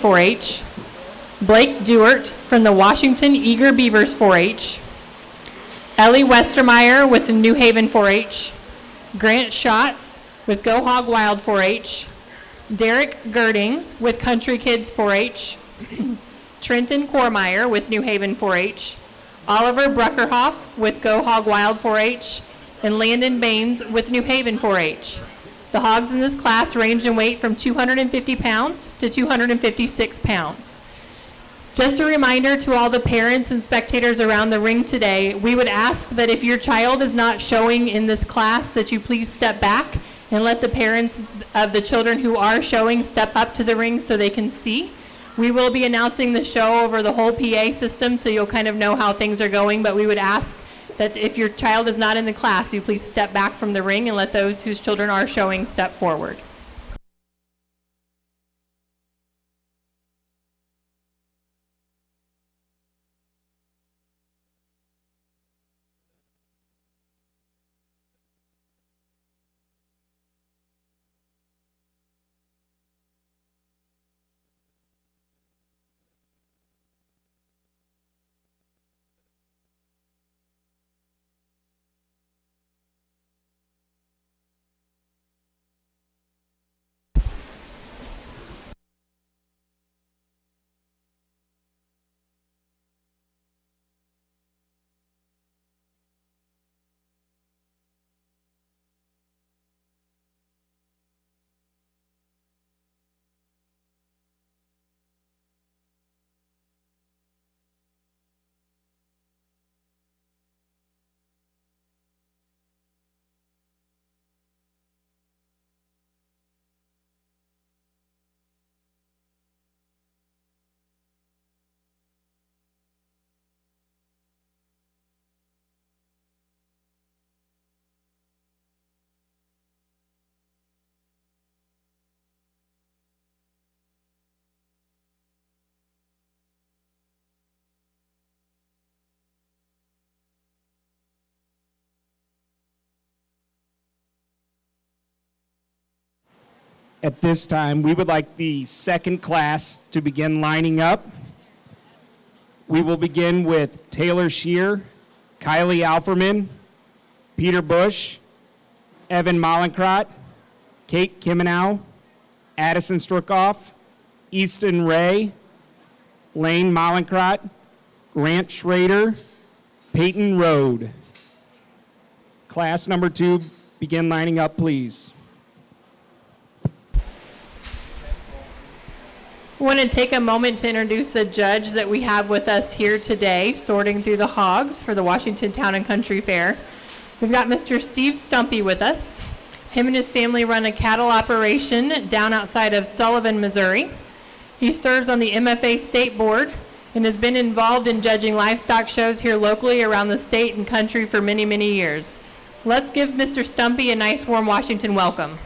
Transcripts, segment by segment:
4-H, Blake Dewart from the Washington Eager Beavers 4-H, Ellie Westermeyer with the New Haven 4-H, Grant Schatz with Go Hog Wild 4-H, Derek Girding with Country Kids 4-H, Trenton Kormeyer with New Haven 4-H, Oliver Bruckerhoff with Go Hog Wild 4-H, and Landon Baines with New Haven 4-H. The hogs in this class range in weight from 250 pounds to 256 pounds. Just a reminder to all the parents and spectators around the ring today, we would ask that if your child is not showing in this class, that you please step back and let the parents of the children who are showing step up to the ring so they can see. We will be announcing the show over the whole PA system, so you'll kind of know how things are going, but we would ask that if your child is not in the class, you please step back from the ring and let those whose children are showing step forward. At this time, we would like the second class to begin lining up. We will begin with Taylor Shear, Kylie Alferman, Peter Bush, Evan Mollenkrodt, Kate Kimenow, Addison Struckoff, Easton Ray, Lane Mollenkrodt, Grant Schrader, Peyton Rode. Class number 2, begin lining up, please. I want to take a moment to introduce the judge that we have with us here today, sorting through the hogs for the Washington Town and Country Fair. We've got Mr. Steve Stumpy with us. Him and his family run a cattle operation down outside of Sullivan, Missouri. He serves on the MFA State Board and has been involved in judging livestock shows here locally around the state and country for many, many years. Let's give Mr. Stumpy a nice warm Washington welcome.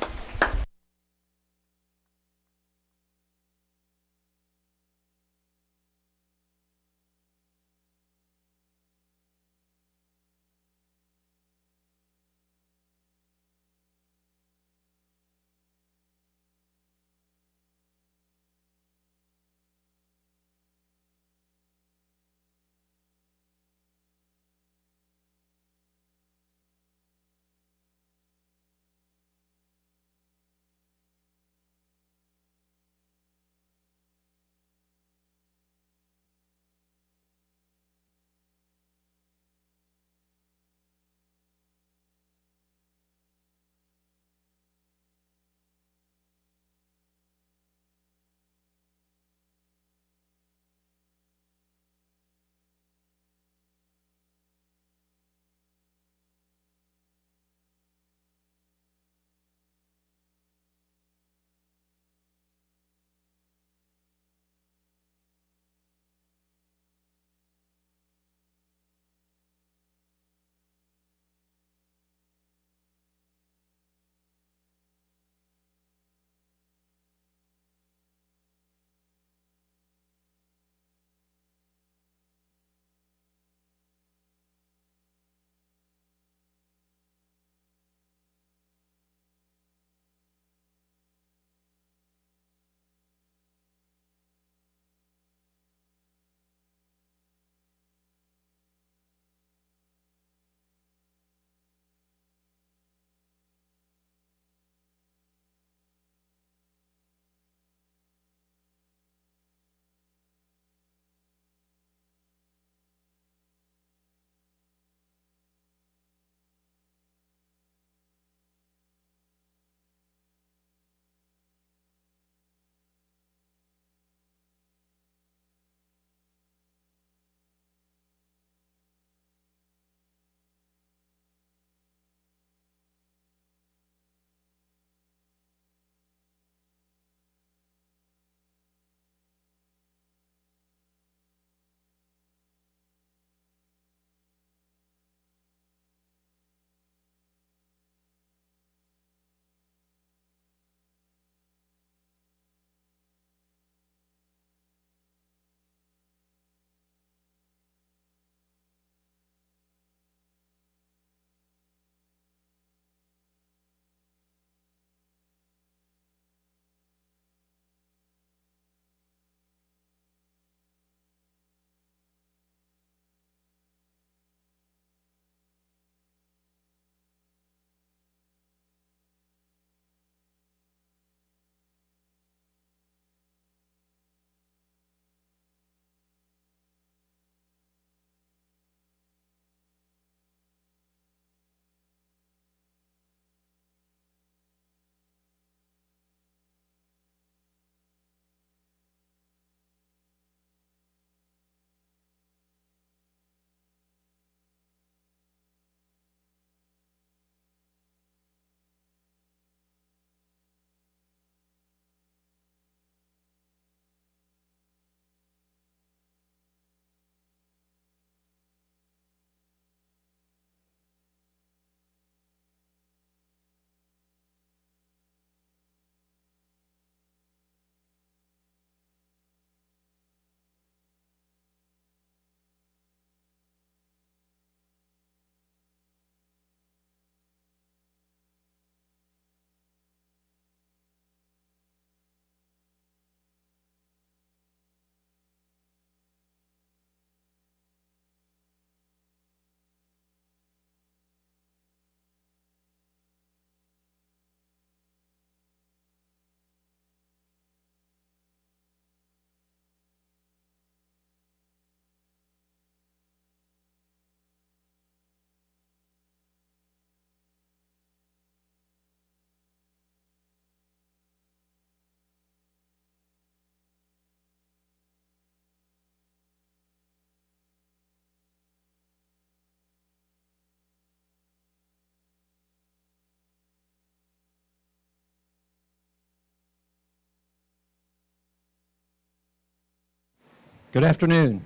Good afternoon.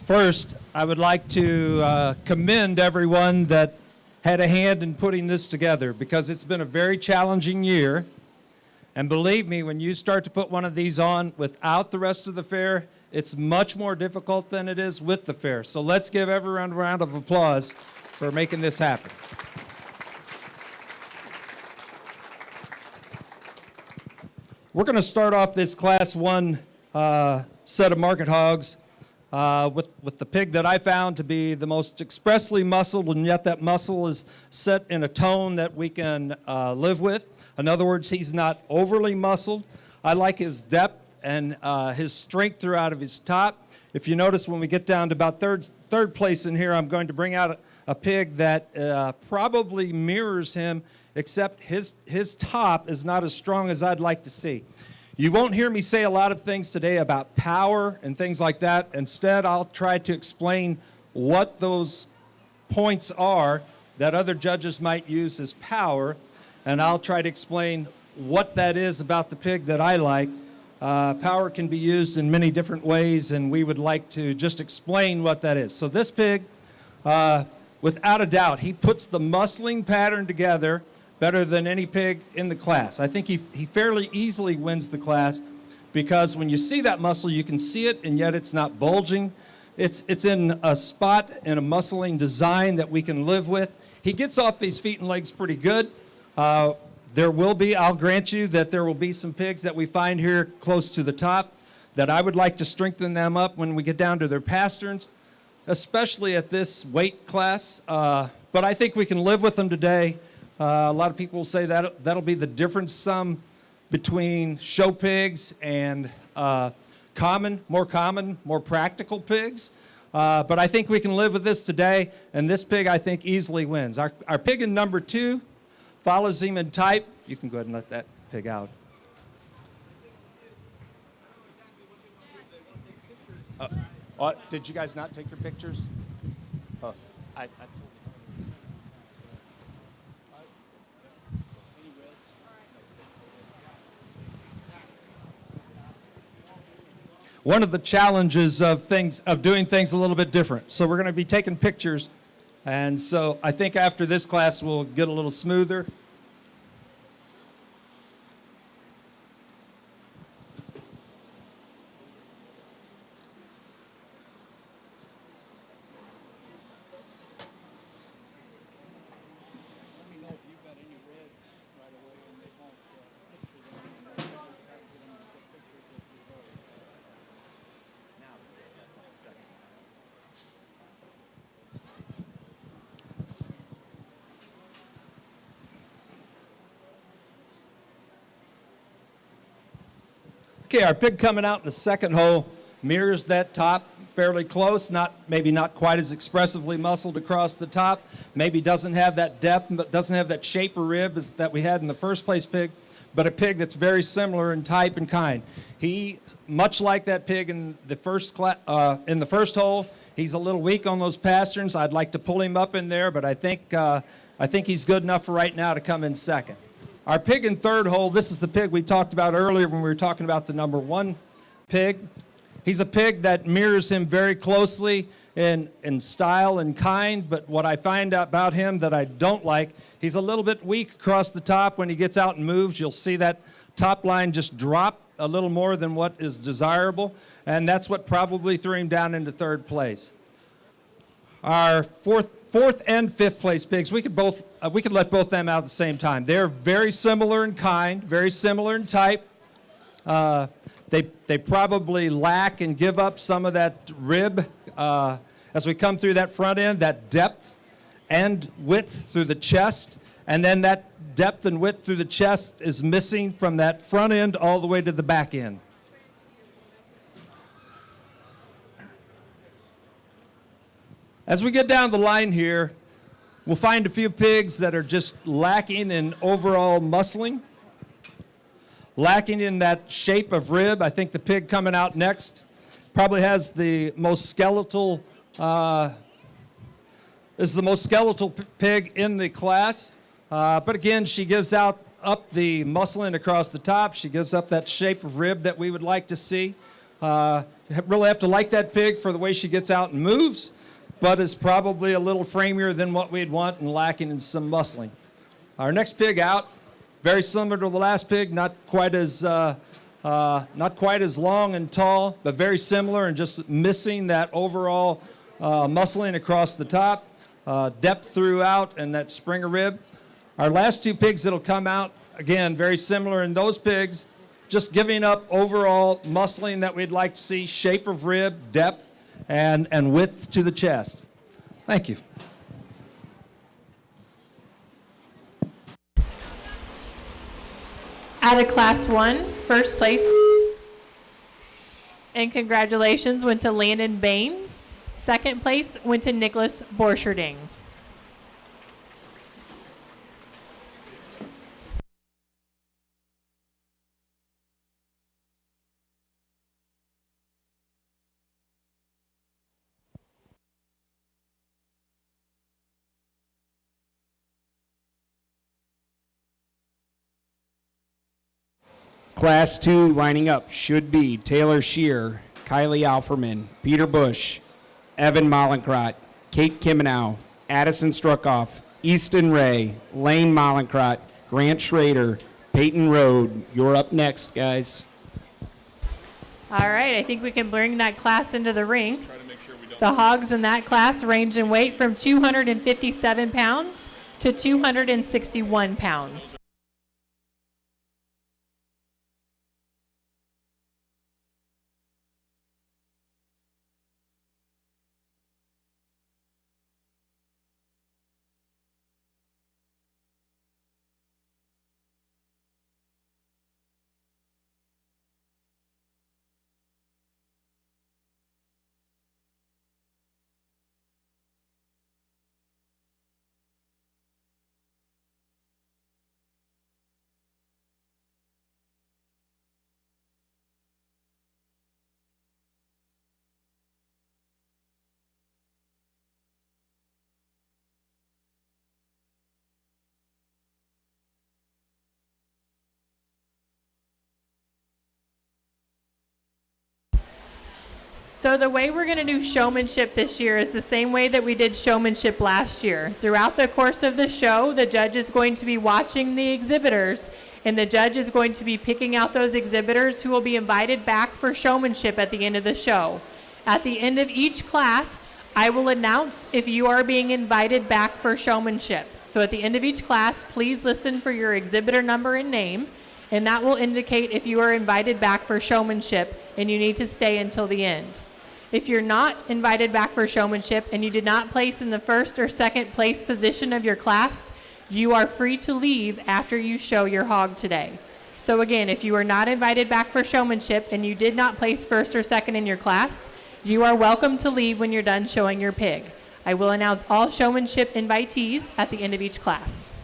First, I would like to commend everyone that had a hand in putting this together because it's been a very challenging year. And believe me, when you start to put one of these on without the rest of the fair, it's much more difficult than it is with the fair. So let's give everyone a round of applause for making this happen. We're going to start off this Class 1 set of market hogs with the pig that I found to be the most expressly muscled, and yet that muscle is set in a tone that we can live with. In other words, he's not overly muscled. I like his depth and his strength throughout of his top. If you notice, when we get down to about third place in here, I'm going to bring out a pig that probably mirrors him, except his top is not as strong as I'd like to see. You won't hear me say a lot of things today about power and things like that. Instead, I'll try to explain what those points are that other judges might use as power, and I'll try to explain what that is about the pig that I like. Power can be used in many different ways, and we would like to just explain what that is. So this pig, without a doubt, he puts the muscling pattern together better than any pig in the class. I think he fairly easily wins the class because when you see that muscle, you can see it, and yet it's not bulging. It's in a spot and a muscling design that we can live with. He gets off these feet and legs pretty good. There will be, I'll grant you, that there will be some pigs that we find here close to the top that I would like to strengthen them up when we get down to their pasterns, especially at this weight class. But I think we can live with them today. A lot of people will say that that'll be the difference between show pigs and more common, more practical pigs. But I think we can live with this today, and this pig, I think, easily wins. Our pig in number 2 follows him in type. You can go ahead and let that pig out. Did you guys not take your pictures? One of the challenges of doing things a little bit different. So we're going to be taking pictures, and so I think after this class we'll get a little smoother. Okay, our pig coming out in the second hole mirrors that top fairly close, maybe not quite as expressively muscled across the top, maybe doesn't have that depth, but doesn't have that shape of rib that we had in the first place pig, but a pig that's very similar in type and kind. He, much like that pig in the first hole, he's a little weak on those pasterns. I'd like to pull him up in there, but I think he's good enough for right now to come in second. Our pig in third hole, this is the pig we talked about earlier when we were talking about the number 1 pig. He's a pig that mirrors him very closely in style and kind, but what I find out about him that I don't like, he's a little bit weak across the top. When he gets out and moves, you'll see that top line just drop a little more than what is desirable, and that's what probably threw him down into third place. Our fourth and fifth place pigs, we could let both them out at the same time. They're very similar in kind, very similar in type. They probably lack and give up some of that rib as we come through that front end, that depth and width through the chest, and then that depth and width through the chest is missing from that front end all the way to the back end. As we get down the line here, we'll find a few pigs that are just lacking in overall muscling, lacking in that shape of rib. I think the pig coming out next probably has the most skeletal, is the most skeletal pig in the class. But again, she gives up the muscling across the top. She gives up that shape of rib that we would like to see. You really have to like that pig for the way she gets out and moves, but is probably a little framier than what we'd want and lacking in some muscling. Our next pig out, very similar to the last pig, not quite as long and tall, but very similar and just missing that overall muscling across the top, depth throughout, and that Springer rib. Our last two pigs that'll come out, again, very similar in those pigs, just giving up overall muscling that we'd like to see, shape of rib, depth, and width to the chest. Thank you. Out of Class 1, first place, and congratulations, went to Landon Baines. Second place went to Nicholas Borcherding. Class 2 lining up should be Taylor Shear, Kylie Alferman, Peter Bush, Evan Mollenkrot, Kate Kimenow, Addison Struckoff, Easton Ray, Lane Mollenkrot, Grant Schrader, Peyton Rode. You're up next, guys. All right, I think we can bring that class into the ring. The hogs in that class range in weight from 257 pounds to 261 pounds. So the way we're going to do showmanship this year is the same way that we did showmanship last year. Throughout the course of the show, the judge is going to be watching the exhibitors, and the judge is going to be picking out those exhibitors who will be invited back for showmanship at the end of the show. At the end of each class, I will announce if you are being invited back for showmanship. So at the end of each class, please listen for your exhibitor number and name, and that will indicate if you are invited back for showmanship and you need to stay until the end. If you're not invited back for showmanship and you did not place in the first or second place position of your class, you are free to leave after you show your hog today. So again, if you are not invited back for showmanship and you did not place first or second in your class, you are welcome to leave when you're done showing your pig. I will announce all showmanship invitees at the end of each class.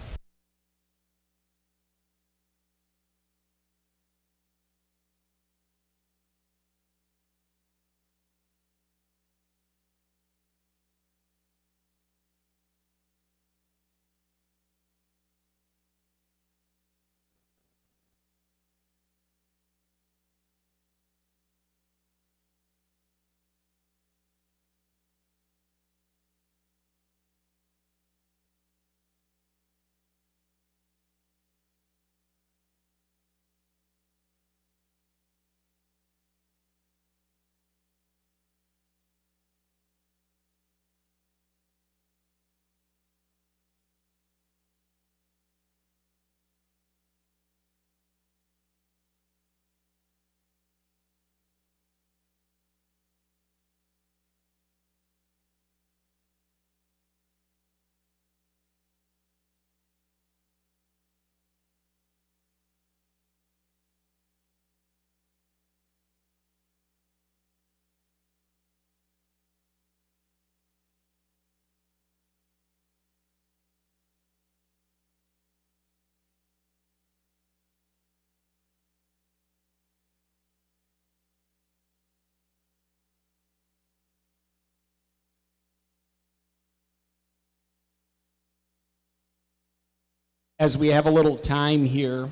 As we have a little time here,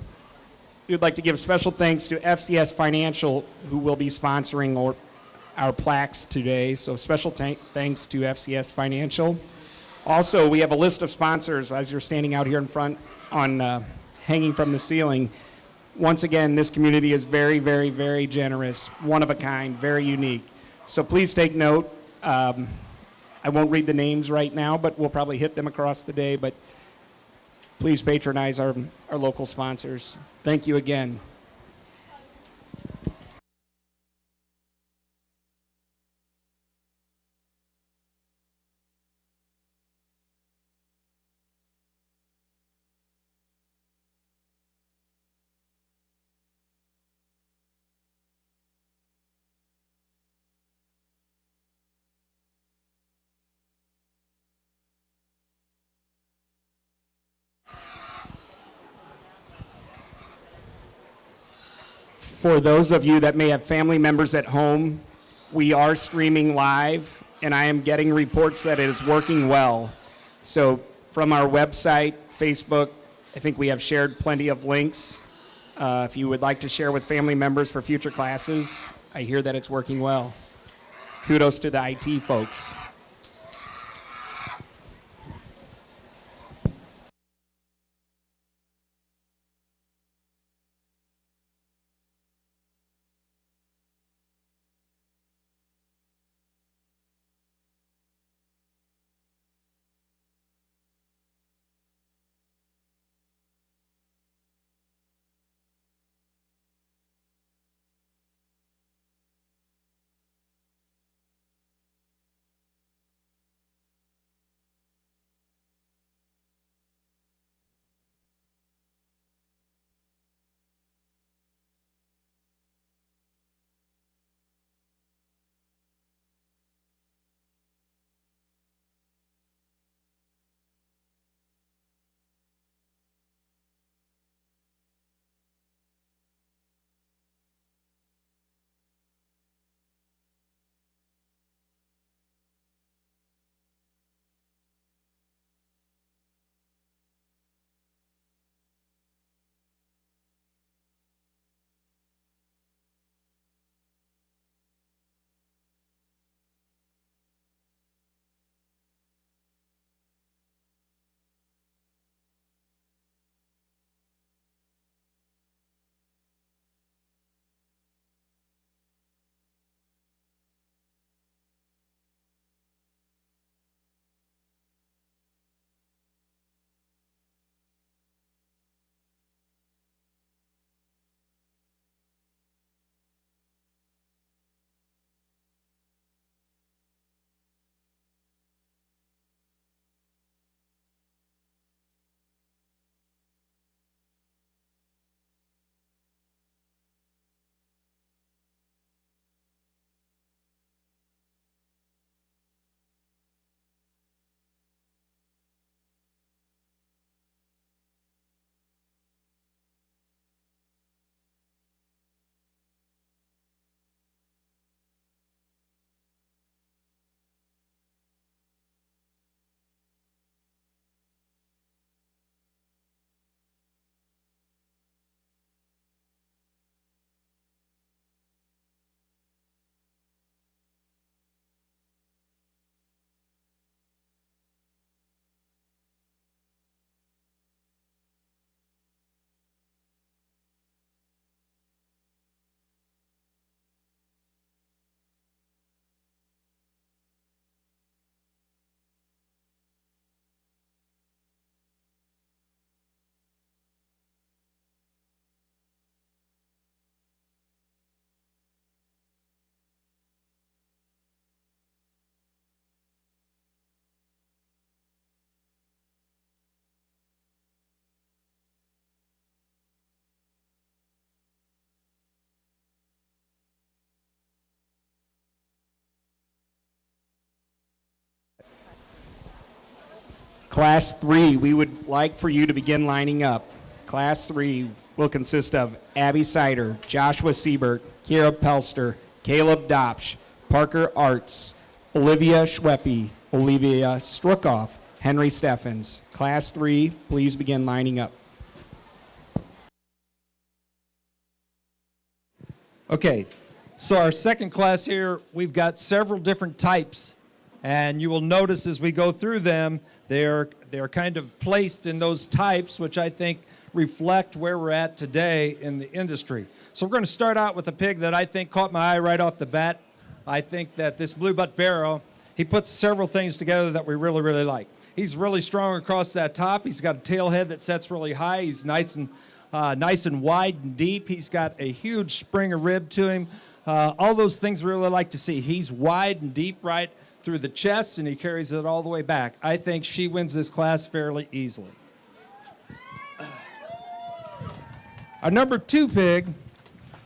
We would like to give special thanks to FCS Financial, who will be sponsoring our plaques today. So special thanks to FCS Financial. Also, we have a list of sponsors as you're standing out here in front on hanging from the ceiling. Once again, this community is very, very, very generous, one of a kind, very unique. So please take note. I won't read the names right now, but we'll probably hit them across the day. But please patronize our local sponsors. Thank you again. For those of you that may have family members at home, we are streaming live, and I am getting reports that it is working well. So from our website, Facebook, I think we have shared plenty of links. If you would like to share with family members for future classes, I hear that it's working well. Kudos to the IT folks. Class 3, we would like for you to begin lining up. Class 3 will consist of Abby Sider, Joshua Siebert, Kira Pelster, Caleb Dopsch, Parker Arts, Olivia Schweppe, Olivia Strukoff, Henry Steffens. Class 3, please begin lining up. Okay, so our second class here, we've got several different types, and you will notice as we go through them, they're kind of placed in those types, which I think reflect where we're at today in the industry. So we're going to start out with a pig that I think caught my eye right off the bat. I think that this Blue Butt Barrow, he puts several things together that we really, really like. He's really strong across that top. He's got a tail head that sets really high. He's nice and wide and deep. He's got a huge spring of rib to him. All those things we really like to see. He's wide and deep right through the chest, and he carries it all the way back. I think she wins this class fairly easily. Our number 2 pig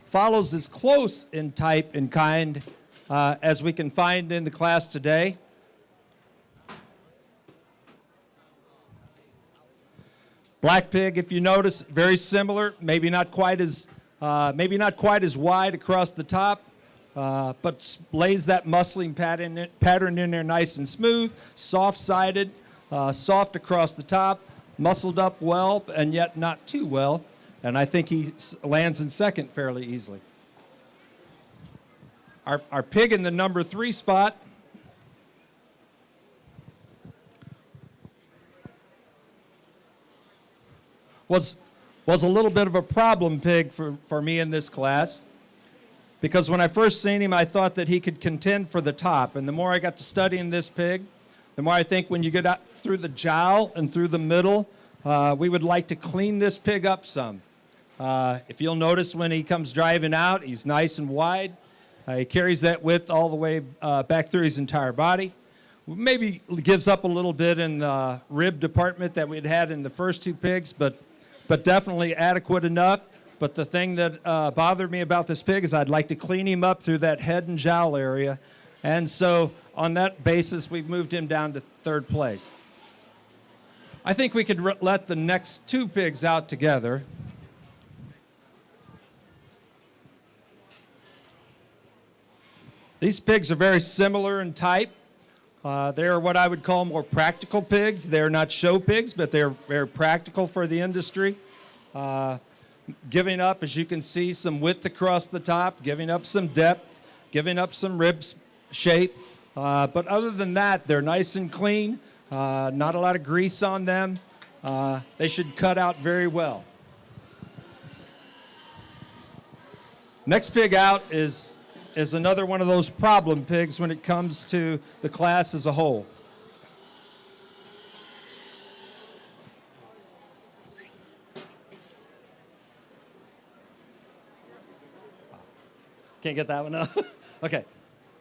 follows as close in type and kind as we can find in the class today. Black pig, if you notice, very similar, maybe not quite as wide across the top, but lays that muscling pattern in there nice and smooth, soft-sided, soft across the top, muscled up well, and yet not too well. And I think he lands in second fairly easily. Our pig in the number 3 spot was a little bit of a problem pig for me in this class, because when I first seen him, I thought that he could contend for the top. And the more I got to studying this pig, the more I think when you get out through the jowl and through the middle, we would like to clean this pig up some. If you'll notice when he comes driving out, he's nice and wide. He carries that width all the way back through his entire body. Maybe gives up a little bit in the rib department that we'd had in the first 2 pigs, but definitely adequate enough. But the thing that bothered me about this pig is I'd like to clean him up through that head and jowl area. And so on that basis, we've moved him down to 3rd place. I think we could let the next 2 pigs out together. These pigs are very similar in type. They are what I would call more practical pigs. They're not show pigs, but they're very practical for the industry. Giving up, as you can see, some width across the top, giving up some depth, giving up some rib shape. But other than that, they're nice and clean, not a lot of grease on them. They should cut out very well. Next pig out is another one of those problem pigs when it comes to the class as a whole. Can't get that one up? Okay.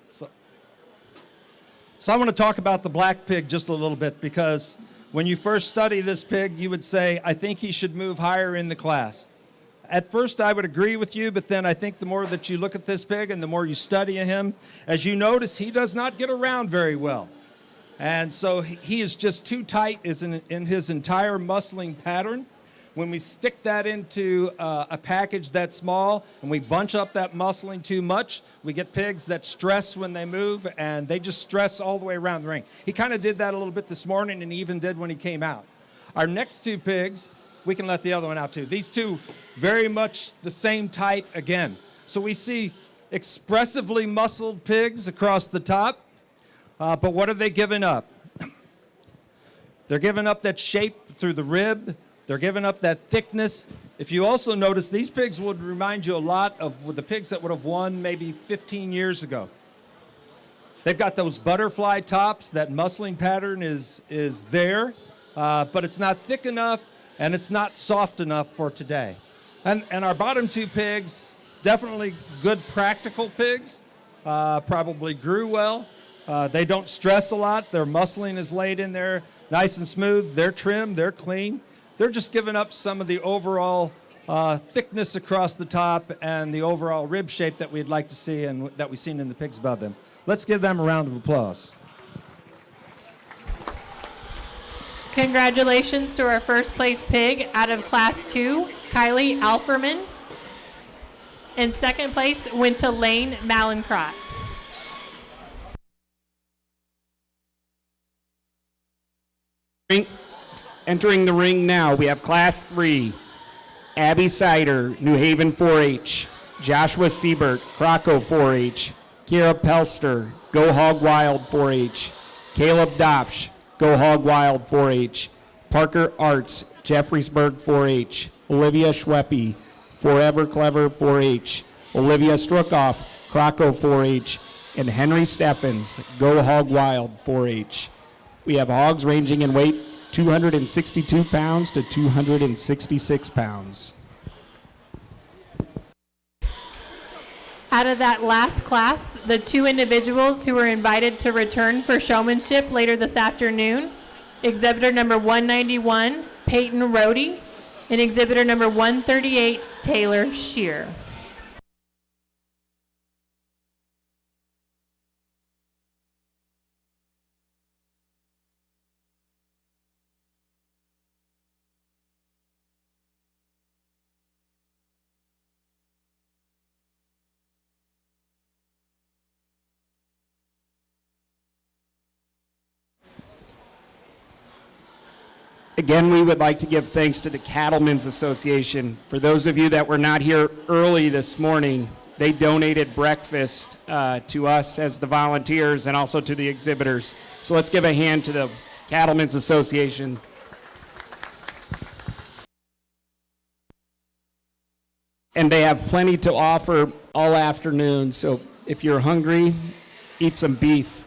So I want to talk about the black pig just a little bit, because when you first study this pig, you would say, I think he should move higher in the class. At first, I would agree with you, but then I think the more that you look at this pig and the more you study him, as you notice, he does not get around very well. And so he is just too tight in his entire muscling pattern. When we stick that into a package that small and we bunch up that muscling too much, we get pigs that stress when they move, and they just stress all the way around the ring. He kind of did that a little bit this morning, and he even did when he came out. Our next 2 pigs, we can let the other one out too. These 2, very much the same type again. So we see expressively muscled pigs across the top, but what are they giving up? They're giving up that shape through the rib. They're giving up that thickness. If you also notice, these pigs would remind you a lot of the pigs that would have won maybe 15 years ago. They've got those butterfly tops. That muscling pattern is there, but it's not thick enough, and it's not soft enough for today. And our bottom 2 pigs, definitely good practical pigs, probably grew well. They don't stress a lot. Their muscling is laid in there nice and smooth. They're trim, they're clean. They're just giving up some of the overall thickness across the top and the overall rib shape that we'd like to see and that we've seen in the pigs above them. Let's give them a round of applause. Congratulations to our first place pig out of class 2, Kylie Alferman. In second place went to Lane Malincrot. Entering the ring now, we have Class 3, Abby Sider, New Haven 4-H. Joshua Siebert, Croco 4-H. Kira Pelster, Go Hog Wild 4-H. Caleb Dopsch, Go Hog Wild 4-H. Parker Arts, Jeffreysburg 4-H. Olivia Schweppe, Forever Clever 4-H. Olivia Strukoff, Croco 4-H. And Henry Steffens, Go Hog Wild 4-H. We have hogs ranging in weight 262 pounds to 266 pounds. Out of that last class, the two individuals who were invited to return for showmanship later this afternoon, exhibitor number 191, Peyton Rohde, and exhibitor number 138, Taylor Shear. Again, we would like to give thanks to the Cattlemen's Association. For those of you that were not here early this morning, they donated breakfast to us as the volunteers and also to the exhibitors. So let's give a hand to the Cattlemen's Association. And they have plenty to offer all afternoon, so if you're hungry, eat some beef.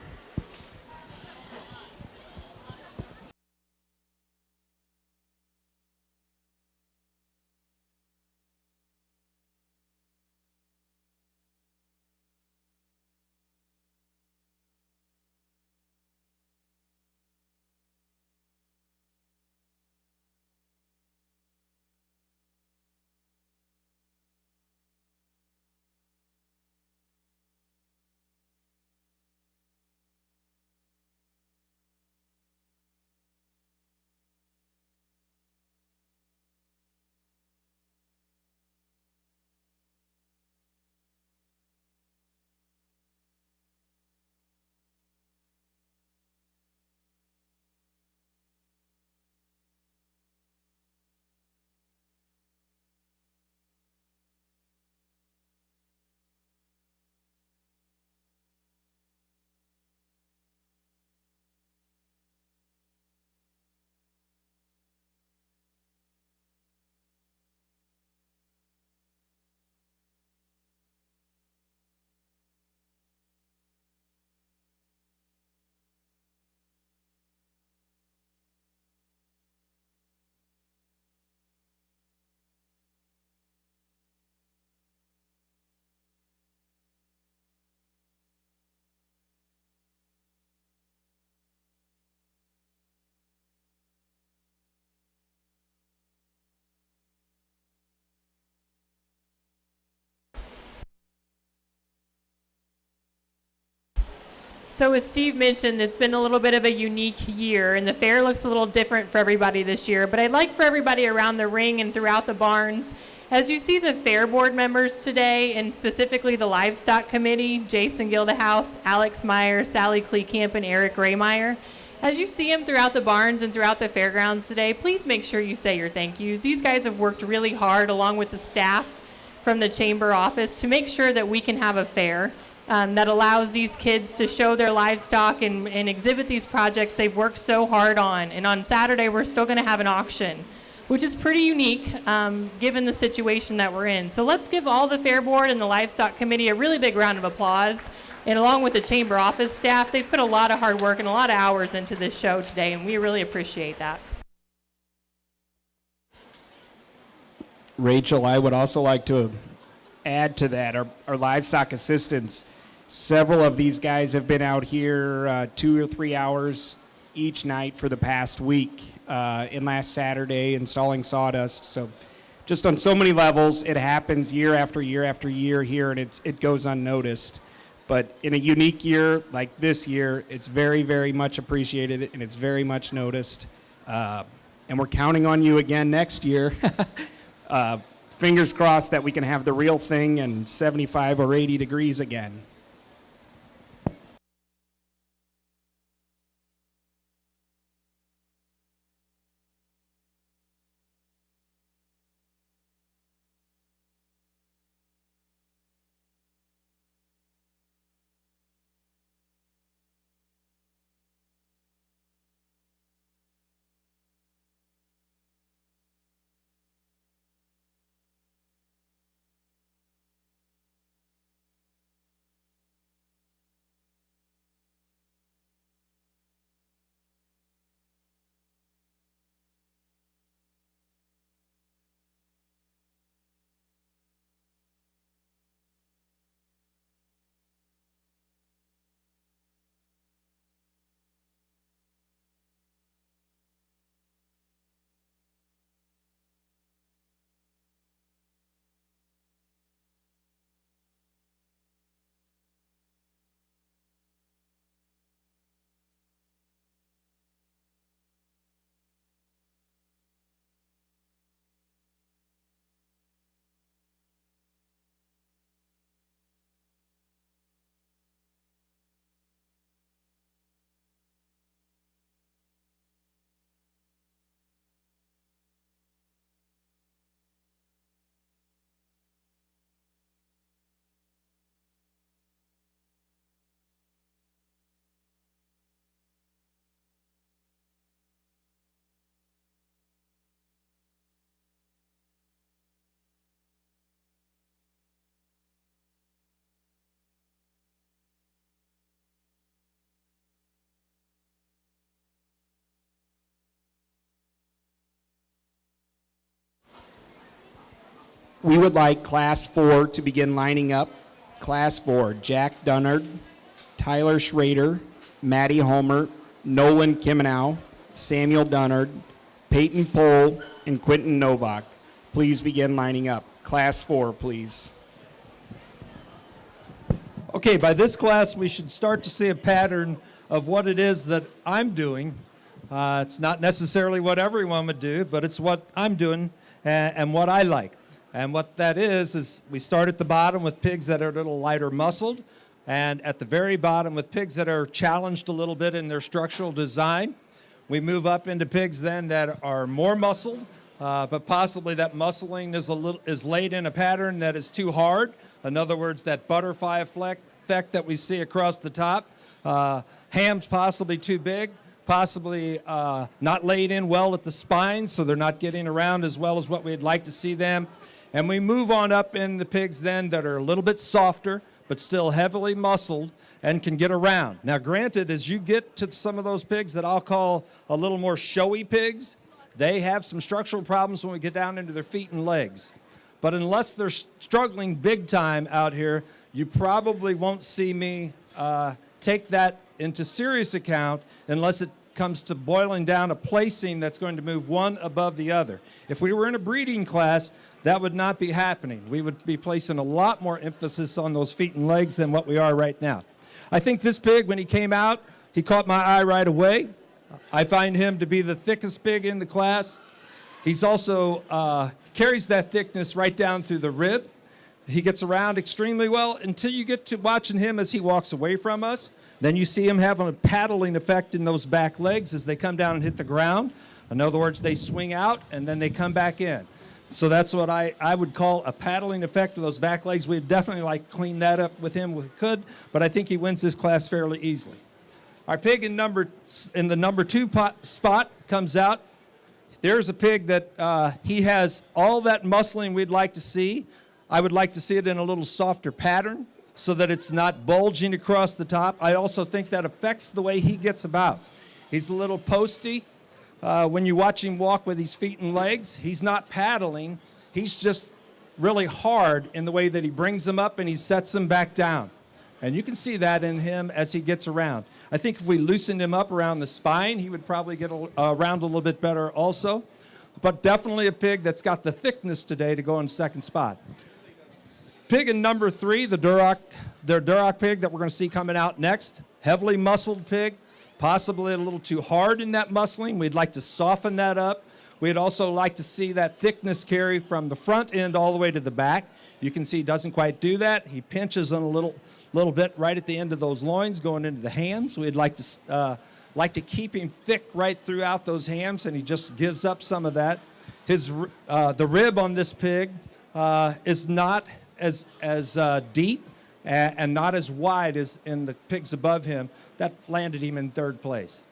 So as Steve mentioned, it's been a little bit of a unique year, and the fair looks a little different for everybody this year. But I'd like for everybody around the ring and throughout the barns, as you see the fair board members today, and specifically the livestock committee, Jason Gildehouse, Alex Meyer, Sally Kleekamp, and Eric Raymeyer, as you see them throughout the barns and throughout the fairgrounds today, please make sure you say your thank yous. These guys have worked really hard along with the staff from the chamber office to make sure that we can have a fair that allows these kids to show their livestock and exhibit these projects they've worked so hard on. And on Saturday, we're still going to have an auction, which is pretty unique given the situation that we're in. So let's give all the fair board and the livestock committee a really big round of applause. And along with the chamber office staff, they've put a lot of hard work and a lot of hours into this show today, and we really appreciate that. Rachel, I would also like to add to that, our livestock assistants. Several of these guys have been out here 2 or 3 hours each night for the past week, and last Saturday installing sawdust. So just on so many levels, it happens year after year after year here, and it goes unnoticed. But in a unique year like this year, it's very, very much appreciated, and it's very much noticed. And we're counting on you again next year. Fingers crossed that we can have the real thing and 75 or 80 degrees again. We would like Class 4 to begin lining up. Class 4, Jack Dunnard, Tyler Schrader, Maddie Homer, Nolan Kimenow, Samuel Dunnard, Peyton Pohl, and Quentin Novak. Please begin lining up. Class 4, please. Okay, by this class, we should start to see a pattern of what it is that I'm doing. It's not necessarily what everyone would do, but it's what I'm doing and what I like. And what that is we start at the bottom with pigs that are a little lighter muscled, and at the very bottom with pigs that are challenged a little bit in their structural design. We move up into pigs then that are more muscled, but possibly that muscling is laid in a pattern that is too hard. In other words, that butterfly effect that we see across the top. Hams possibly too big, possibly not laid in well at the spine, so they're not getting around as well as what we'd like to see them. And we move on up in the pigs then that are a little bit softer, but still heavily muscled and can get around. Now, granted, as you get to some of those pigs that I'll call a little more showy pigs, they have some structural problems when we get down into their feet and legs. But unless they're struggling big time out here, you probably won't see me take that into serious account unless it comes to boiling down a placing that's going to move one above the other. If we were in a breeding class, that would not be happening. We would be placing a lot more emphasis on those feet and legs than what we are right now. I think this pig, when he came out, he caught my eye right away. I find him to be the thickest pig in the class. He's also carries that thickness right down through the rib. He gets around extremely well until you get to watching him as he walks away from us. Then you see him having a paddling effect in those back legs as they come down and hit the ground. In other words, they swing out and then they come back in. So that's what I would call a paddling effect of those back legs. We'd definitely like to clean that up with him if we could, but I think he wins this class fairly easily. Our pig in the number 2 spot comes out. There's a pig that he has all that muscling we'd like to see. I would like to see it in a little softer pattern so that it's not bulging across the top. I also think that affects the way he gets about. He's a little posty. When you watch him walk with his feet and legs, he's not paddling. He's just really hard in the way that he brings them up and he sets them back down. And you can see that in him as he gets around. I think if we loosened him up around the spine, he would probably get around a little bit better also. But definitely a pig that's got the thickness today to go in second spot. Pig in number 3, the Duroc pig that we're going to see coming out next. Heavily muscled pig. Possibly a little too hard in that muscling. We'd like to soften that up. We'd also like to see that thickness carry from the front end all the way to the back. You can see he doesn't quite do that. He pinches on a little bit right at the end of those loins going into the hams. We'd like to keep him thick right throughout those hams, and he just gives up some of that. The rib on this pig is not as deep and not as wide as in the pigs above him. That landed him in 3rd place.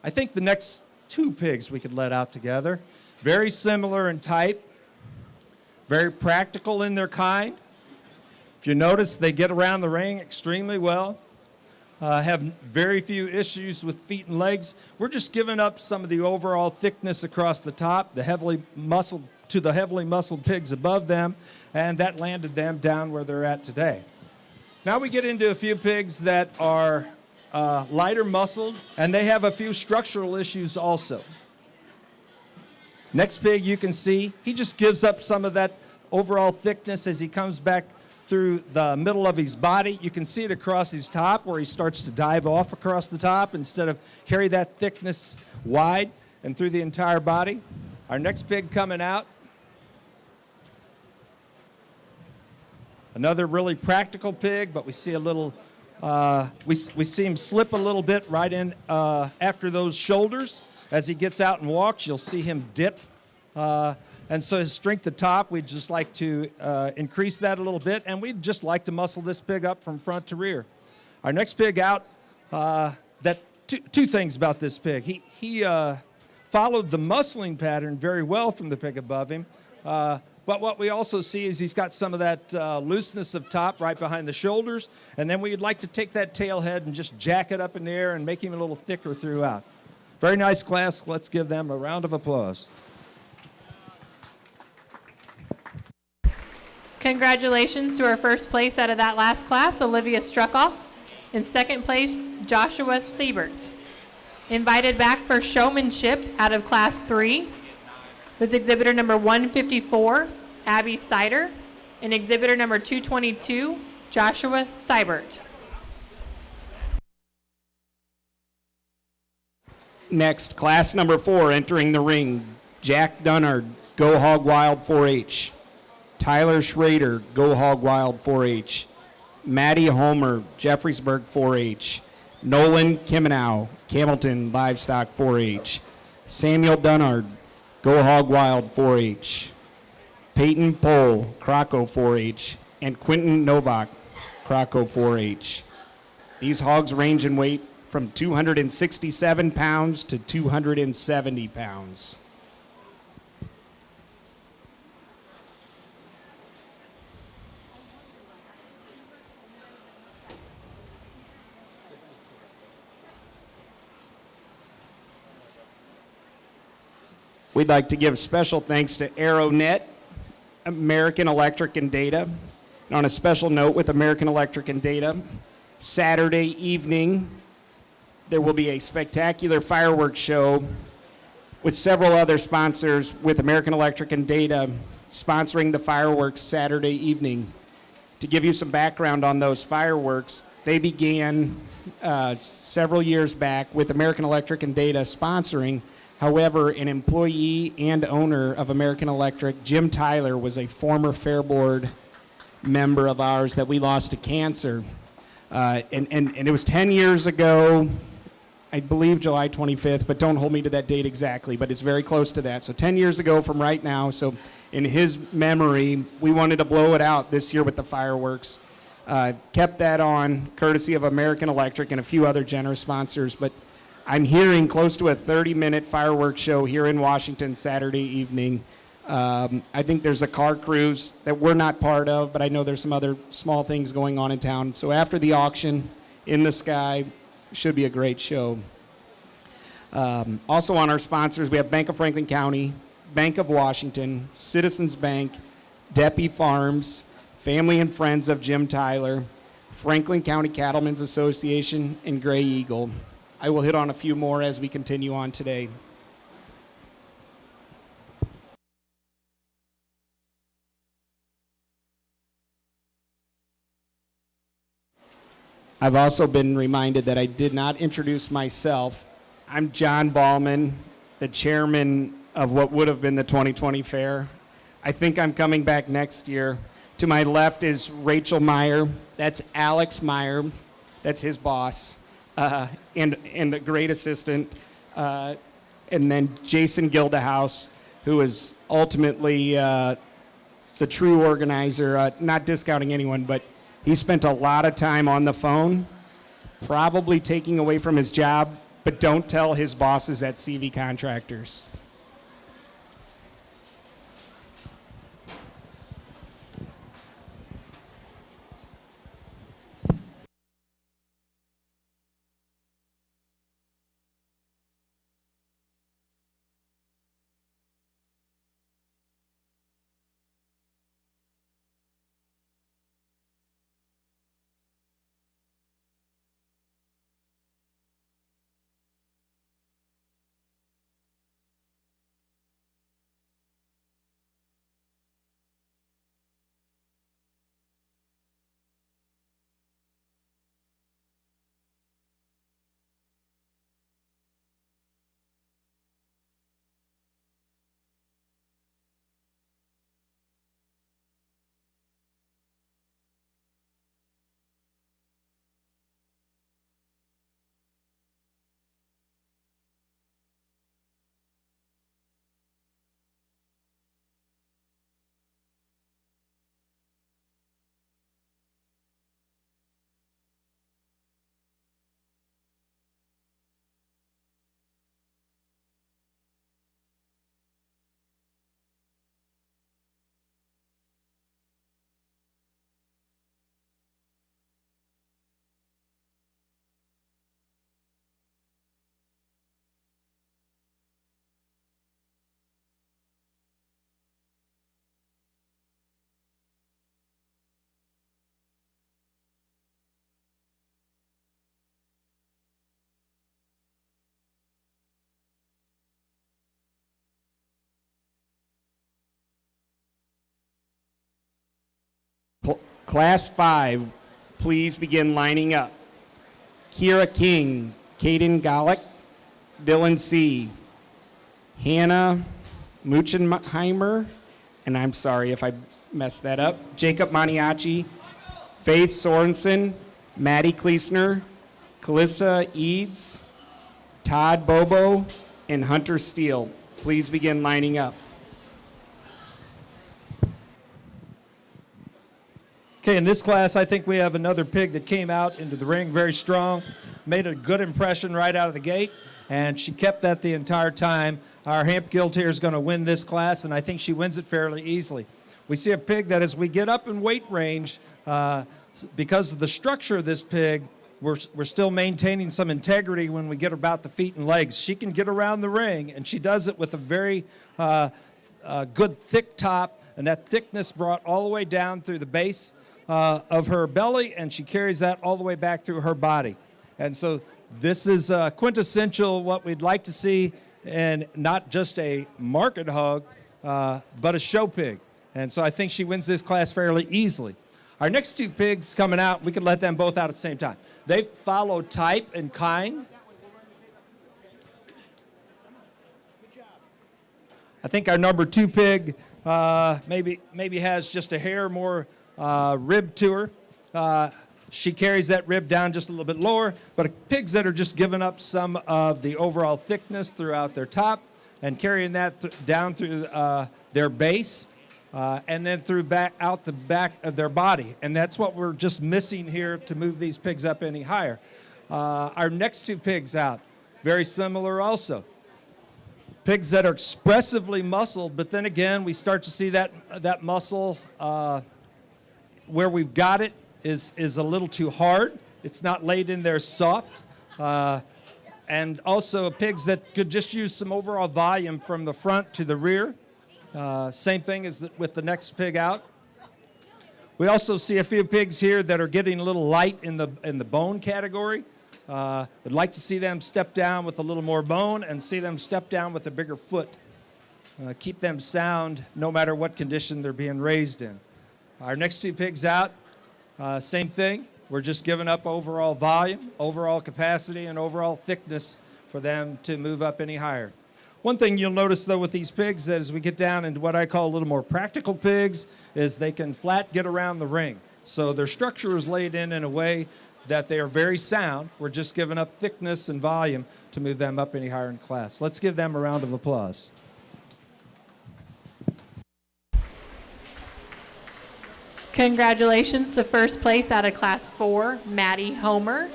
I think the next 2 pigs we could let out together, very similar in type, very practical in their kind. If you notice, they get around the ring extremely well, have very few issues with feet and legs. We're just giving up some of the overall thickness across the top, the heavily muscled pigs above them, and that landed them down where they're at today. Now we get into a few pigs that are lighter muscled, and they have a few structural issues also. Next pig you can see, he just gives up some of that overall thickness as he comes back through the middle of his body. You can see it across his top where he starts to dive off across the top instead of carry that thickness wide and through the entire body. Our next pig coming out, another really practical pig, but we see a little, we see him slip a little bit right in after those shoulders. As he gets out and walks, you'll see him dip. And so his strength at top, we'd just like to increase that a little bit, and we'd just like to muscle this pig up from front to rear. Our next pig out, two things about this pig. He followed the muscling pattern very well from the pig above him. But what we also see is he's got some of that looseness of top right behind the shoulders, and then we'd like to take that tail head and just jack it up in the air and make him a little thicker throughout. Very nice class. Let's give them a round of applause. Congratulations to our first place out of that last class, Olivia Struckoff. In second place, Joshua Siebert. Invited back for showmanship out of class 3 was exhibitor number 154, Abby Sider, and exhibitor number 222, Joshua Seibert. Next, class number 4 entering the ring, Jack Dunnard, Go Hog Wild 4-H. Tyler Schrader, Go Hog Wild 4-H. Maddie Homer, Jeffreysburg 4-H. Nolan Kimenow, Camelton Livestock 4-H. Samuel Dunnard, Go Hog Wild 4-H. Peyton Pohl, Croco 4-H. And Quentin Novak, Croco 4-H. These hogs range in weight from 267 pounds to 270 pounds. We'd like to give special thanks to AeroNet, American Electric and Data. And on a special note with American Electric and Data, Saturday evening, there will be a spectacular fireworks show with several other sponsors with American Electric and Data sponsoring the fireworks Saturday evening. To give you some background on those fireworks, they began several years back with American Electric and Data sponsoring. However, an employee and owner of American Electric, Jim Tyler, was a former Fair Board member of ours that we lost to cancer. And it was 10 years ago, I believe July 25th, but don't hold me to that date exactly, but it's very close to that. So 10 years ago from right now, so in his memory, we wanted to blow it out this year with the fireworks. Kept that on, courtesy of American Electric and a few other generous sponsors, but I'm hearing close to a 30-minute fireworks show here in Washington Saturday evening. I think there's a car cruise that we're not part of, but I know there's some other small things going on in town. So after the auction, in the sky, should be a great show. Also on our sponsors, we have Bank of Franklin County, Bank of Washington, Citizens Bank, Deppy Farms, Family and Friends of Jim Tyler, Franklin County Cattlemen's Association, and Gray Eagle. I will hit on a few more as we continue on today. I've also been reminded that I did not introduce myself. I'm John Ballman, the chairman of what would have been the 2020 fair. I think I'm coming back next year. To my left is Rachel Meyer. That's Alex Meyer. That's his boss. And a great assistant. And then Jason Gildehouse, who is ultimately the true organizer, not discounting anyone, but he spent a lot of time on the phone, probably taking away from his job, but don't tell his bosses at CV Contractors. Class 5, please begin lining up. Kira King, Caden Golick, Dylan C., Hannah Muchenheimer, and I'm sorry if I messed that up, Jacob Maniaci, Faith Sorensen, Maddie Kleesner, Calissa Eads, Todd Bobo, and Hunter Steele. Please begin lining up. Okay, in this class, I think we have another pig that came out into the ring very strong, made a good impression right out of the gate, and she kept that the entire time. Our Hamp Guild here is going to win this class, and I think she wins it fairly easily. We see a pig that as we get up in weight range, because of the structure of this pig, we're still maintaining some integrity when we get about the feet and legs. She can get around the ring, and she does it with a very good thick top, and that thickness brought all the way down through the base of her belly, and she carries that all the way back through her body. And so this is quintessential what we'd like to see, and not just a market hog, but a show pig. And so I think she wins this class fairly easily. Our next two pigs coming out, we can let them both out at the same time. They follow type and kind. I think our number 2 pig maybe has just a hair more rib to her. She carries that rib down just a little bit lower, but pigs that are just giving up some of the overall thickness throughout their top and carrying that down through their base and then through out the back of their body. And that's what we're just missing here to move these pigs up any higher. Our next two pigs out, very similar also. Pigs that are expressively muscled, but then again, we start to see that muscle where we've got it is a little too hard. It's not laid in there soft. And also pigs that could just use some overall volume from the front to the rear. Same thing as with the next pig out. We also see a few pigs here that are getting a little light in the bone category. Would like to see them step down with a little more bone and see them step down with a bigger foot. Keep them sound no matter what condition they're being raised in. Our next two pigs out, same thing. We're just giving up overall volume, overall capacity, and overall thickness for them to move up any higher. One thing you'll notice, though, with these pigs, that as we get down into what I call a little more practical pigs, is they can flat get around the ring. So their structure is laid in a way that they are very sound. We're just giving up thickness and volume to move them up any higher in class. Let's give them a round of applause. Congratulations to first place out of Class 4, Maddie Homer.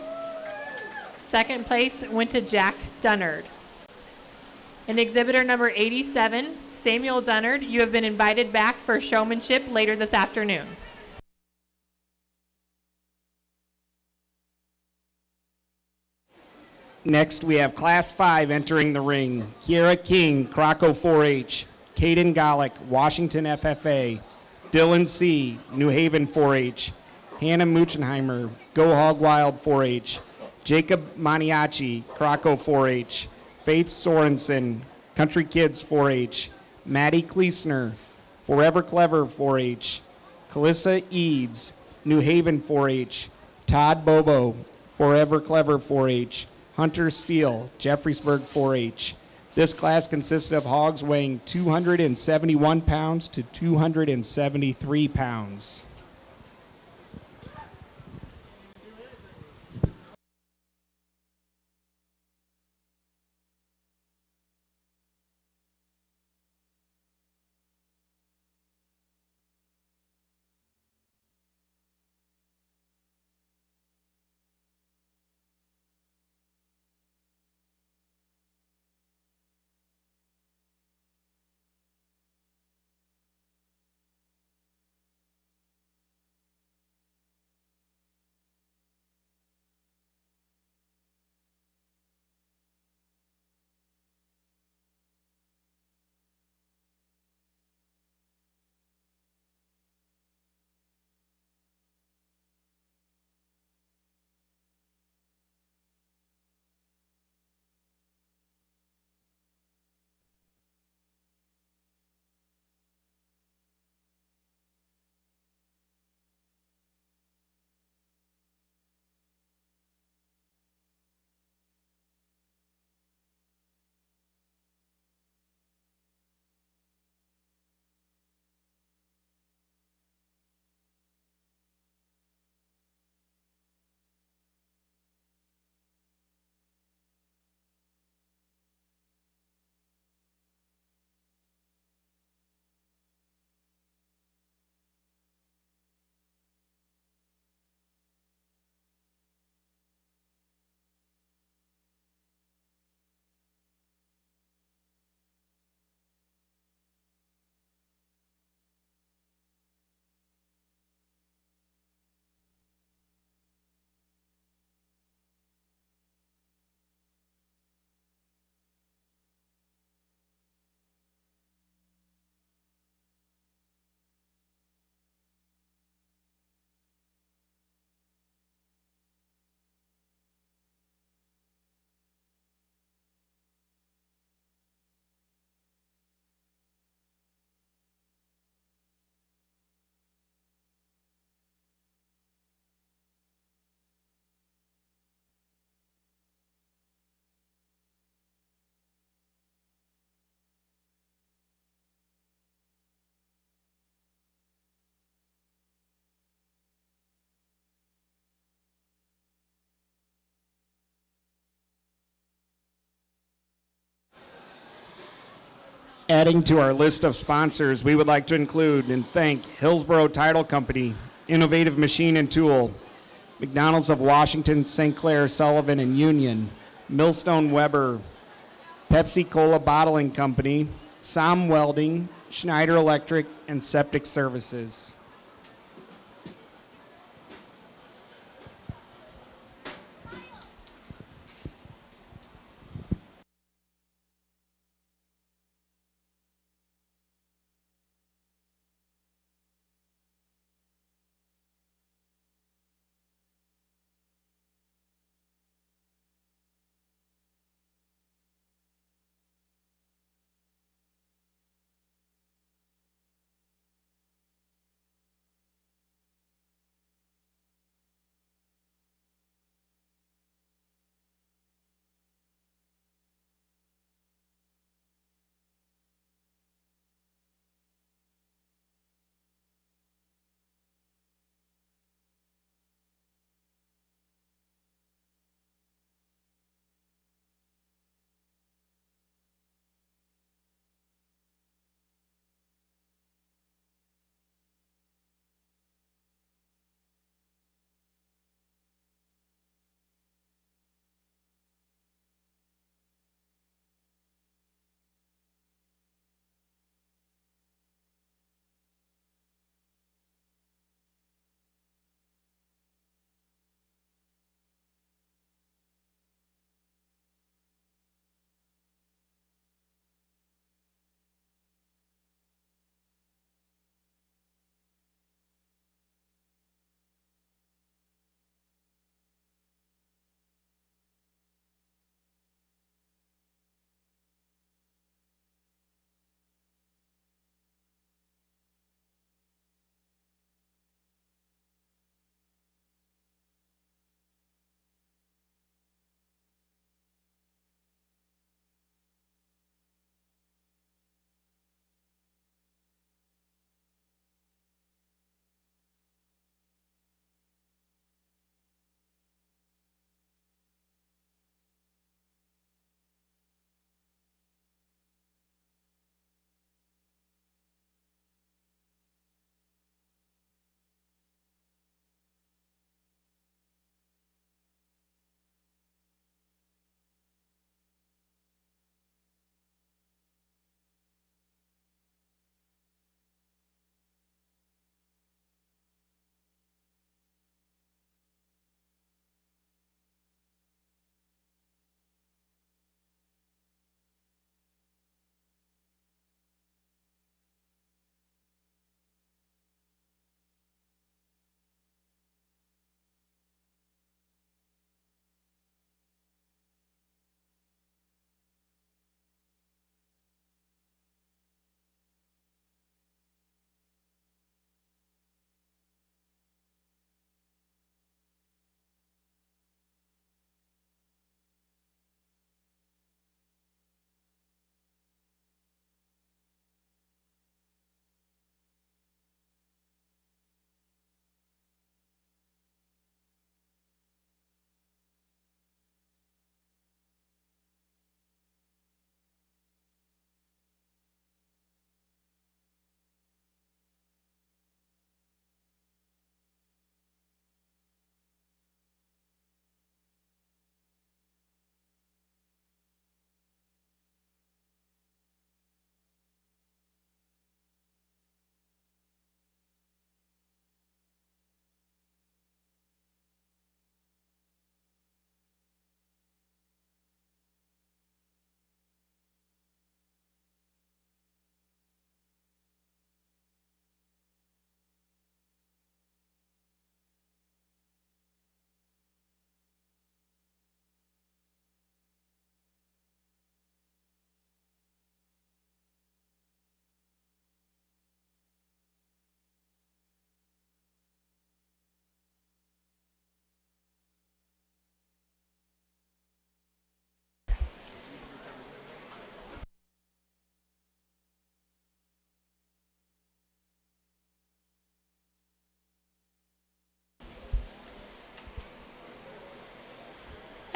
Second place went to Jack Dunnard. And exhibitor number 87, Samuel Dunnard, you have been invited back for showmanship later this afternoon. Next, we have Class 5 entering the ring. Kiera King, Croco 4-H. Caden Golick, Washington FFA. Dylan C., New Haven 4-H. Hannah Muchenheimer, Go Hog Wild 4-H. Jacob Maniaci, Croco 4-H. Faith Sorensen, Country Kids 4-H. Maddie Kleesner, Forever Clever 4-H. Calissa Eads, New Haven 4-H. Todd Bobo, Forever Clever 4-H. Hunter Steele, Jeffreysburg 4-H. This class consisted of hogs weighing 271 pounds to 273 pounds. Adding to our list of sponsors, we would like to include and thank Hillsborough Title Company, Innovative Machine and Tool, McDonald's of Washington, St. Clair, Sullivan, and Union, Millstone Weber, Pepsi Cola Bottling Company, Som Welding, Schneider Electric, and Septic Services.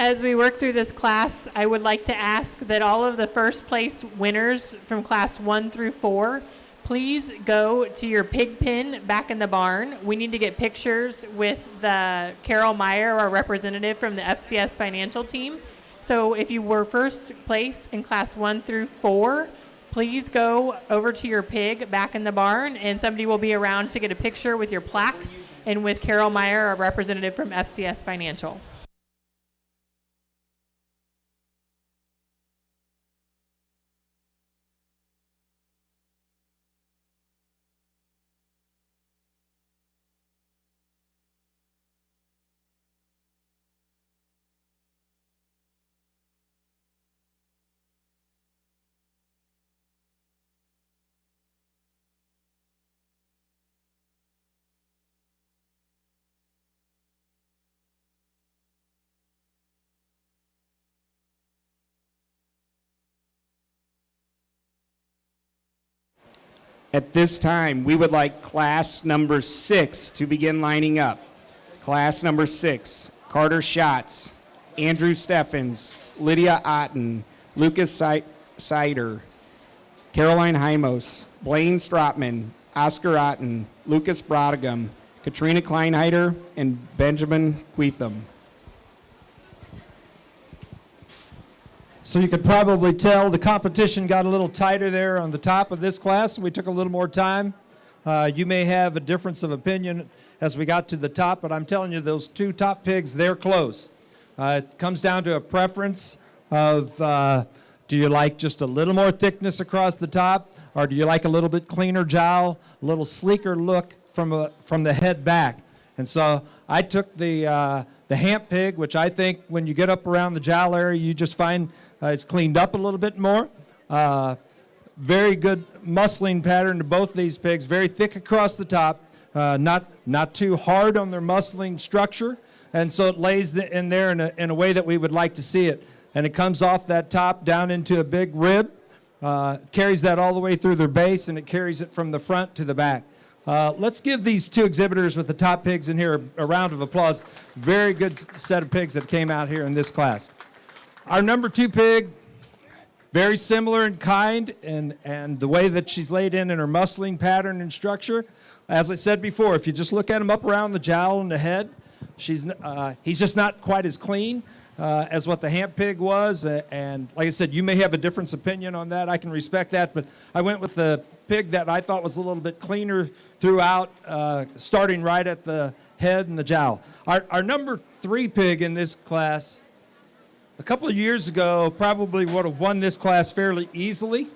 As we work through this class, I would like to ask that all of the first place winners from class 1 through 4, please go to your pig pen back in the barn. We need to get pictures with the Carol Meyer, our representative from the FCS financial team. So if you were first place in class 1 through 4, please go over to your pig back in the barn, and somebody will be around to get a picture with your plaque and with Carol Meyer, our representative from FCS Financial. At this time, we would like class number 6 to begin lining up. Class number 6, Carter Schatz, Andrew Steffens, Lydia Otten, Lucas Sider, Caroline Hymos, Blaine Stropman, Oscar Otten, Lucas Brodegum, Katrina Kleinheider, and Benjamin Queetham. So you could probably tell the competition got a little tighter there on the top of this class. We took a little more time. You may have a difference of opinion as we got to the top, but I'm telling you, those 2 top pigs, they're close. It comes down to a preference of do you like just a little more thickness across the top, or do you like a little bit cleaner jowl, a little sleeker look from the head back? And so I took the hamp pig, which I think when you get up around the jowl area, you just find it's cleaned up a little bit more. Very good muscling pattern to both these pigs. Very thick across the top, not too hard on their muscling structure, and so it lays in there in a way that we would like to see it. And it comes off that top down into a big rib, carries that all the way through their base, and it carries it from the front to the back. Let's give these 2 exhibitors with the top pigs in here a round of applause. Very good set of pigs that came out here in this class. Our number 2 pig, very similar in kind and the way that she's laid in her muscling pattern and structure. As I said before, if you just look at him up around the jowl and the head, he's just not quite as clean as what the hamp pig was. And like I said, you may have a different opinion on that. I can respect that, but I went with the pig that I thought was a little bit cleaner throughout, starting right at the head and the jowl. Our number 3 pig in this class, a couple of years ago, probably would have won this class fairly easily.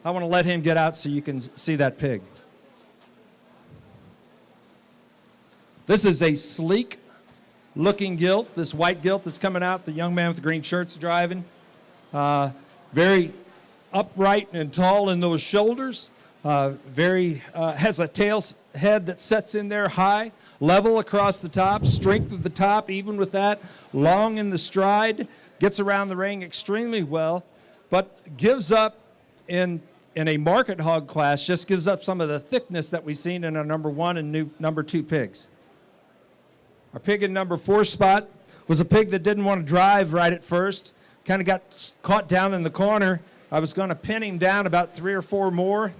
I want to let him get out so you can see that pig. This is a sleek looking gilt, this white gilt that's coming out, the young man with the green shirt's driving. Very upright and tall in those shoulders. Has a tail head that sets in there high, level across the top, strength of the top, even with that, long in the stride, gets around the ring extremely well, but gives up in a market hog class, just gives up some of the thickness that we've seen in our number 1 and number 2 pigs. Our pig in number 4 spot was a pig that didn't want to drive right at first, kind of got caught down in the corner. I was going to pin him down about 3 or 4 more.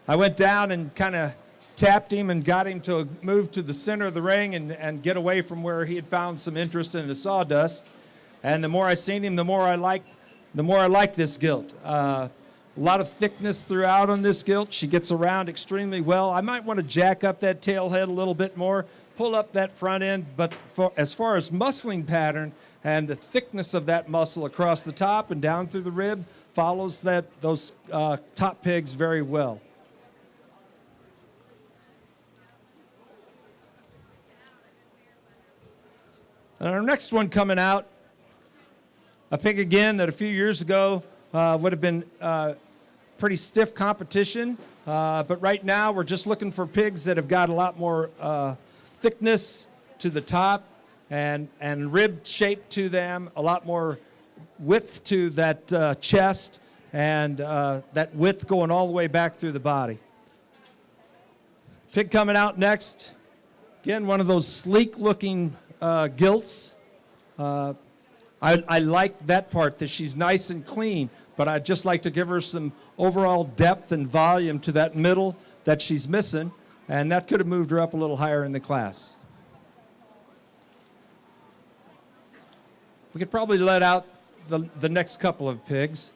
I went down and kind of tapped him and got him to move to the center of the ring and get away from where he had found some interest in the sawdust. And the more I seen him, the more I like this gilt. A lot of thickness throughout on this gilt. She gets around extremely well. I might want to jack up that tail head a little bit more, pull up that front end, but as far as muscling pattern and the thickness of that muscle across the top and down through the rib follows those top pigs very well. And our next one coming out, a pig again that a few years ago would have been pretty stiff competition, but right now we're just looking for pigs that have got a lot more thickness to the top and rib shape to them, a lot more width to that chest, and that width going all the way back through the body. Pig coming out next, again, one of those sleek looking gilts. I like that part, that she's nice and clean, but I'd just like to give her some overall depth and volume to that middle that she's missing, and that could have moved her up a little higher in the class. We could probably let out the next couple of pigs.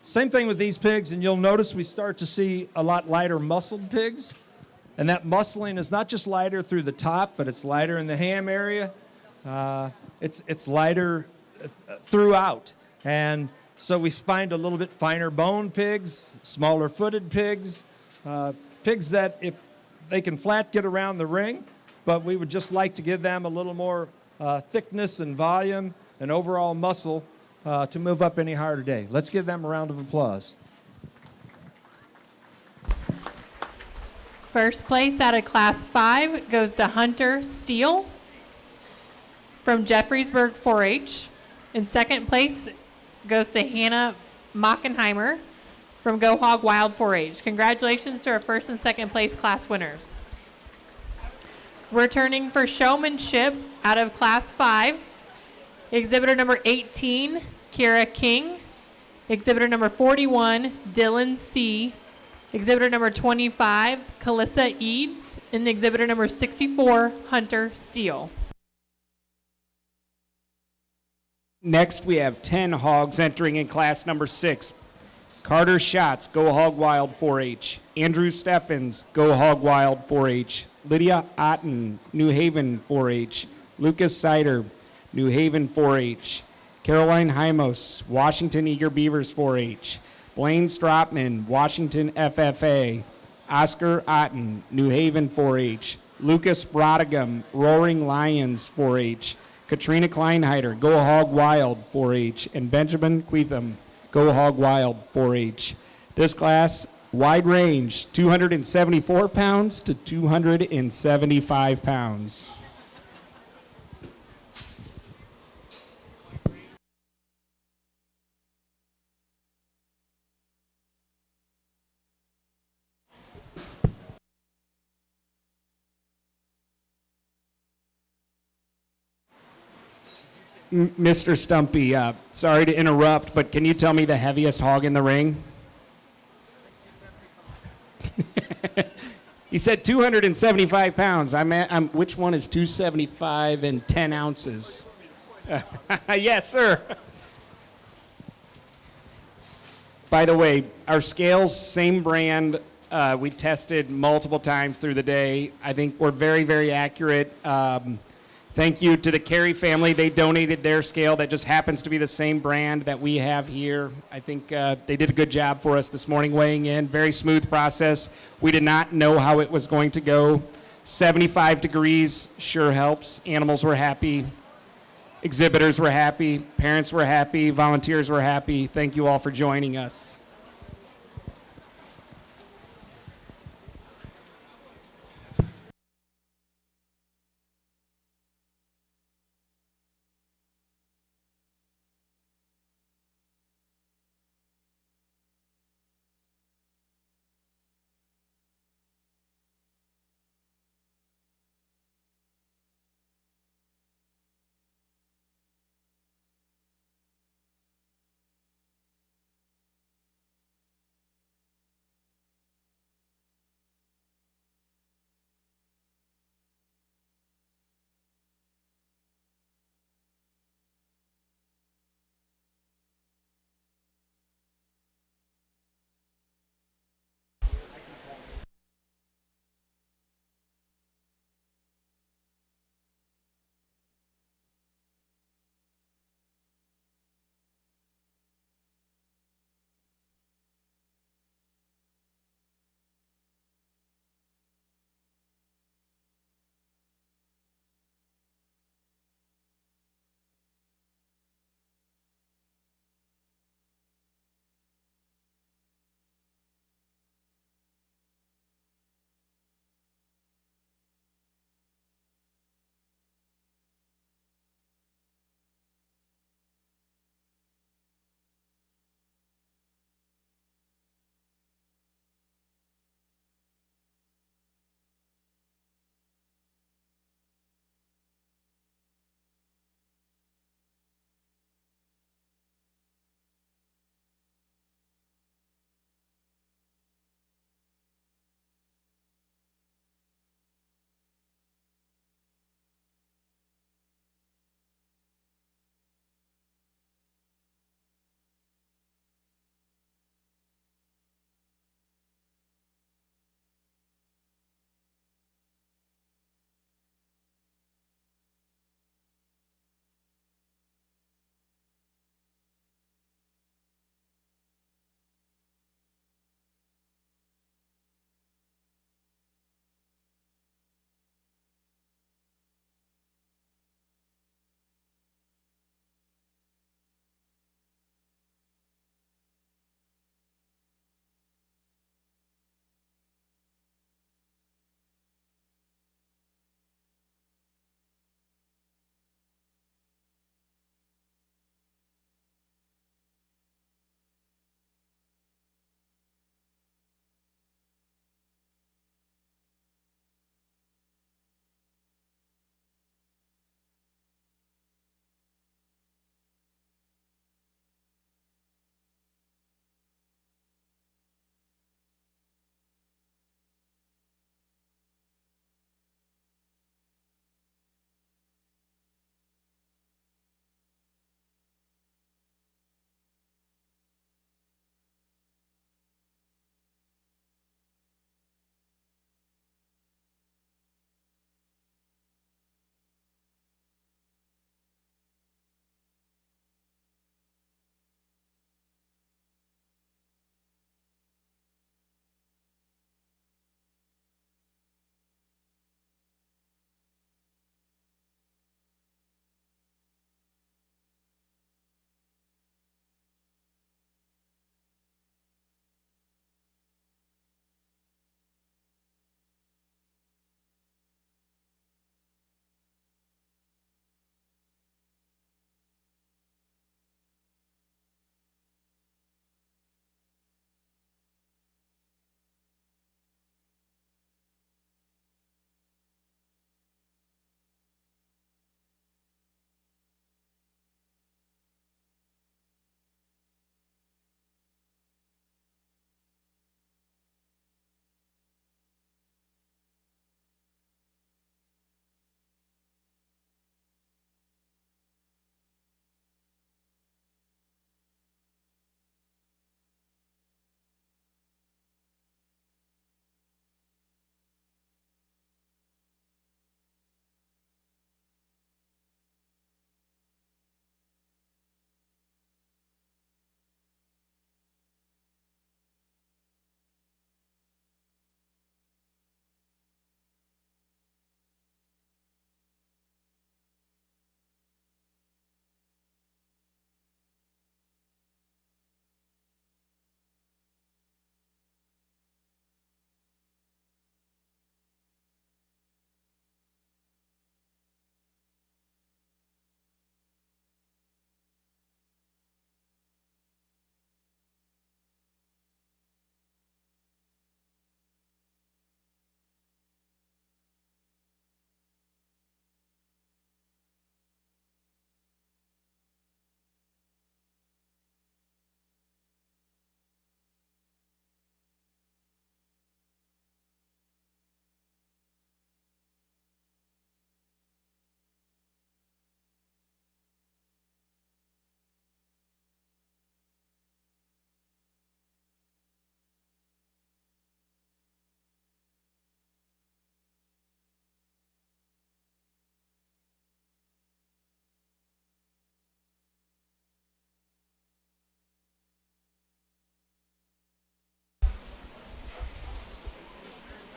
Same thing with these pigs, and you'll notice we start to see a lot lighter muscled pigs. And that muscling is not just lighter through the top, but it's lighter in the ham area. It's lighter throughout. And so we find a little bit finer boned pigs, smaller footed pigs, pigs that if they can flat get around the ring, but we would just like to give them a little more thickness and volume and overall muscle to move up any higher today. Let's give them a round of applause. First place out of Class 5 goes to Hunter Steele from Jeffreysburg 4-H. And second place goes to Hannah Mockenheimer from Go Hog Wild 4-H. Congratulations to our first and second place class winners. Returning for showmanship out of Class 5, exhibitor number 18, Kira King. Exhibitor number 41, Dylan C. Exhibitor number 25, Kalissa Eads. And exhibitor number 64, Hunter Steele. Next, we have 10 hogs entering in class number 6. Carter Schatz, Go Hog Wild 4-H. Andrew Steffens, Go Hog Wild 4-H. Lydia Otten, New Haven 4-H. Lucas Sider, New Haven 4-H. Caroline Hymos, Washington Eager Beavers 4-H. Blaine Stropman, Washington FFA. Oscar Otten, New Haven 4-H. Lucas Brodegum, Roaring Lions 4-H. Katrina Kleinheider, Go Hog Wild 4-H. And Benjamin Queetham, Go Hog Wild 4-H. This class, wide range, 274 pounds to 275 pounds. Mr. Stumpy, sorry to interrupt, but can you tell me the heaviest hog in the ring? He said 275 pounds. Which one is 275 and 10 ounces? Yes, sir. By the way, our scales, same brand. We tested multiple times through the day. I think we're very, very accurate. Thank you to the Carey family. They donated their scale that just happens to be the same brand that we have here. I think they did a good job for us this morning weighing in. Very smooth process. We did not know how it was going to go. 75 degrees sure helps. Animals were happy. Exhibitors were happy. Parents were happy. Volunteers were happy. Thank you all for joining us.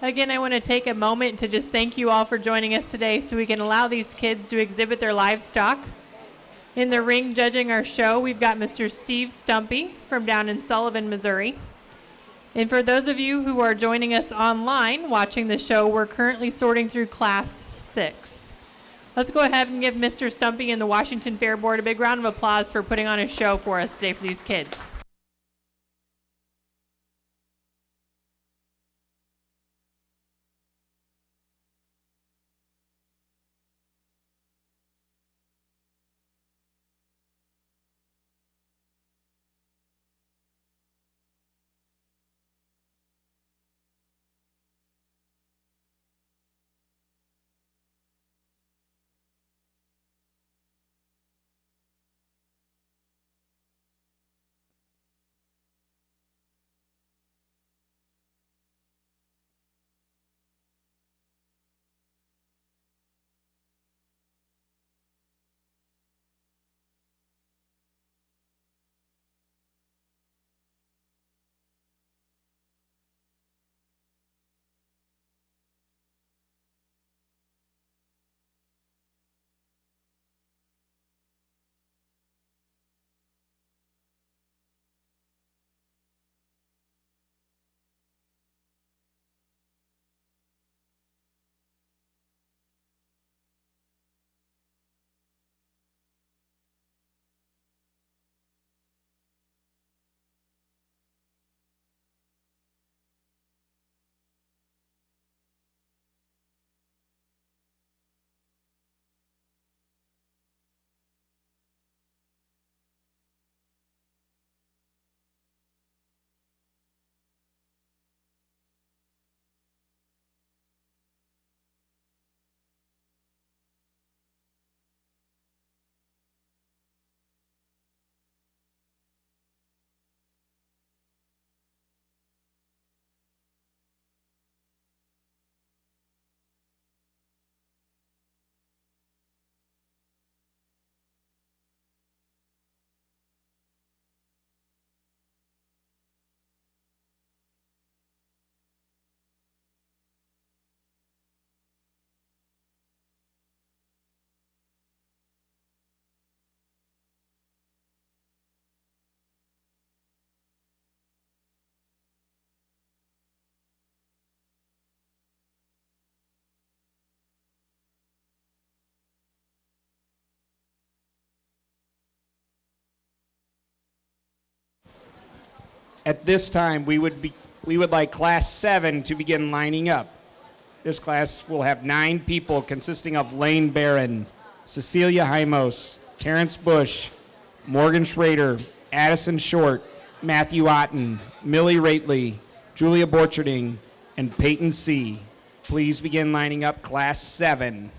Again, I want to take a moment to just thank you all for joining us today so we can allow these kids to exhibit their livestock. In the ring judging our show, we've got Mr. Steve Stumpy from down in Sullivan, Missouri. And for those of you who are joining us online watching the show, we're currently sorting through Class 6. Let's go ahead and give Mr. Stumpy and the Washington Fair Board a big round of applause for putting on a show for us today for these kids. At this time, we would like Class 7 to begin lining up. This class will have 9 people consisting of Lane Barron, Cecilia Hymos, Terrence Bush, Morgan Schrader, Addison Short, Matthew Otten, Millie Rately, Julia Borcherding, and Peyton C. Please begin lining up Class 7.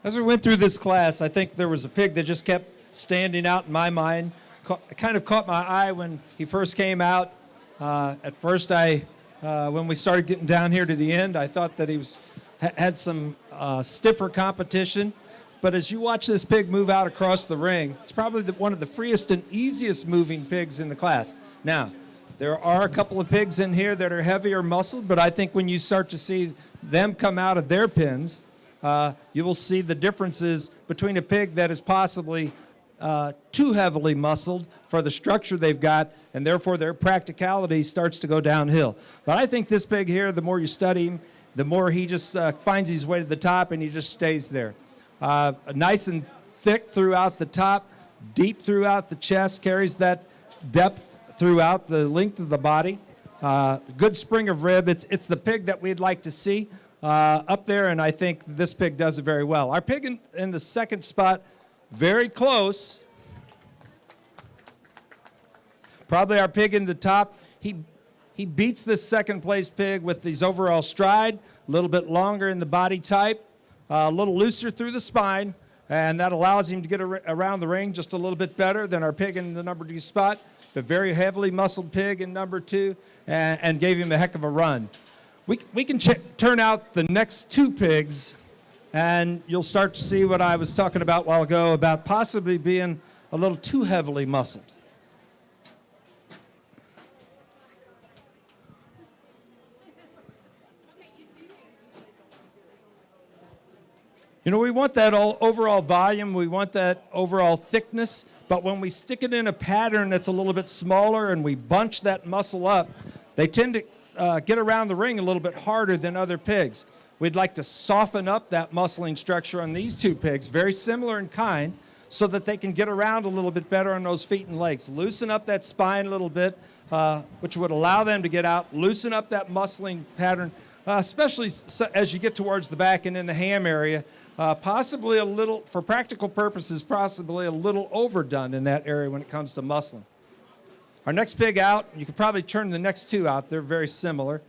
As we went through this class, I think there was a pig that just kept standing out in my mind. Kind of caught my eye when he first came out. At first, when we started getting down here to the end, I thought that he had some stiffer competition. But as you watch this pig move out across the ring, it's probably one of the freest and easiest moving pigs in the class. Now, there are a couple of pigs in here that are heavier muscled, but I think when you start to see them come out of their pens, you will see the differences between a pig that is possibly too heavily muscled for the structure they've got, and therefore their practicality starts to go downhill. But I think this pig here, the more you study him, the more he just finds his way to the top and he just stays there. Nice and thick throughout the top, deep throughout the chest, carries that depth throughout the length of the body. Good spring of rib. It's the pig that we'd like to see up there, and I think this pig does it very well. Our pig in the second spot, very close. Probably our pig in the top. He beats this second place pig with his overall stride, a little bit longer in the body type, a little looser through the spine, and that allows him to get around the ring just a little bit better than our pig in the number 2 spot. The very heavily muscled pig in number 2, and gave him a heck of a run. We can turn out the next 2 pigs, and you'll start to see what I was talking about a while ago about possibly being a little too heavily muscled. You know, we want that overall volume, we want that overall thickness, but when we stick it in a pattern that's a little bit smaller and we bunch that muscle up, they tend to get around the ring a little bit harder than other pigs. We'd like to soften up that muscling structure on these 2 pigs, very similar in kind, so that they can get around a little bit better on those feet and legs. Loosen up that spine a little bit, which would allow them to get out, loosen up that muscling pattern, especially as you get towards the back and in the ham area. Possibly a little, for practical purposes, possibly a little overdone in that area when it comes to muscling. Our next pig out, you could probably turn the next 2 out. They're very similar.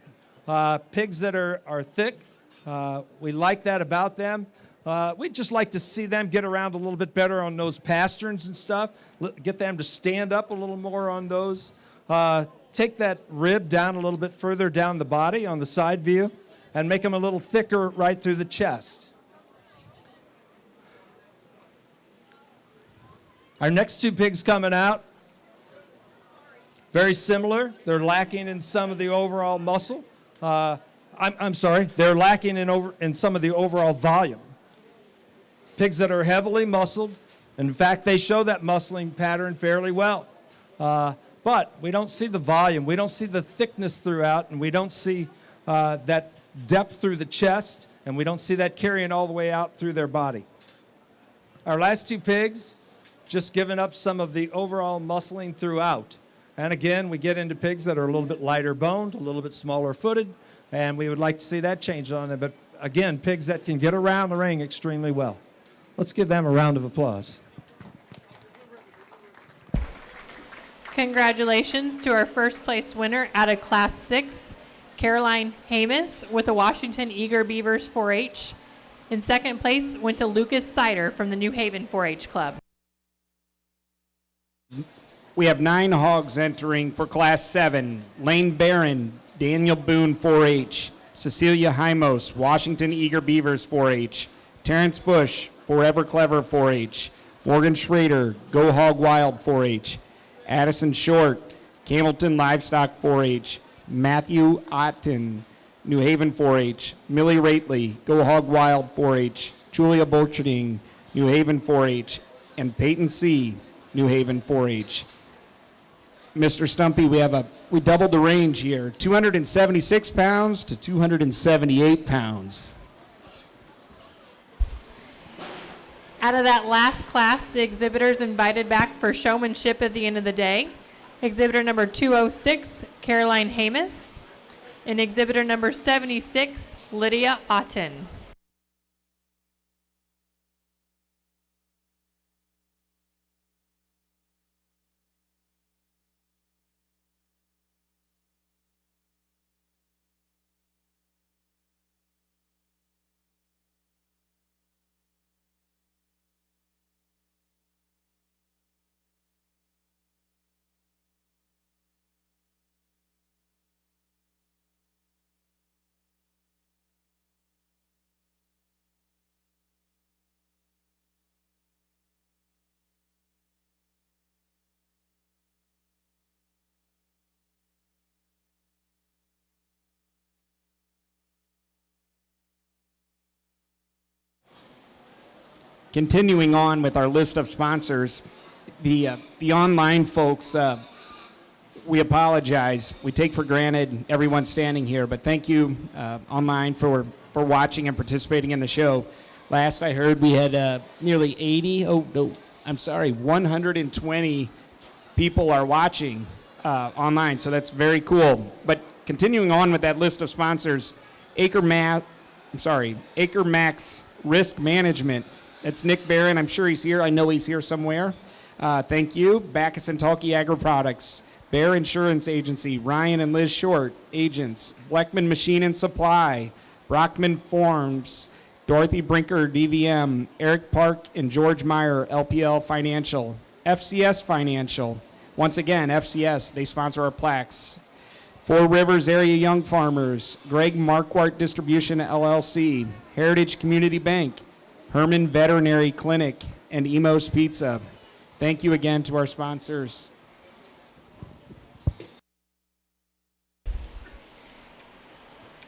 Pigs that are thick, we like that about them. We'd just like to see them get around a little bit better on those pasterns and stuff, get them to stand up a little more on those. Take that rib down a little bit further down the body on the side view and make them a little thicker right through the chest. Our next 2 pigs coming out, very similar. They're lacking in some of the overall muscle. I'm sorry, they're lacking in some of the overall volume. Pigs that are heavily muscled, in fact, they show that muscling pattern fairly well. But we don't see the volume, we don't see the thickness throughout, and we don't see that depth through the chest, and we don't see that carrying all the way out through their body. Our last 2 pigs, just giving up some of the overall muscling throughout. And again, we get into pigs that are a little bit lighter boned, a little bit smaller footed, and we would like to see that change on them. But again, pigs that can get around the ring extremely well. Let's give them a round of applause. Congratulations to our first place winner out of Class 6, Caroline Hamus with the Washington Eager Beavers 4-H. In second place went to Lucas Sider from the New Haven 4-H Club. We have 9 hogs entering for Class 7. Lane Barron, Daniel Boone 4-H. Cecilia Hymos, Washington Eager Beavers 4-H. Terrence Bush, Forever Clever 4-H. Morgan Schrader, Go Hog Wild 4-H. Addison Short, Camelton Livestock 4-H. Matthew Otten, New Haven 4-H. Millie Rately, Go Hog Wild 4-H. Julia Borcherding, New Haven 4-H. And Peyton C., New Haven 4-H. Mr. Stumpy, we doubled the range here, 276 pounds to 278 pounds. Out of that last class, the exhibitors invited back for showmanship at the end of the day. Exhibitor number 206, Caroline Hamus, and exhibitor number 76, Lydia Otten. Continuing on with our list of sponsors, the online folks, we apologize. We take for granted everyone standing here, but thank you online for watching and participating in the show. Last I heard, we had nearly 120 people are watching online, so that's very cool. But continuing on with that list of sponsors, Acre Acre Max Risk Management. That's Nick Barron. I'm sure he's here. I know he's here somewhere. Thank you. Backus and Talkie Agri Products. Bear Insurance Agency. Ryan and Liz Short, agents. Bleckman Machine and Supply. Brockman Forms. Dorothy Brinker, DVM. Eric Park and George Meyer, LPL Financial. FCS Financial. Once again, FCS, they sponsor our plaques. Four Rivers Area Young Farmers, Greg Marquardt Distribution LLC, Heritage Community Bank, Herman Veterinary Clinic, and Emo's Pizza. Thank you again to our sponsors.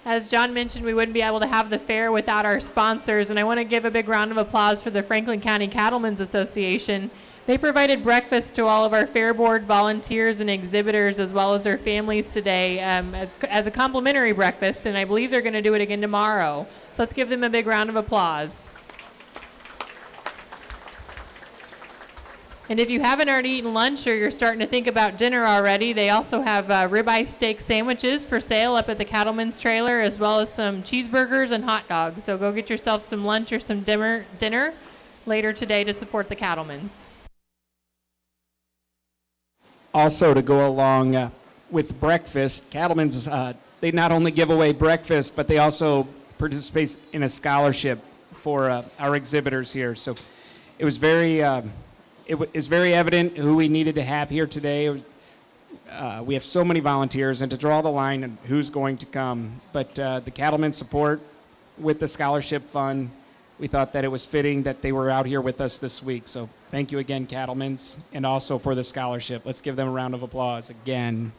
As John mentioned, we wouldn't be able to have the fair without our sponsors, and I want to give a big round of applause for the Franklin County Cattlemen's Association. They provided breakfast to all of our fair board volunteers and exhibitors as well as their families today as a complimentary breakfast, and I believe they're going to do it again tomorrow. So let's give them a big round of applause. And if you haven't already eaten lunch or you're starting to think about dinner already, they also have ribeye steak sandwiches for sale up at the Cattleman's Trailer, as well as some cheeseburgers and hot dogs. So go get yourself some lunch or some dinner later today to support the Cattleman's. Also, to go along with breakfast, Cattlemen's, they not only give away breakfast, but they also participate in a scholarship for our exhibitors here. So it was very evident who we needed to have here today. We have so many volunteers, and to draw the line on who's going to come. But the Cattlemen's support with the scholarship fund, we thought that it was fitting that they were out here with us this week. So thank you again, Cattlemen's, and also for the scholarship. Let's give them a round of applause again.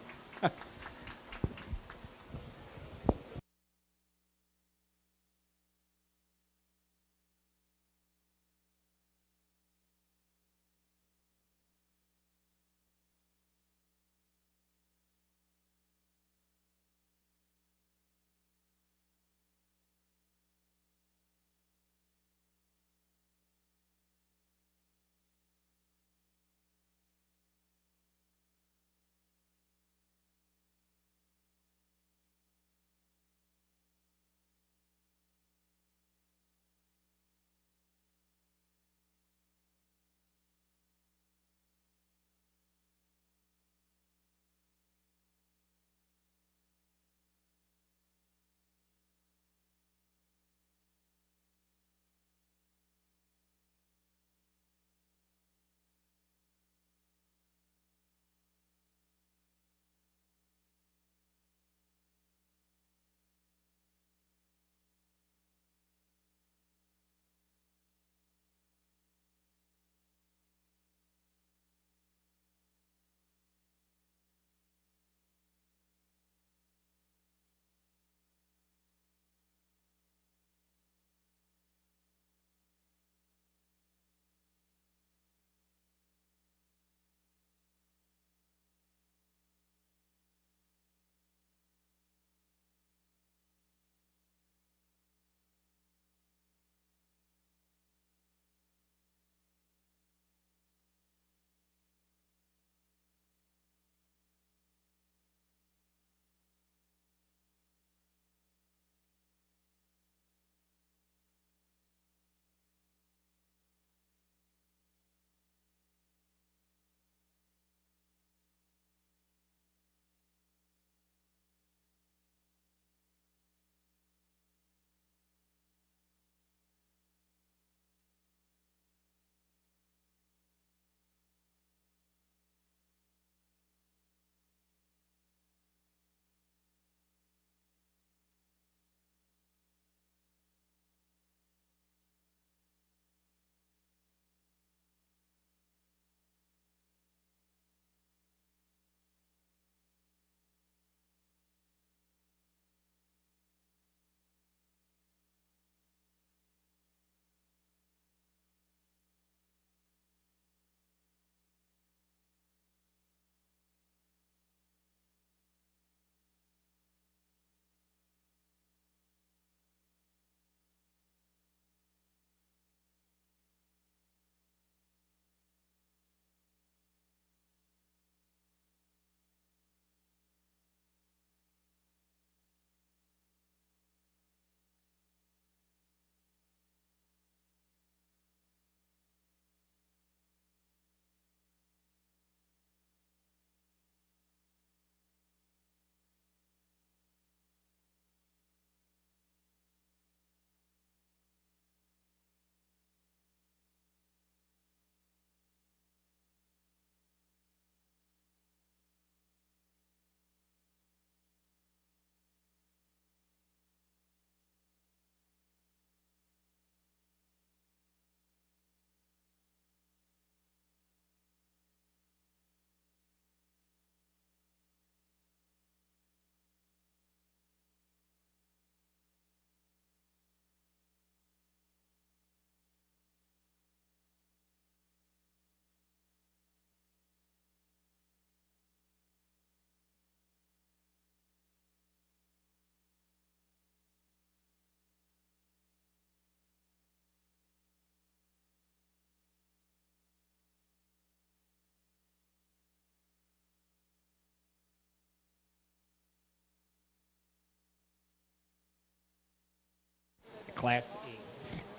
Class 8.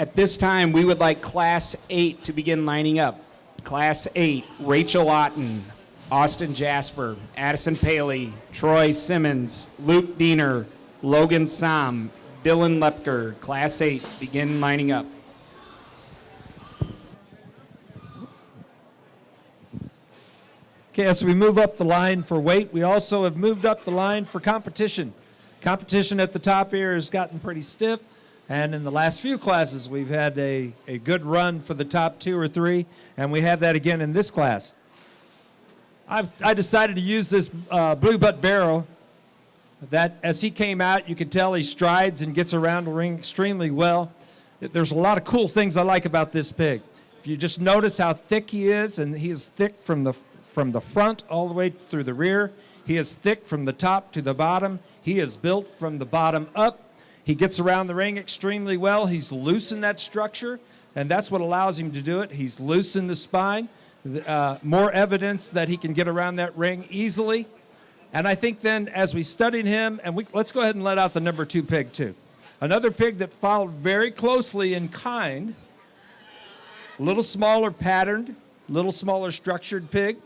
At this time, we would like Class 8 to begin lining up. Class 8, Rachel Otten, Austin Jasper, Addison Paley, Troy Simmons, Luke Diener, Logan Sam, Dylan Lepker. Class 8, begin lining up. Okay, as we move up the line for weight, we also have moved up the line for competition. Competition at the top here has gotten pretty stiff, and in the last few classes, we've had a good run for the top 2 or 3, and we have that again in this class. I decided to use this blue butt barrel that as he came out, you can tell he strides and gets around the ring extremely well. There's a lot of cool things I like about this pig. If you just notice how thick he is, and he is thick from the front all the way through the rear. He is thick from the top to the bottom. He is built from the bottom up. He gets around the ring extremely well. He's loose in that structure, and that's what allows him to do it. He's loose in the spine. More evidence that he can get around that ring easily. And I think then as we studied him, and let's go ahead and let out the number 2 pig too. Another pig that followed very closely in kind, a little smaller patterned, little smaller structured pig.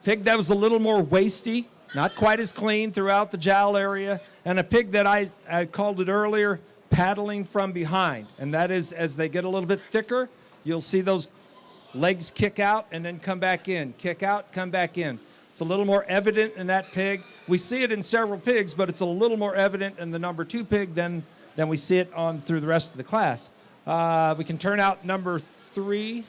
Pig that was a little more wasty, not quite as clean throughout the jowl area, and a pig that I called it earlier, paddling from behind. And that is, as they get a little bit thicker, you'll see those legs kick out and then come back in, kick out, come back in. It's a little more evident in that pig. We see it in several pigs, but it's a little more evident in the number 2 pig than we see it on through the rest of the class. We can turn out number 3.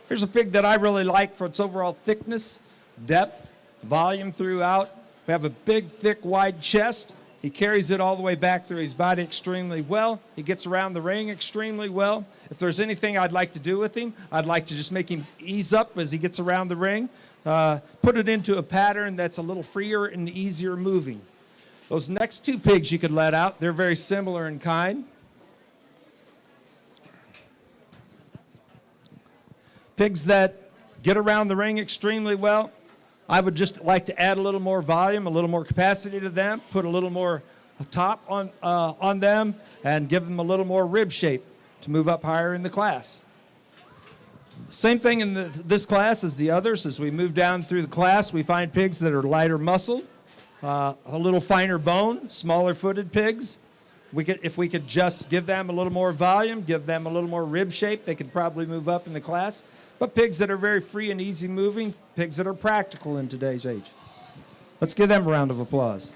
Here's a pig that I really like for its overall thickness, depth, volume throughout. We have a big, thick, wide chest. He carries it all the way back through his body extremely well. He gets around the ring extremely well. If there's anything I'd like to do with him, I'd like to just make him ease up as he gets around the ring, put it into a pattern that's a little freer and easier moving. Those next 2 pigs you could let out, they're very similar in kind. Pigs that get around the ring extremely well. I would just like to add a little more volume, a little more capacity to them, put a little more top on them, and give them a little more rib shape to move up higher in the class. Same thing in this class as the others. As we move down through the class, we find pigs that are lighter muscle, a little finer bone, smaller footed pigs. If we could just give them a little more volume, give them a little more rib shape, they could probably move up in the class. But pigs that are very free and easy moving, pigs that are practical in today's age. Let's give them a round of applause.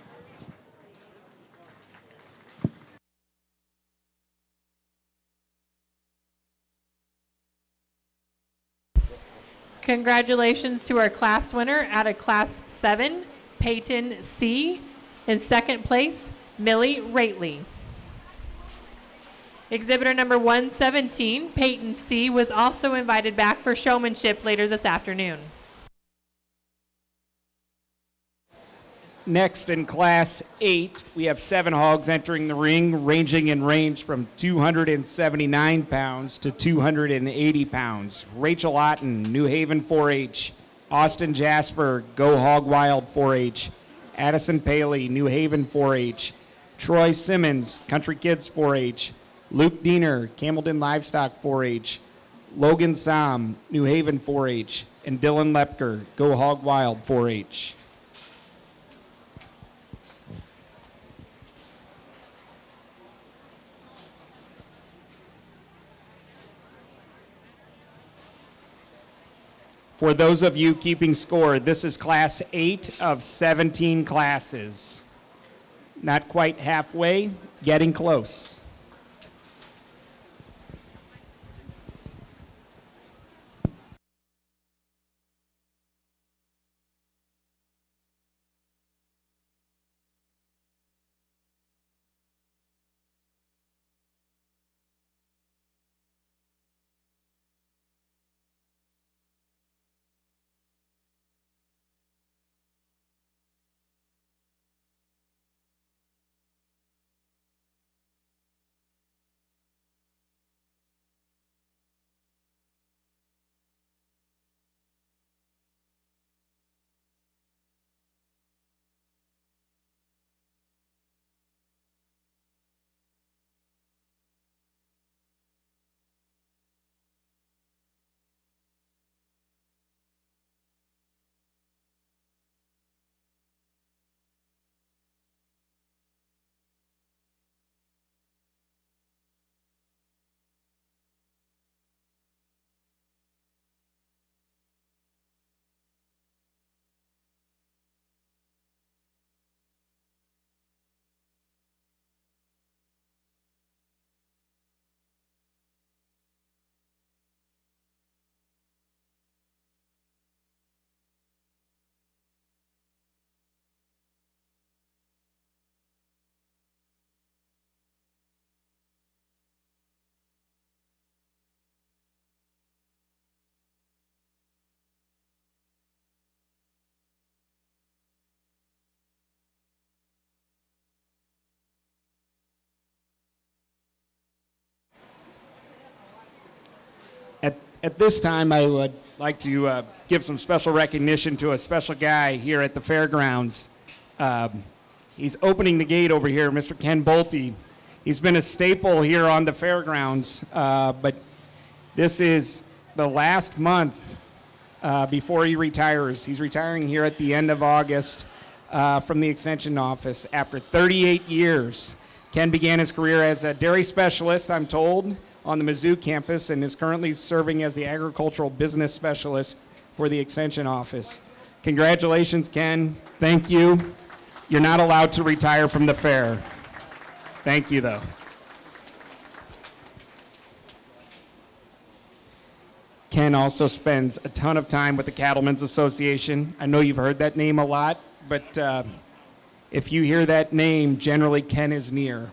Congratulations to our class winner out of Class 7, Peyton C. In second place, Millie Rately. Exhibitor number 117, Peyton C., was also invited back for showmanship later this afternoon. Next in Class 8, we have 7 hogs entering the ring, ranging in range from 279 pounds to 280 pounds. Rachel Otten, New Haven 4-H. Austin Jasper, Go Hog Wild 4-H. Addison Paley, New Haven 4-H. Troy Simmons, Country Kids 4-H. Luke Diener, Campbellton Livestock 4-H. Logan Sam, New Haven 4-H. And Dylan Lepker, Go Hog Wild 4-H. For those of you keeping score, this is Class 8 of 17 classes. Not quite halfway, getting close. At this time, I would like to give some special recognition to a special guy here at the fairgrounds. He's opening the gate over here, Mr. Ken Bolte. He's been a staple here on the fairgrounds, but this is the last month before he retires. He's retiring here at the end of August from the Extension Office after 38 years. Ken began his career as a dairy specialist, I'm told, on the Mizzou campus and is currently serving as the agricultural business specialist for the Extension Office. Congratulations, Ken. Thank you. You're not allowed to retire from the fair. Thank you, though. Ken also spends a ton of time with the Cattlemen's Association. I know you've heard that name a lot, but if you hear that name, generally Ken is near.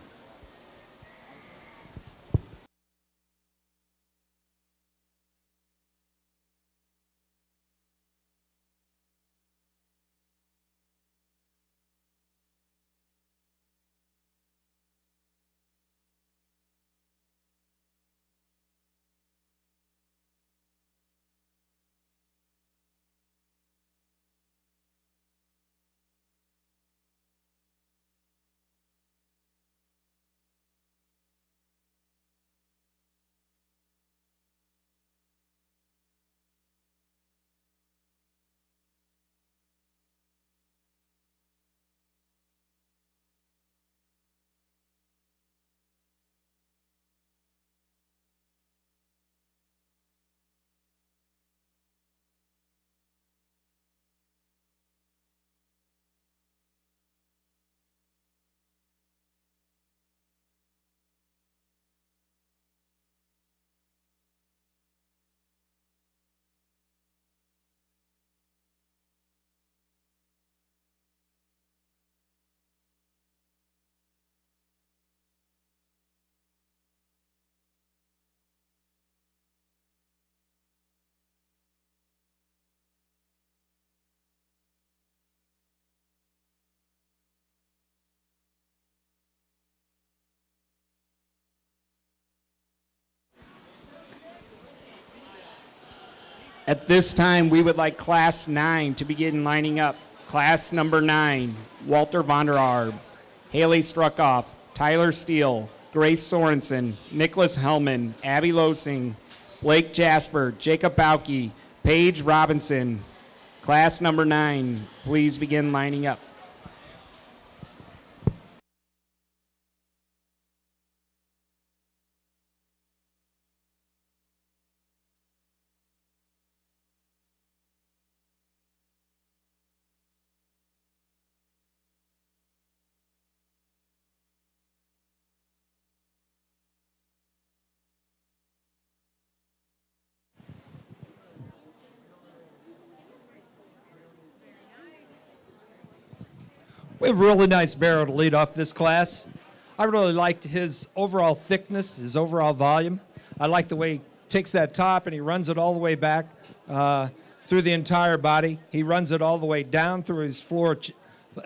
At this time, we would like Class 9 to begin lining up. Class number 9, Walter Vonderarb, Haley Struckoff, Tyler Steele, Grace Sorensen, Nicholas Hellman, Abby Losing, Blake Jasper, Jacob Bauke, Paige Robinson. Class number 9, please begin lining up. We have a really nice barrel to lead off this class. I really liked his overall thickness, his overall volume. I like the way he takes that top and he runs it all the way back through the entire body. He runs it all the way down through his floor,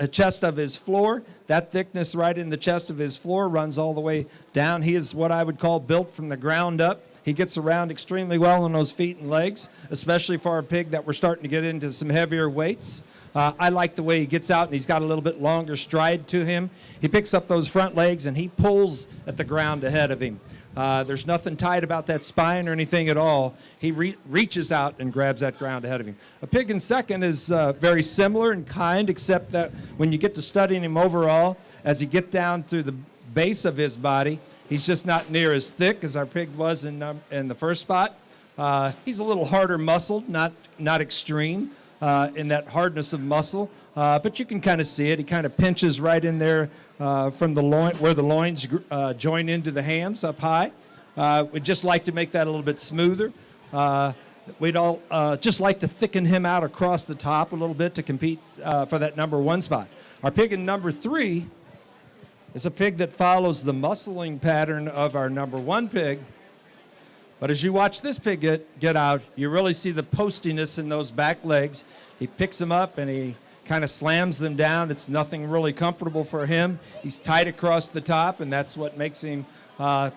chest of his floor. That thickness right in the chest of his floor runs all the way down. He is what I would call built from the ground up. He gets around extremely well on those feet and legs, especially for a pig that we're starting to get into some heavier weights. I like the way he gets out and he's got a little bit longer stride to him. He picks up those front legs and he pulls at the ground ahead of him. There's nothing tight about that spine or anything at all. He reaches out and grabs that ground ahead of him. A pig in second is very similar in kind, except that when you get to studying him overall, as you get down through the base of his body, he's just not near as thick as our pig was in the first spot. He's a little harder muscled, not extreme. In that hardness of muscle, but you can kind of see it. He kind of pinches right in there from the loin, where the loins join into the hams up high. We'd just like to make that a little bit smoother. We'd all just like to thicken him out across the top a little bit to compete for that number 1 spot. Our pig in number 3 is a pig that follows the muscling pattern of our number 1 pig. But as you watch this pig get out, you really see the postiness in those back legs. He picks them up and he kind of slams them down. It's nothing really comfortable for him. He's tight across the top, and that's what makes him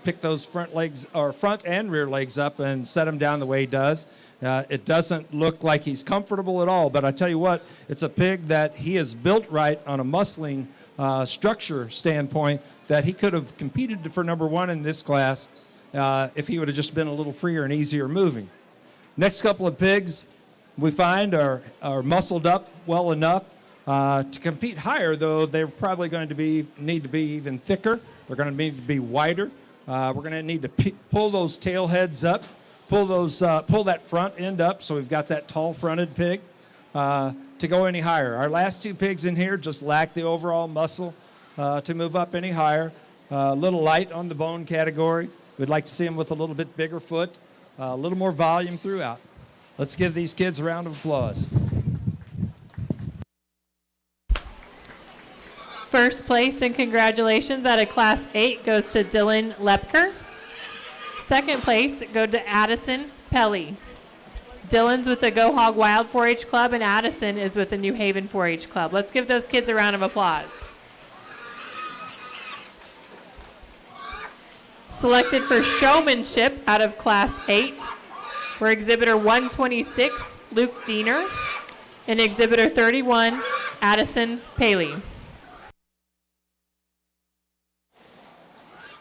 pick those front legs or front and rear legs up and set him down the way he does. It doesn't look like he's comfortable at all, but I tell you what, it's a pig that he is built right on a muscling structure standpoint that he could have competed for number one in this class if he would have just been a little freer and easier moving. Next couple of pigs we find are muscled up well enough to compete higher, though they're probably going to need to be even thicker. They're going to need to be wider. We're going to need to pull those tail heads up, pull that front end up so we've got that tall fronted pig to go any higher. Our last two pigs in here just lack the overall muscle to move up any higher. A little light on the bone category. We'd like to see them with a little bit bigger foot, a little more volume throughout. Let's give these kids a round of applause. First place and congratulations out of Class 8 goes to Dylan Lepker. Second place go to Addison Pelly. Dylan's with the Go Hog Wild 4-H Club and Addison is with the New Haven 4-H Club. Let's give those kids a round of applause. Selected for Showmanship out of Class 8 were Exhibitor 126, Luke Diener, and Exhibitor 31, Addison Paley.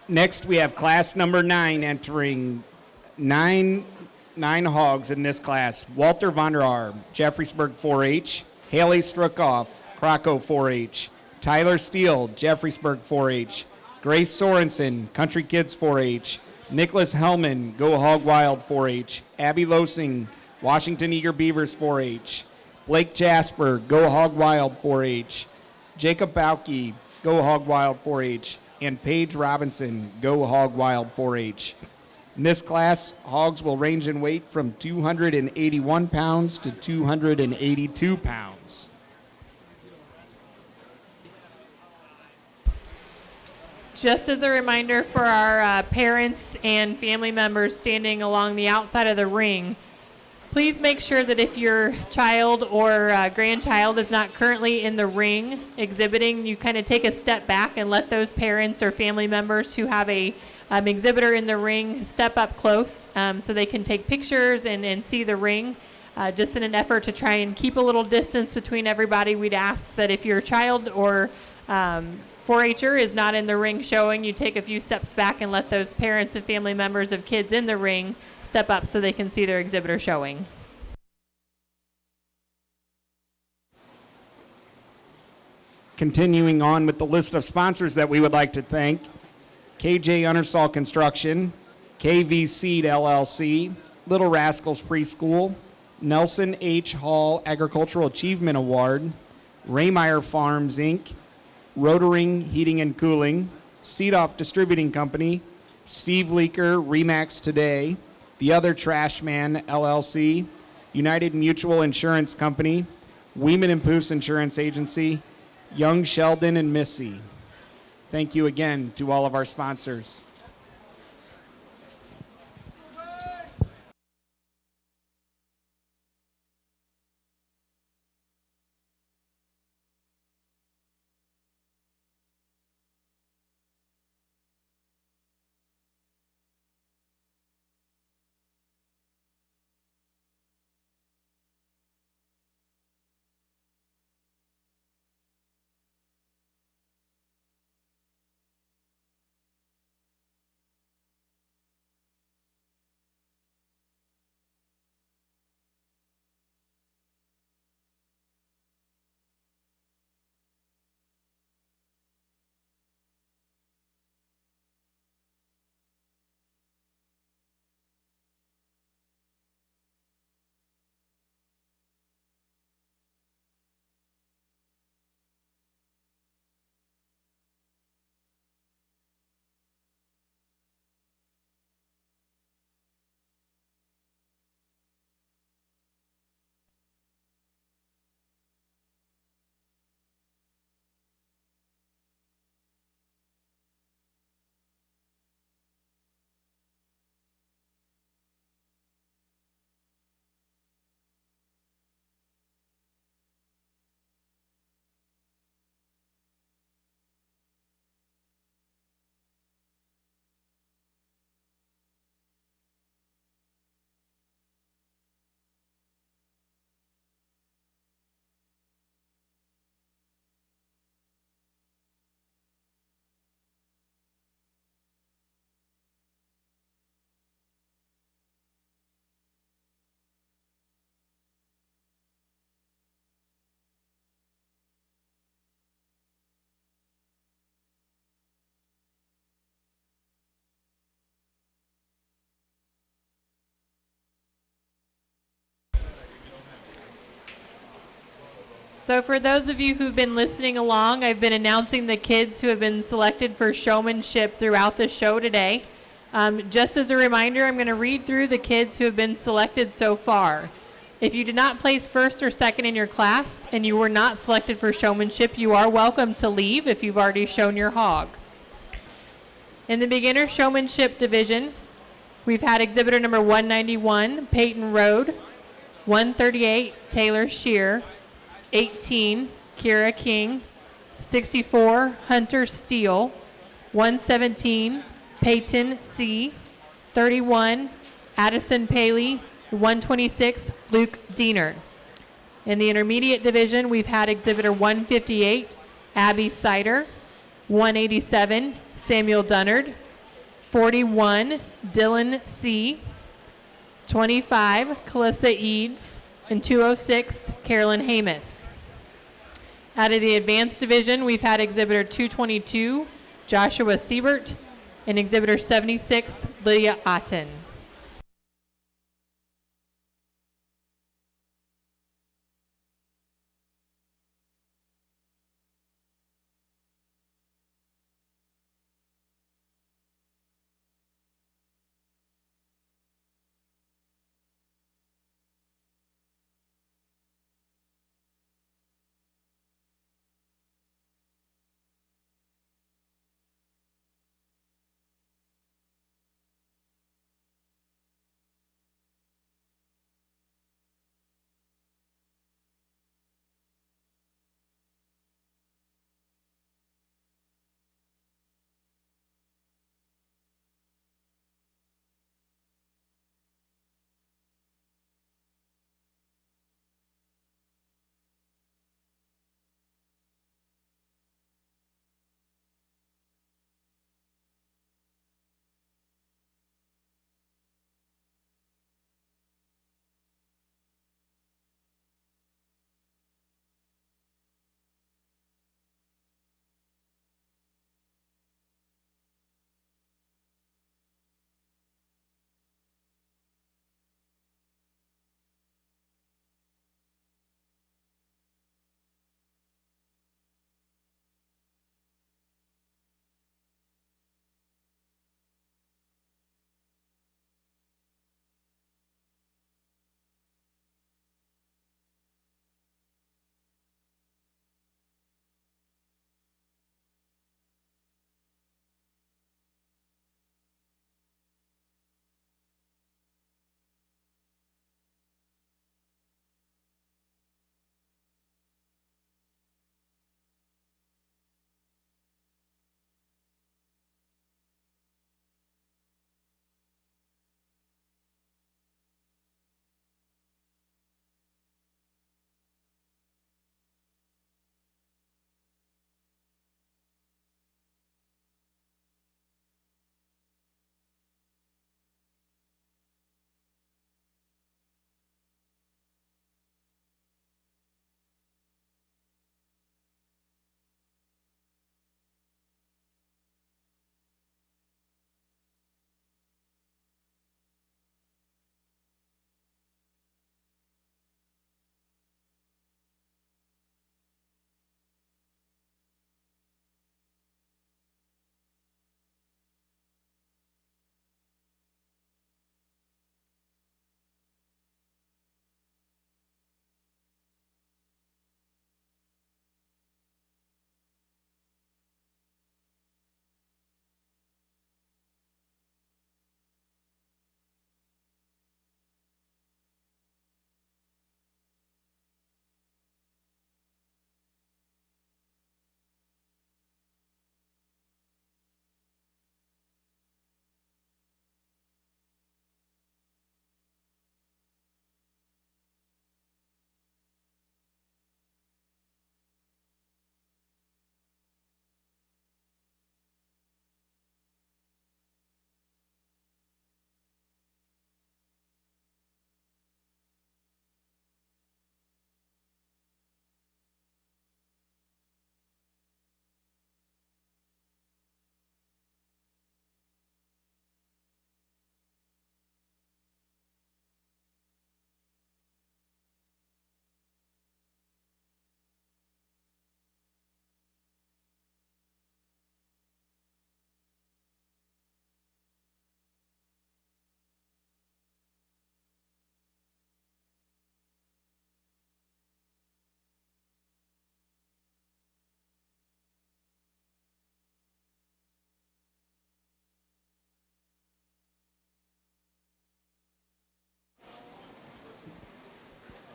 Next, we have class number 9 entering nine hogs in this class. Walter von der Aar, Jeffreysburg 4-H. Haley Strukoff, Krakow 4-H. Tyler Steele, Jeffreysburg 4-H. Grace Sorensen, Country Kids 4-H. Nicholas Hellman, Go Hog Wild 4-H. Abby Losing, Washington Eager Beavers 4-H. Blake Jasper, Go Hog Wild 4-H. Jacob Bauke, Go Hog Wild 4-H. And Paige Robinson, Go Hog Wild 4-H. In this class, hogs will range in weight from 281 pounds to 282 pounds. Just as a reminder for our parents and family members standing along the outside of the ring, please make sure that if your child or grandchild is not currently in the ring exhibiting, you kind of take a step back and let those parents or family members who have a exhibitor in the ring step up close so they can take pictures and see the ring. Just in an effort to try and keep a little distance between everybody, we'd ask that if your child or 4-H'er is not in the ring showing, you take a few steps back and let those parents and family members of kids in the ring step up so they can see their exhibitor showing. Continuing on with the list of sponsors that we would like to thank: KJ Understall Construction, KV Seed LLC, Little Rascals Preschool, Nelson H. Hall Agricultural Achievement Award, Raymeyer Farms, Inc., Rotering Heating and Cooling, Seedoff Distributing Company, Steve Leaker, Remax Today, The Other Trash Man, LLC, United Mutual Insurance Company, Weeman and Poos Insurance Agency, Young Sheldon and Missy. Thank you again to all of our sponsors. So for those of you who've been listening along, I've been announcing the kids who have been selected for showmanship throughout the show today. Just as a reminder, I'm going to read through the kids who have been selected so far. If you did not place first or second in your class and you were not selected for showmanship, you are welcome to leave if you've already shown your hog. In the beginner showmanship division, we've had exhibitor number 191, Peyton Road, 138, Taylor Shear, 18, Kira King, 64, Hunter Steele, 117, Peyton C., 31, Addison Paley, 126, Luke Diener. In the intermediate division, we've had exhibitor 158, Abby Sider, 187, Samuel Dunnard, 41, Dylan C., 25, Calissa Eads, and 206, Carolyn Hamus. Out of the advanced division, we've had exhibitor 222, Joshua Siebert, and exhibitor 76, Lydia Otten.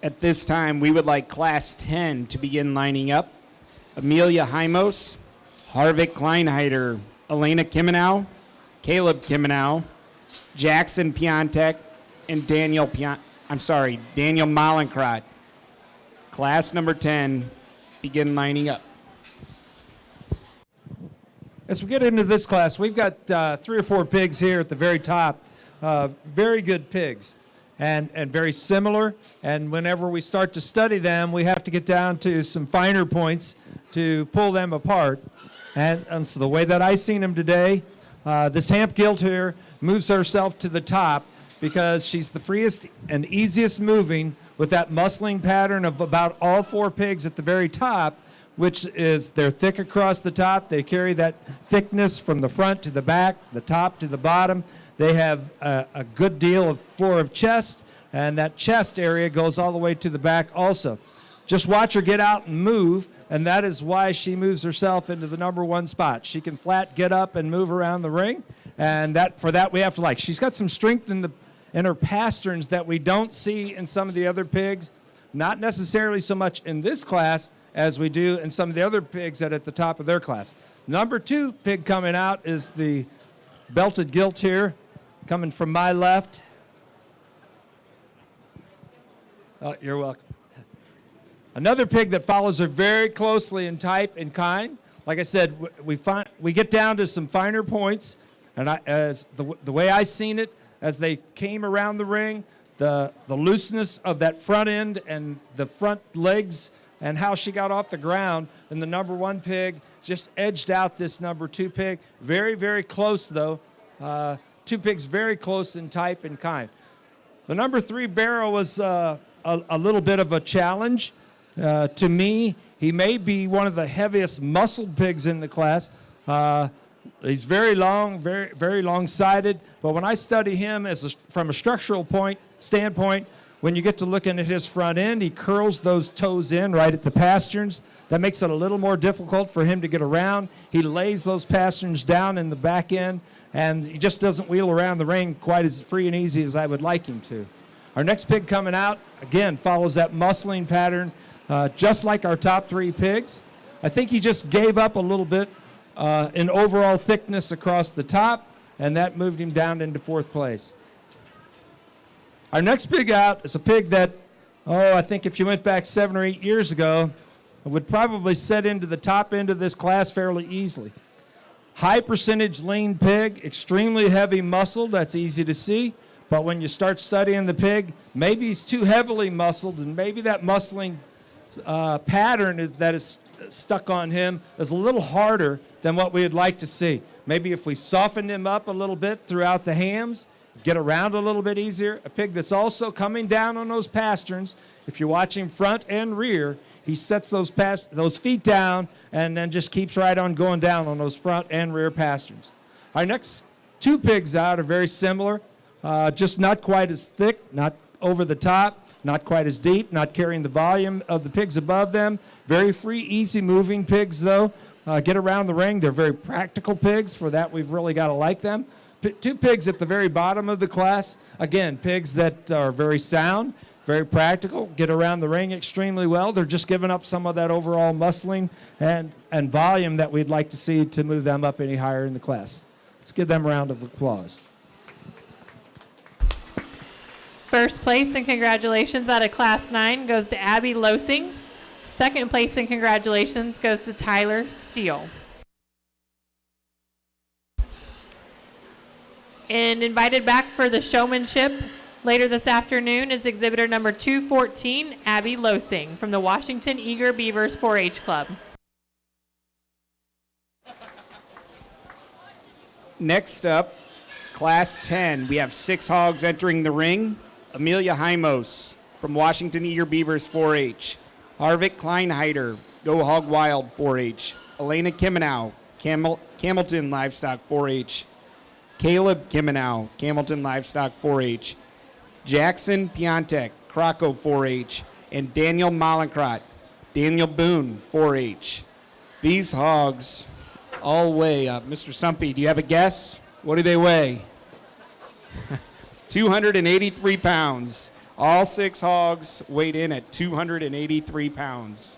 At this time, we would like Class 10 to begin lining up. Amelia Hymos, Harvick Kleinheiter, Elena Kimenow, Caleb Kimenow, Jackson Piontek, and Daniel Malencrot. Class number 10, begin lining up. As we get into this class, we've got 3 or 4 pigs here at the very top. Very good pigs and very similar. And whenever we start to study them, we have to get down to some finer points to pull them apart. And so the way that I seen them today, this Hamp Gilt here moves herself to the top because she's the freest and easiest moving with that muscling pattern of about all 4 pigs at the very top, which is they're thick across the top. They carry that thickness from the front to the back, the top to the bottom. They have a good deal of floor of chest, and that chest area goes all the way to the back also. Just watch her get out and move, and that is why she moves herself into the number 1 spot. She can flat get up and move around the ring, and for that we have to like. She's got some strength in her pasterns that we don't see in some of the other pigs, not necessarily so much in this class as we do in some of the other pigs that are at the top of their class. Number 2 pig coming out is the belted gilt here, coming from my left. Oh, you're welcome. Another pig that follows her very closely in type and kind. Like I said, we get down to some finer points, and as the way I seen it, as they came around the ring, the looseness of that front end and the front legs and how she got off the ground, and the number 1 pig just edged out this number 2 pig. Very, very close, though. 2 pigs very close in type and kind. The number 3 barrel was a little bit of a challenge. To me, he may be one of the heaviest muscled pigs in the class. He's very long, very, very long-sided, but when I study him from a structural standpoint, when you get to looking at his front end, he curls those toes in right at the pasterns. That makes it a little more difficult for him to get around. He lays those pasterns down in the back end, and he just doesn't wheel around the ring quite as free and easy as I would like him to. Our next pig coming out, again, follows that muscling pattern, just like our top 3 pigs. I think he just gave up a little bit in overall thickness across the top, and that moved him down into 4th place. Our next pig out is a pig that, I think if you went back 7 or 8 years ago, it would probably set into the top end of this class fairly easily. High percentage lean pig, extremely heavy muscled, that's easy to see, but when you start studying the pig, maybe he's too heavily muscled, and maybe that muscling pattern that is stuck on him is a little harder than what we would like to see. Maybe if we softened him up a little bit throughout the hams, get around a little bit easier. A pig that's also coming down on those pasterns. If you're watching front and rear, he sets those feet down and then just keeps right on going down on those front and rear pasterns. Our next 2 pigs out are very similar, just not quite as thick, not over the top, not quite as deep, not carrying the volume of the pigs above them. Very free, easy moving pigs though. Get around the ring. They're very practical pigs. For that, we've really got to like them. 2 pigs at the very bottom of the class. Again, pigs that are very sound, very practical, get around the ring extremely well. They're just giving up some of that overall muscling and volume that we'd like to see to move them up any higher in the class. Let's give them a round of applause. First place and congratulations out of Class 9 goes to Abby Losing. Second place and congratulations goes to Tyler Steele. And invited back for the showmanship later this afternoon is exhibitor number 214, Abby Losing from the Washington Eager Beavers 4-H Club. Next up, Class 10. We have 6 hogs entering the ring. Amelia Hymos from Washington Eager Beavers 4-H. Harvick Kleinheiter, Go Hog Wild 4-H. Elena Kimenow, Camelton Livestock 4-H. Caleb Kimenow, Camelton Livestock 4-H. Jackson Piontek, Croco 4-H. And Daniel Malencrot, Daniel Boone 4-H. These hogs all weigh, Mr. Stumpy, do you have a guess? What do they weigh? 283 pounds. All 6 hogs weighed in at 283 pounds.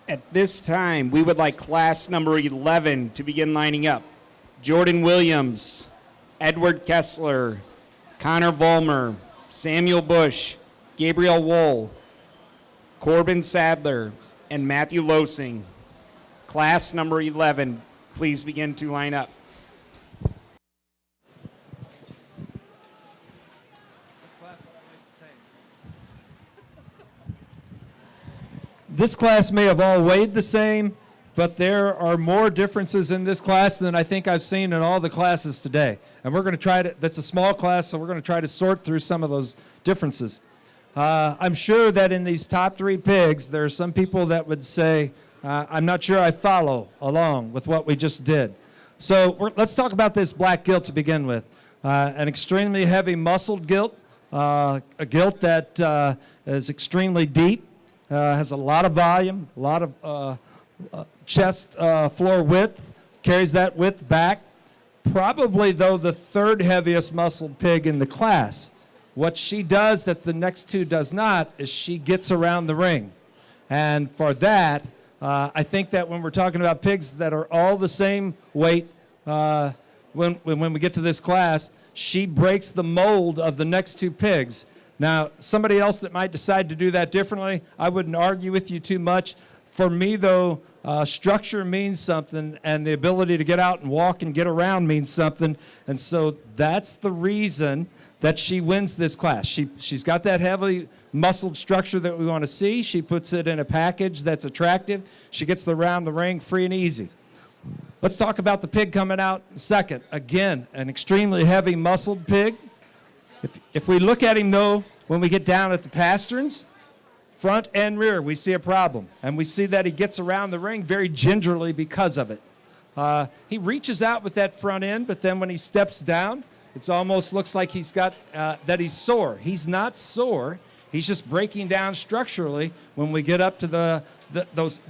At this time, we would like class number 11 to begin lining up. Jordan Williams, Edward Kessler, Connor Vollmer, Samuel Bush, Gabriel Wohl, Corbin Sadler, and Matthew Losing. Class number 11, please begin to line up. This class may have all weighed the same, but there are more differences in this class than I think I've seen in all the classes today. And we're going to try to, that's a small class, so we're going to try to sort through some of those differences. I'm sure that in these top 3 pigs, there are some people that would say, I'm not sure I follow along with what we just did. So let's talk about this black gilt to begin with. An extremely heavy muscled gilt, a gilt that is extremely deep, has a lot of volume, a lot of chest floor width, carries that width back. Probably, though, the third heaviest muscled pig in the class. What she does that the next two does not is she gets around the ring. And for that, I think that when we're talking about pigs that are all the same weight, when we get to this class, she breaks the mold of the next two pigs. Now, somebody else that might decide to do that differently, I wouldn't argue with you too much. For me, though, structure means something, and the ability to get out and walk and get around means something. And so that's the reason that she wins this class. She's got that heavily muscled structure that we want to see. She puts it in a package that's attractive. She gets around the ring free and easy. Let's talk about the pig coming out second. Again, an extremely heavy muscled pig. If we look at him, though, when we get down at the pasterns, front and rear, we see a problem. And we see that he gets around the ring very gingerly because of it. He reaches out with that front end, but then when he steps down, it almost looks like he's got, that he's sore. He's not sore. He's just breaking down structurally when we get up to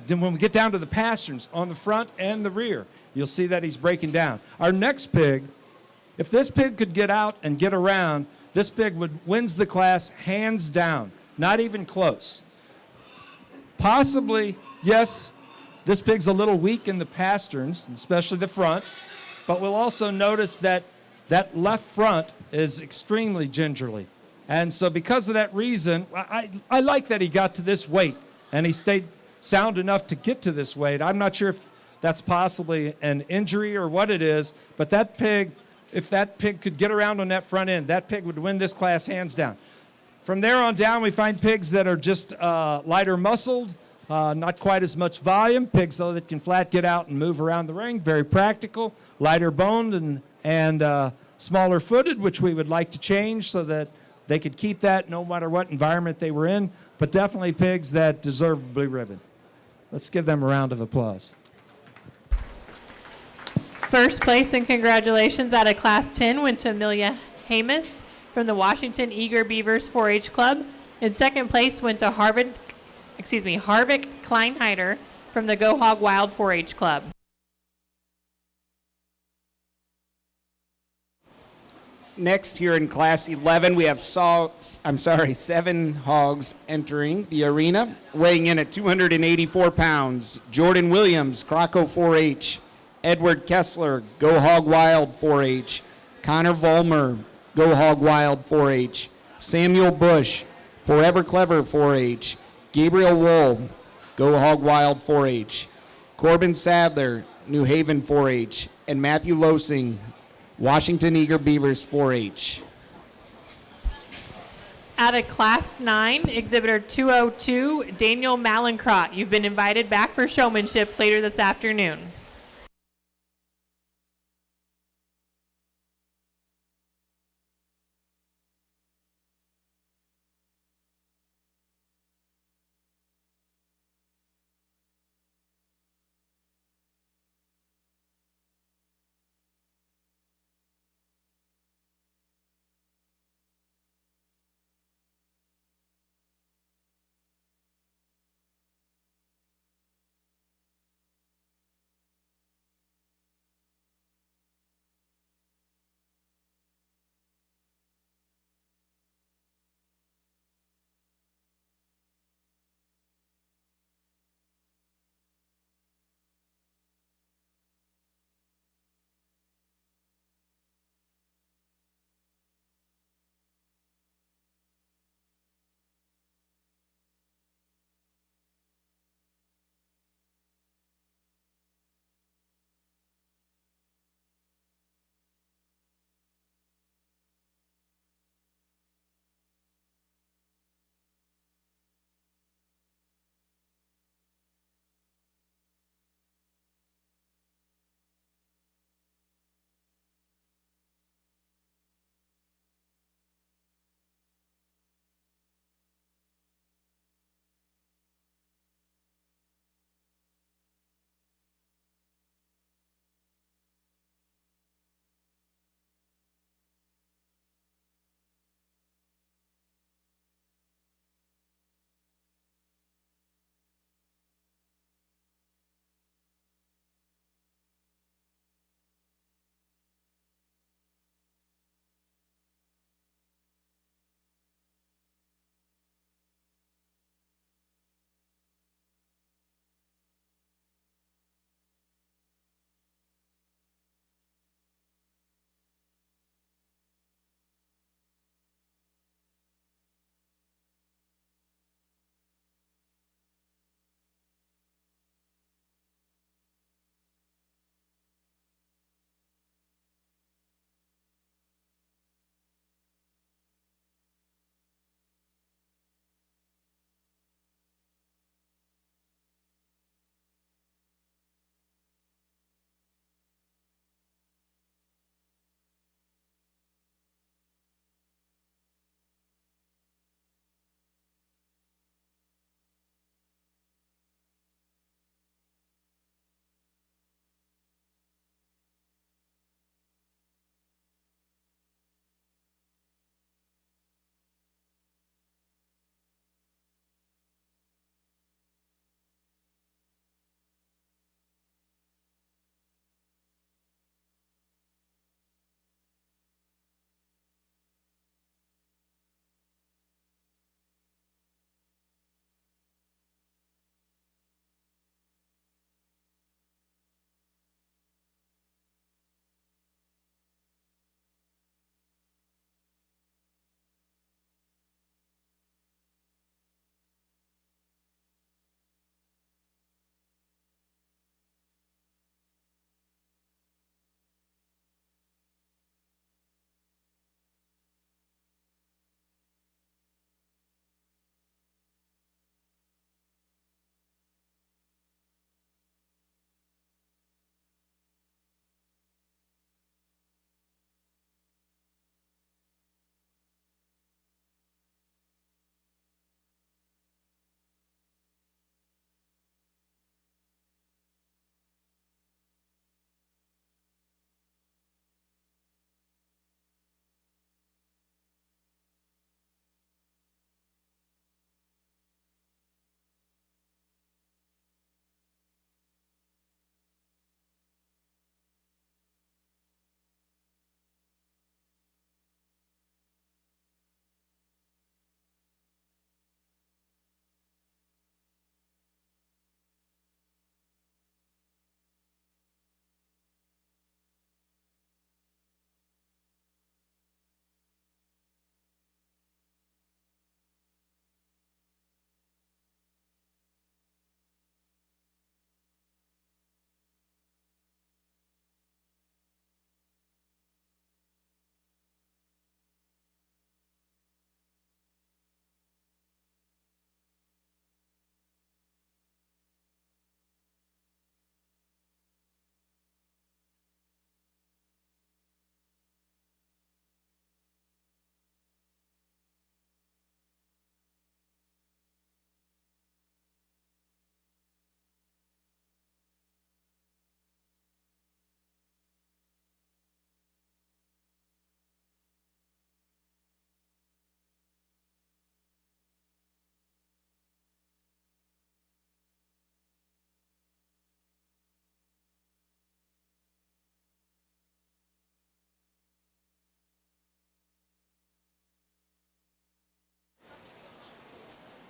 when we get down to the pasterns on the front and the rear. You'll see that he's breaking down. Our next pig, if this pig could get out and get around, this pig wins the class hands down, not even close. Possibly, yes, this pig's a little weak in the pasterns, especially the front, but we'll also notice that that left front is extremely gingerly. And so because of that reason, I like that he got to this weight and he stayed sound enough to get to this weight. I'm not sure if that's possibly an injury or what it is, but that pig, if that pig could get around on that front end, that pig would win this class hands down. From there on down, we find pigs that are just lighter muscled, not quite as much volume. Pigs, though, that can flat get out and move around the ring, very practical, lighter boned and smaller footed, which we would like to change so that they could keep that no matter what environment they were in, but definitely pigs that deserve a blue ribbon. Let's give them a round of applause. First place and congratulations out of Class 10 went to Amelia Hamus from the Washington Eager Beavers 4-H Club. And second place went to Harvick Kleinheider from the Go Hog Wild 4-H Club. Next, here in Class 11, we have 7 hogs entering the arena, weighing in at 284 pounds. Jordan Williams, Croco 4-H. Edward Kessler, Go Hog Wild 4-H. Connor Vollmer, Go Hog Wild 4-H. Samuel Bush, Forever Clever 4-H. Gabriel Wool, Go Hog Wild 4-H. Corbin Sadler, New Haven 4-H. And Matthew Losing, Washington Eager Beavers 4-H. Out of Class 9, Exhibitor 202, Daniel Malincrot. You've been invited back for showmanship later this afternoon.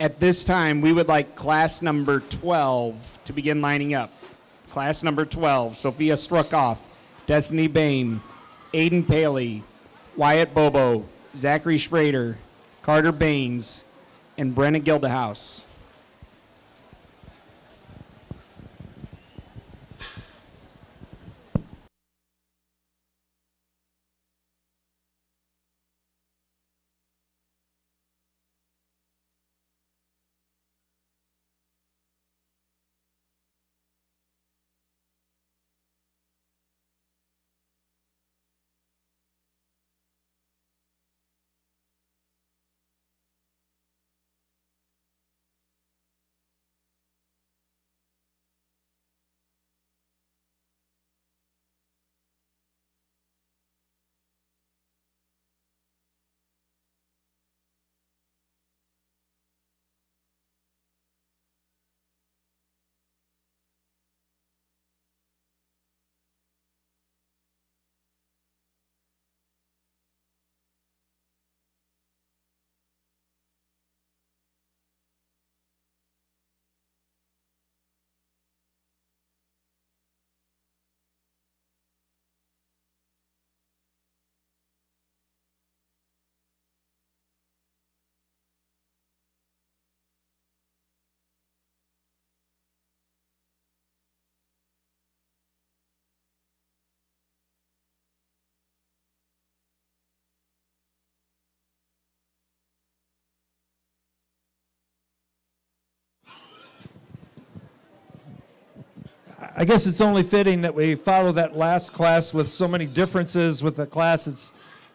At this time, we would like class number 12 to begin lining up. Class number 12, Sophia Struckoff, Destiny Bain, Aiden Paley, Wyatt Bobo, Zachary Schrader, Carter Baines, and Brenna Gildehouse. I guess it's only fitting that we follow that last class with so many differences with the class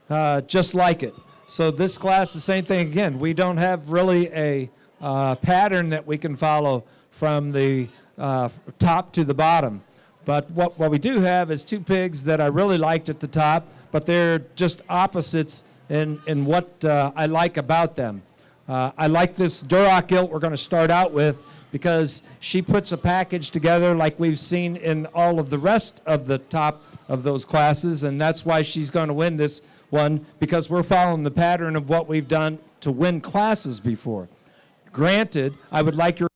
that's just like it. So this class, the same thing again. We don't have really a pattern that we can follow from the top to the bottom. But what we do have is two pigs that I really liked at the top, but they're just opposites in what I like about them. I like this Duroc gilt we're going to start out with because she puts a package together like we've seen in all of the rest of the top of those classes, and that's why she's going to win this one, because we're following the pattern of what we've done to win classes before. Granted, I would like to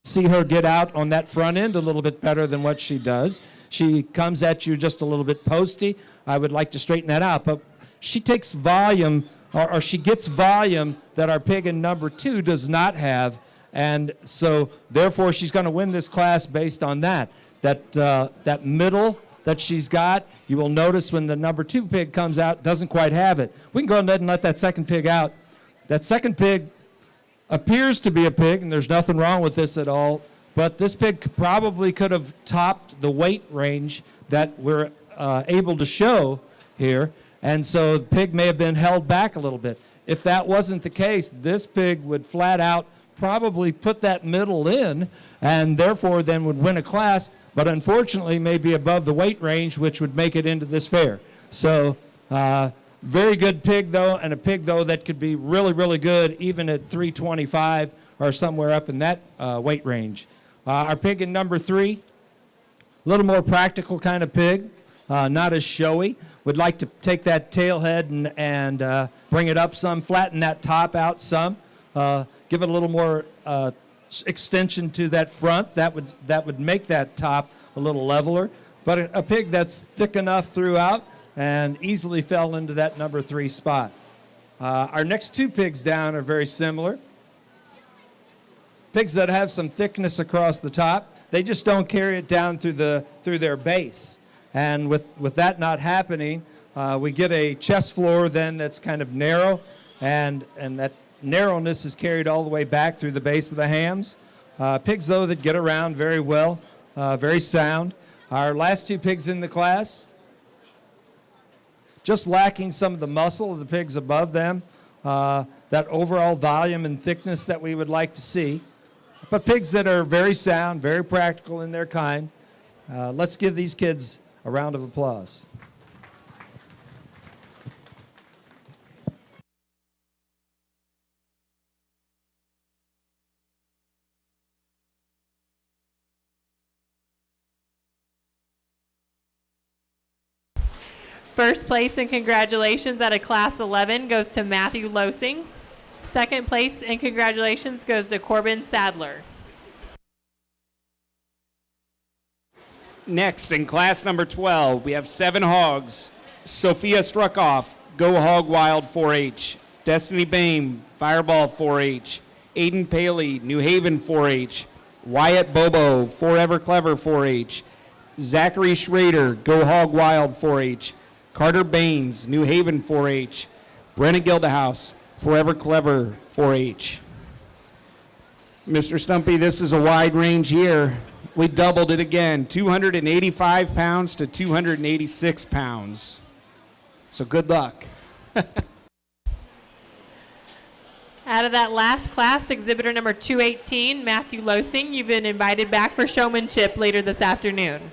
see her get out on that front end a little bit better than what she does. She comes at you just a little bit posty. I would like to straighten that out, but she takes volume, or she gets volume that our pig in number 2 does not have. And so, therefore, she's going to win this class based on that. That middle that she's got, you will notice when the number 2 pig comes out, doesn't quite have it. We can go ahead and let that second pig out. That second pig appears to be a pig, and there's nothing wrong with this at all, but this pig probably could have topped the weight range that we're able to show here, and so the pig may have been held back a little bit. If that wasn't the case, this pig would flat out probably put that middle in, and therefore then would win a class, but unfortunately may be above the weight range, which would make it into this fair. So very good pig though, and a pig though that could be really, really good even at 325 or somewhere up in that weight range. Our pig in number 3, a little more practical kind of pig, not as showy. Would like to take that tail head and bring it up some, flatten that top out some. Give it a little more extension to that front. That would make that top a little leveler. But a pig that's thick enough throughout and easily fell into that number 3 spot. Our next 2 pigs down are very similar. Pigs that have some thickness across the top. They just don't carry it down through their base. And with that not happening, we get a chest floor then that's kind of narrow, and that narrowness is carried all the way back through the base of the hams. Pigs, though, that get around very well, very sound. Our last 2 pigs in the class, just lacking some of the muscle of the pigs above them, that overall volume and thickness that we would like to see. But pigs that are very sound, very practical in their kind. Let's give these kids a round of applause. First place and congratulations out of Class 11 goes to Matthew Losing. Second place and congratulations goes to Corbin Sadler. Next, in class number 12, we have 7 hogs. Sophia Struckoff, Go Hog Wild 4-H. Destiny Bame, Fireball 4-H. Aiden Paley, New Haven 4-H. Wyatt Bobo, Forever Clever 4-H. Zachary Schrader, Go Hog Wild 4-H. Carter Baines, New Haven 4-H. Brenna Gildehouse, Forever Clever 4-H. Mr. Stumpy, this is a wide range here. We doubled it again, 285 pounds to 286 pounds. So good luck. Out of that last class, exhibitor number 218, Matthew Losing, you've been invited back for showmanship later this afternoon.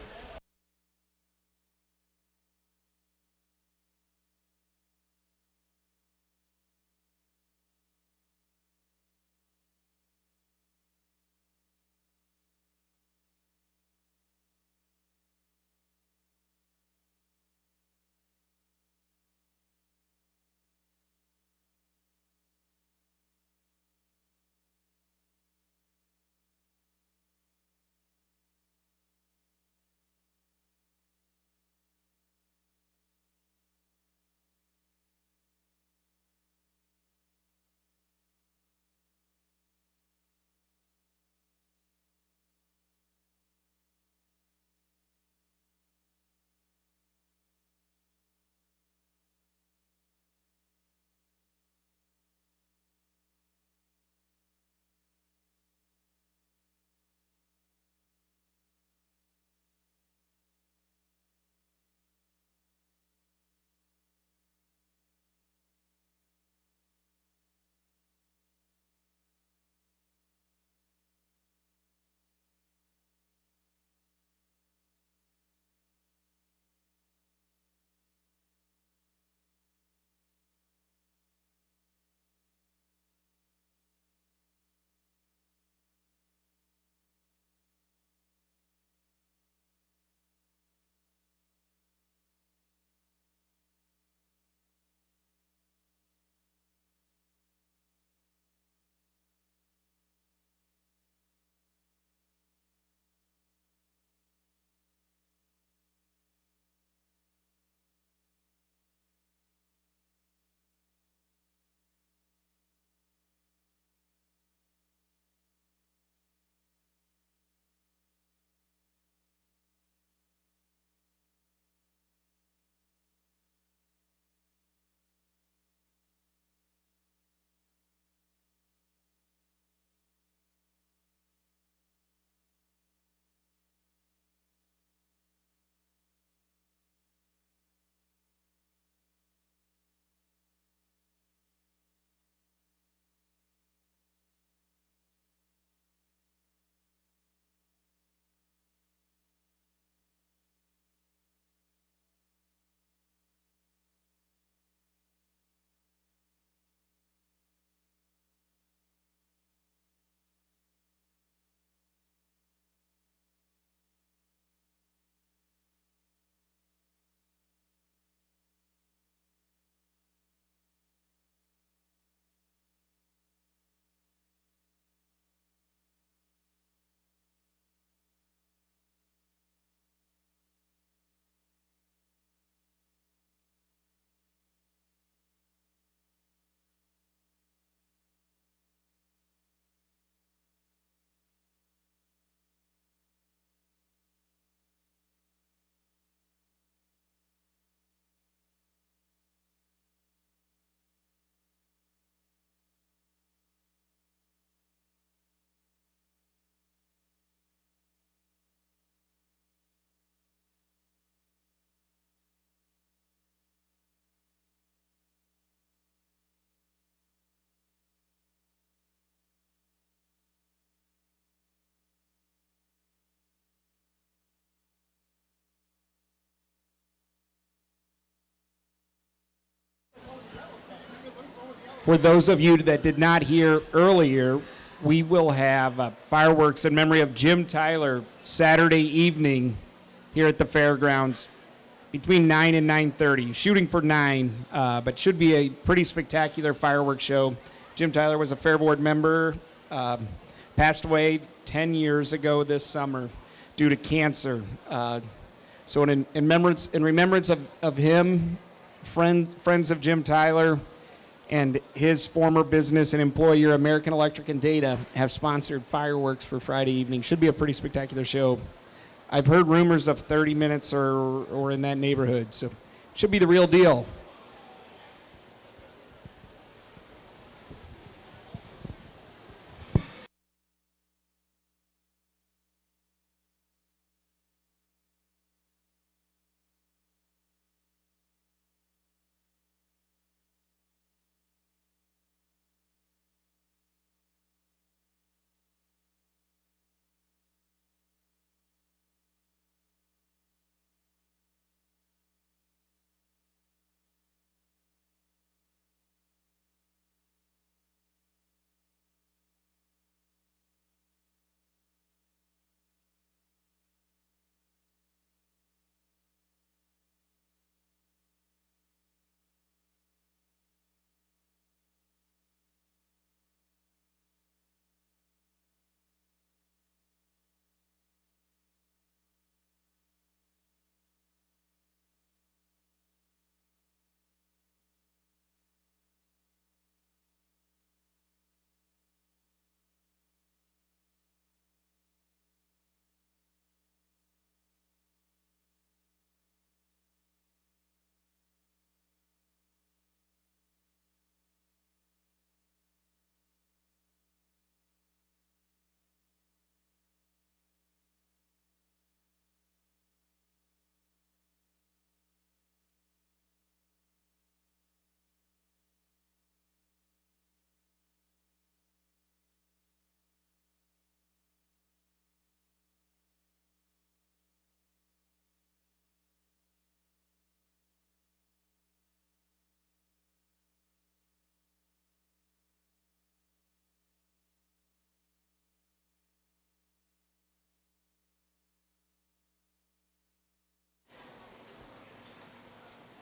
For those of you that did not hear earlier, we will have fireworks in memory of Jim Tyler Saturday evening here at the fairgrounds between 9 and 9:30. Shooting for 9, but should be a pretty spectacular fireworks show. Jim Tyler was a Fair Board member, passed away 10 years ago this summer due to cancer. So in remembrance of him, friends of Jim Tyler, and his former business and employer, American Electric and Data, have sponsored fireworks for Friday evening. Should be a pretty spectacular show. I've heard rumors of 30 minutes or in that neighborhood, so it should be the real deal.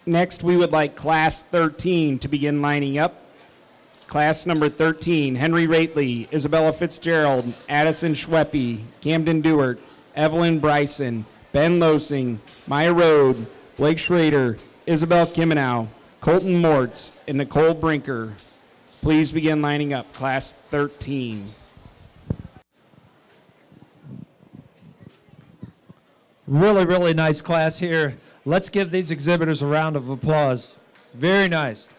Next, we would like Class 13 to begin lining up. Class number 13, Henry Rately, Isabella Fitzgerald, Addison Schweppe, Camden Dewart, Evelyn Bryson, Ben Losing, Maya Rode, Blake Schrader, Isabel Kimenow, Colton Mortz, and Nicole Brinker. Please begin lining up, Class 13. Really, really nice class here. Let's give these exhibitors a round of applause. Very nice.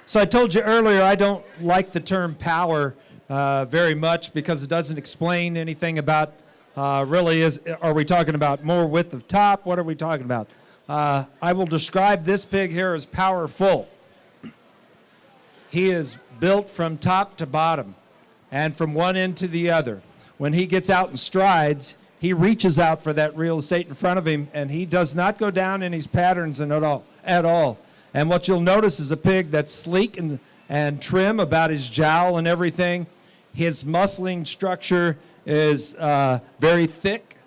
So I told you earlier I don't like the term power very much because it doesn't explain anything about are we talking about more width of top? What are we talking about? I will describe this pig here as powerful. He is built from top to bottom and from one end to the other. When he gets out in strides, he reaches out for that real estate in front of him, and he does not go down in his patterns at all. And what you'll notice is a pig that's sleek and trim about his jowl and everything. His muscling structure is very thick,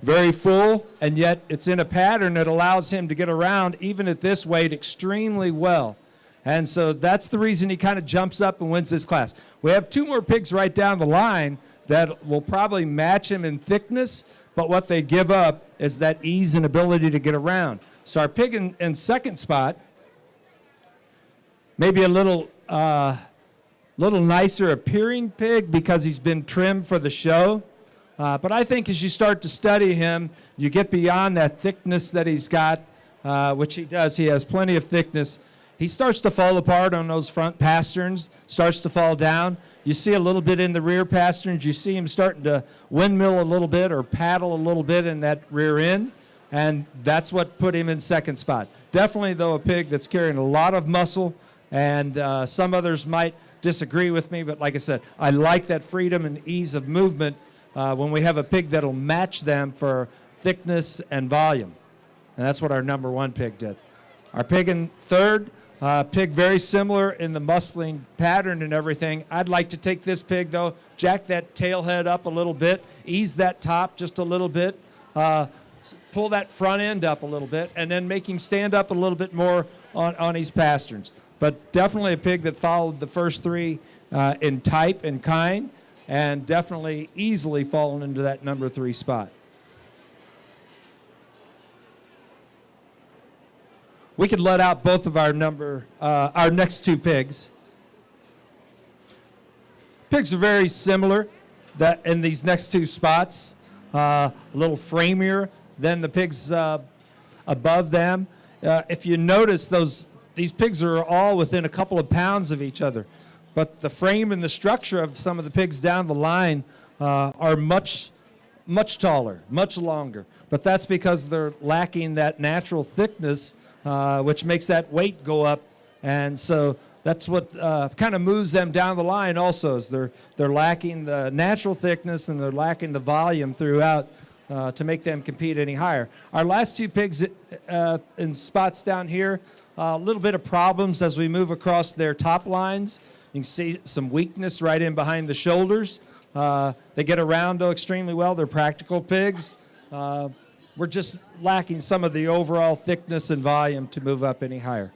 very full, and yet it's in a pattern that allows him to get around, even at this weight, extremely well. And so that's the reason he kind of jumps up and wins this class. We have two more pigs right down the line that will probably match him in thickness, but what they give up is that ease and ability to get around. So our pig in second spot, maybe a little nicer appearing pig because he's been trimmed for the show. But I think as you start to study him, you get beyond that thickness that he's got, which he does. He has plenty of thickness. He starts to fall apart on those front pasterns, starts to fall down. You see a little bit in the rear pasterns. You see him starting to windmill a little bit or paddle a little bit in that rear end, and that's what put him in second spot. Definitely, though, a pig that's carrying a lot of muscle, and some others might disagree with me, but like I said, I like that freedom and ease of movement when we have a pig that'll match them for thickness and volume. And that's what our number one pig did. Our pig in third, pig very similar in the muscling pattern and everything. I'd like to take this pig, though, jack that tail head up a little bit, ease that top just a little bit, pull that front end up a little bit, and then make him stand up a little bit more on his pasterns. but definitely a pig that followed the first three in type and kind, and definitely easily fallen into that number 3 spot. We could let out both of our next 2 pigs. Pigs are very similar that in these next 2 spots, a little framier than the pigs above them. If you notice, these pigs are all within a couple of pounds of each other, but the frame and the structure of some of the pigs down the line are much taller, much longer. But that's because they're lacking that natural thickness, which makes that weight go up, and so that's what kind of moves them down the line also, is they're lacking the natural thickness and they're lacking the volume throughout to make them compete any higher. Our last 2 pigs in spots down here, a little bit of problems as we move across their top lines. You can see some weakness right in behind the shoulders. They get around, though, extremely well. They're practical pigs. We're just lacking some of the overall thickness and volume to move up any higher.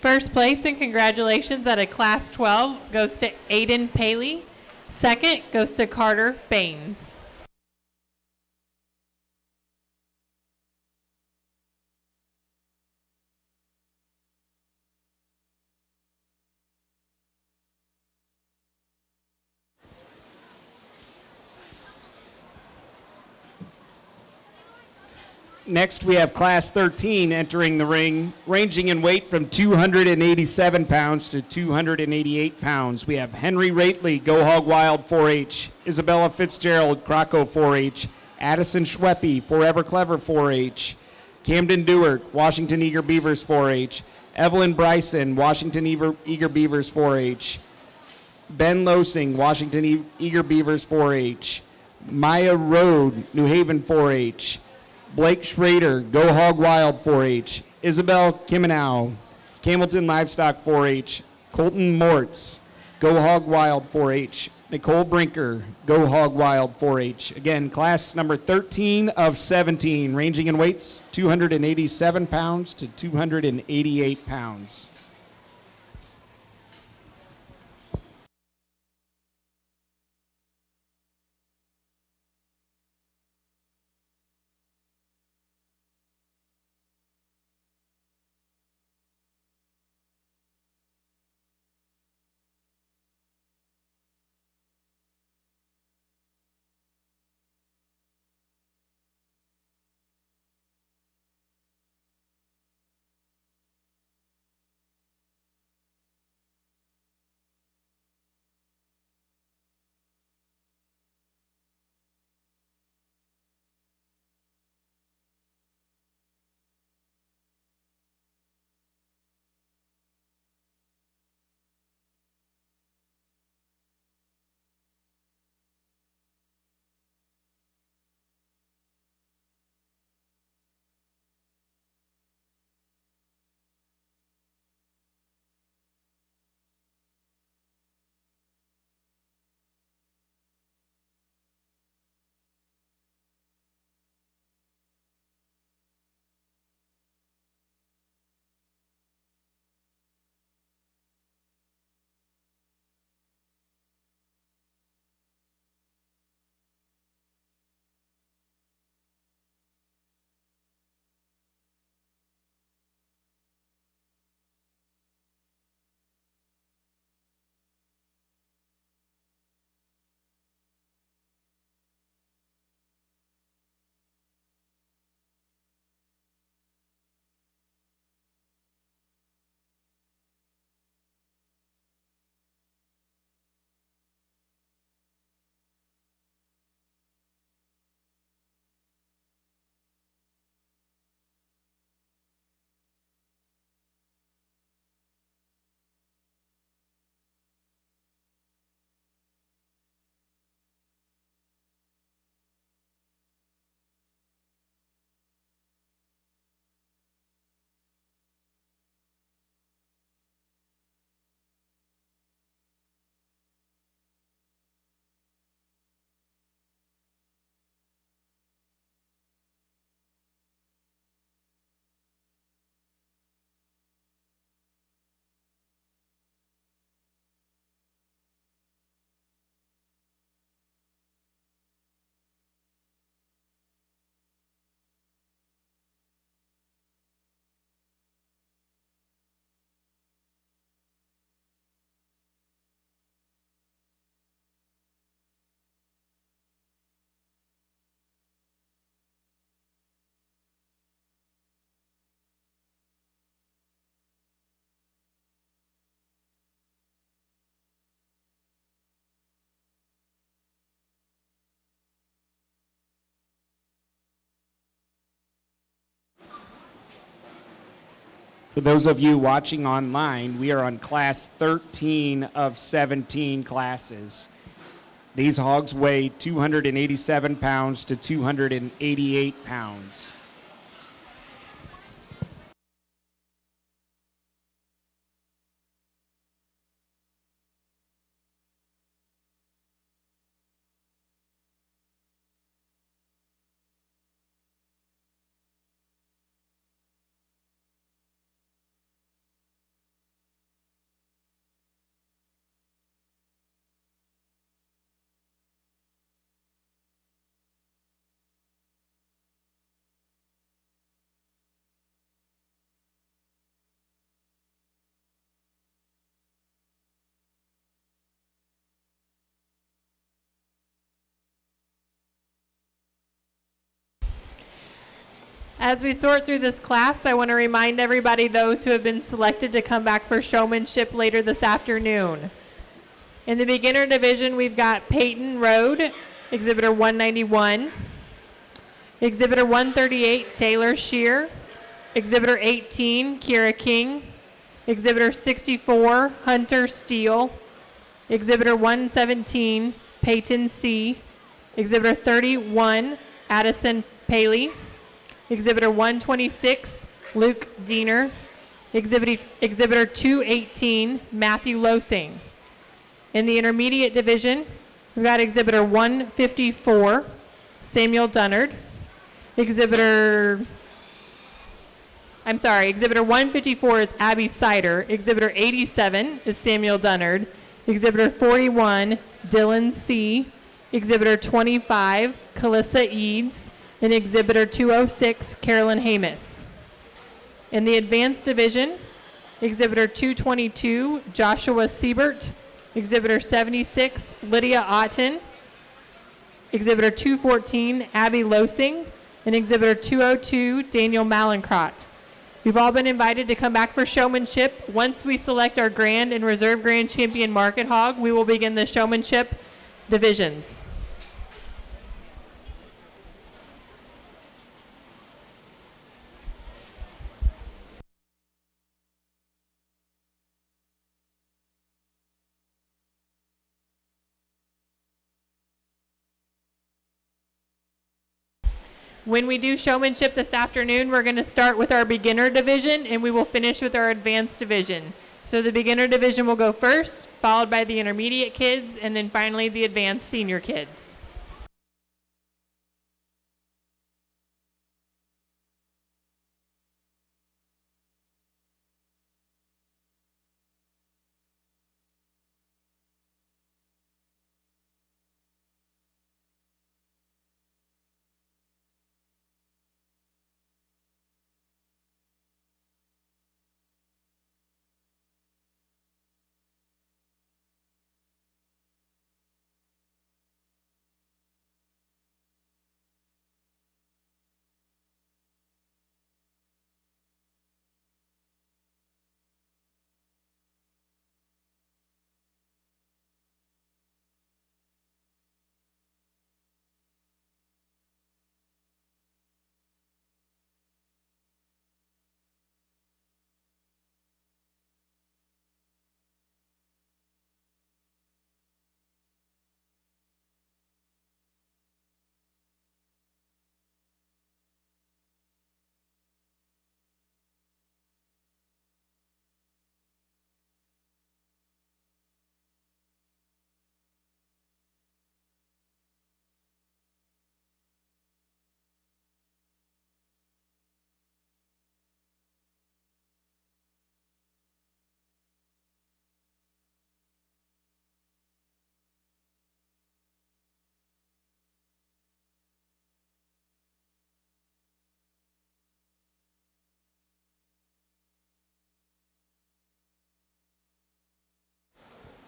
First place and congratulations at a Class 12 goes to Aiden Paley. Second goes to Carter Baines. Next, we have Class 13 entering the ring, ranging in weight from 287 pounds to 288 pounds. We have Henry Rately, Go Hog Wild 4-H, Isabella Fitzgerald, Croco 4-H, Addison Schweppe, Forever Clever 4-H, Camden Dewart, Washington Eager Beavers 4-H, Evelyn Bryson, Washington Eager Beavers 4-H, Ben Losing, Washington Eager Beavers 4-H, Maya Road, New Haven 4-H, Blake Schrader, Go Hog Wild 4-H, Isabel Kimenow, Campbellton Livestock 4-H, Colton Mortz, Go Hog Wild 4-H, Nicole Brinker, Go Hog Wild 4-H. Again, class number 13 of 17, ranging in weights 287 pounds to 288 pounds. For those of you watching online, we are on class 13 of 17 classes. These hogs weigh 287 pounds to 288 pounds. As we sort through this class, I want to remind everybody those who have been selected to come back for showmanship later this afternoon. In the beginner division, we've got Peyton Road, Exhibitor 191. Exhibitor 138, Taylor Shear. Exhibitor 18, Kira King. Exhibitor 64, Hunter Steele. Exhibitor 117, Peyton C. Exhibitor 31, Addison Paley. Exhibitor 126, Luke Diener. Exhibitor 218, Matthew Losing. In the intermediate division, we've got Exhibitor 154, Samuel Dunnard. Exhibitor 154 is Abby Sider. Exhibitor 87 is Samuel Dunnard. Exhibitor 41, Dylan C. Exhibitor 25, Calissa Eads. And Exhibitor 206, Carolyn Hamus. In the advanced division, Exhibitor 222, Joshua Siebert. Exhibitor 76, Lydia Otten. Exhibitor 214, Abby Losing. And Exhibitor 202, Daniel Malincrot. You've all been invited to come back for showmanship. Once we select our grand and reserve grand champion Market Hog, we will begin the showmanship divisions. When we do showmanship this afternoon, we're going to start with our beginner division and we will finish with our advanced division. So the beginner division will go first, followed by the intermediate kids, and then finally the advanced senior kids.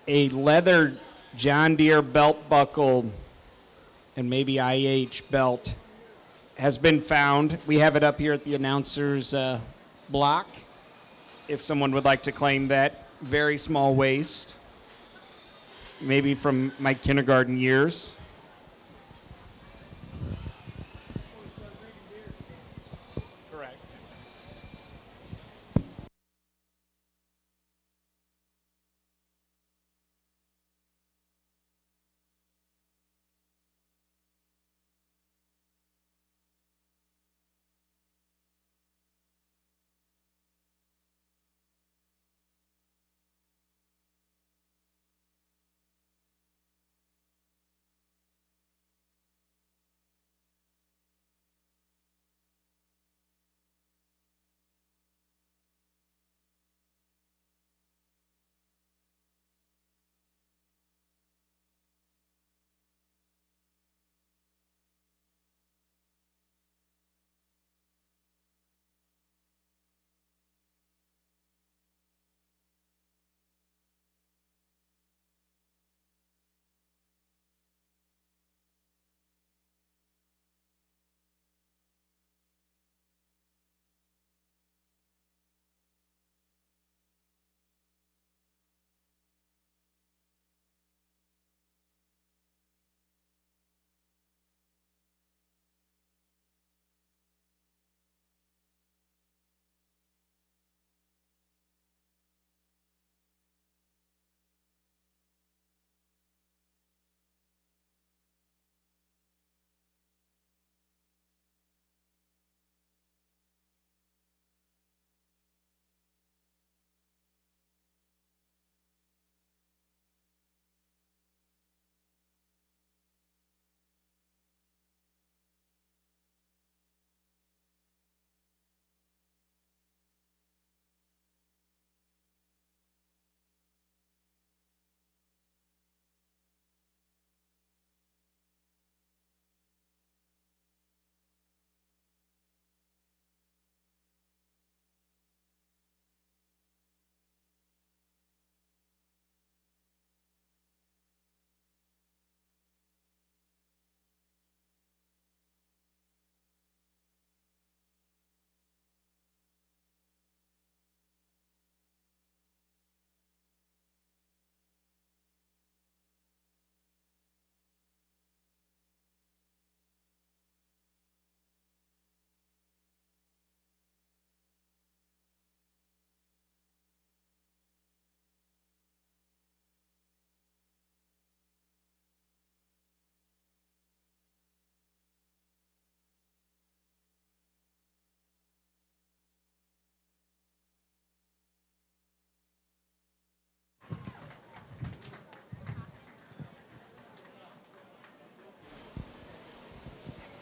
A leather John Deere belt buckle and maybe IH belt has been found. We have it up here at the announcer's block if someone would like to claim that. Very small waist, maybe from my kindergarten years. Correct.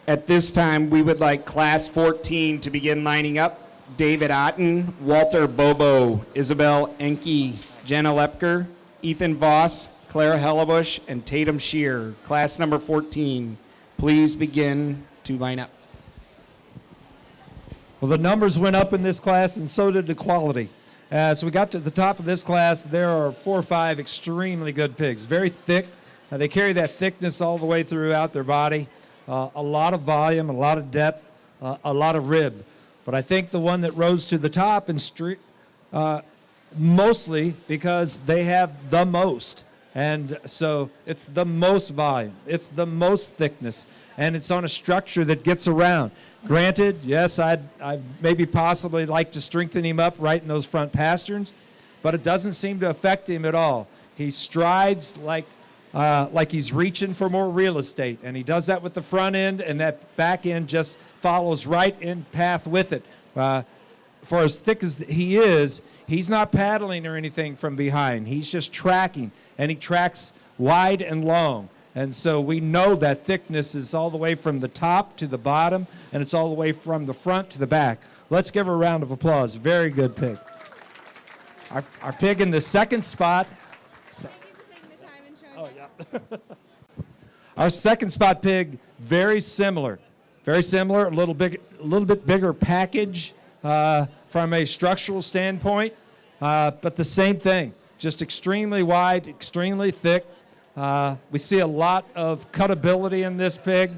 At this time, we would like Class 14 to begin lining up. David Otten, Walter Bobo, Isabel Enke, Jenna Lepker, Ethan Voss, Clara Hellebush, and Tatum Shear. Class number 14, please begin to line up. Well, the numbers went up in this class, and so did the quality. As we got to the top of this class, there are 4 or 5 extremely good pigs, very thick. They carry that thickness all the way throughout their body, a lot of volume, a lot of depth, a lot of rib. But I think the one that rose to the top, and mostly because they have the most. And so it's the most volume, it's the most thickness, and it's on a structure that gets around. Granted, yes, I'd maybe possibly like to strengthen him up right in those front pasterns, but it doesn't seem to affect him at all. He strides like he's reaching for more real estate, and he does that with the front end, and that back end just follows right in path with it. For as thick as he is, he's not paddling or anything from behind. He's just tracking, and he tracks wide and long. And so we know that thickness is all the way from the top to the bottom, and it's all the way from the front to the back. Let's give her a round of applause. Very good pig. Our pig in the second spot. Thank you for taking the time and showing Oh, yeah. Our second spot pig, very similar, a little bit bigger package from a structural standpoint, but the same thing, just extremely wide, extremely thick. We see a lot of cutability in this pig,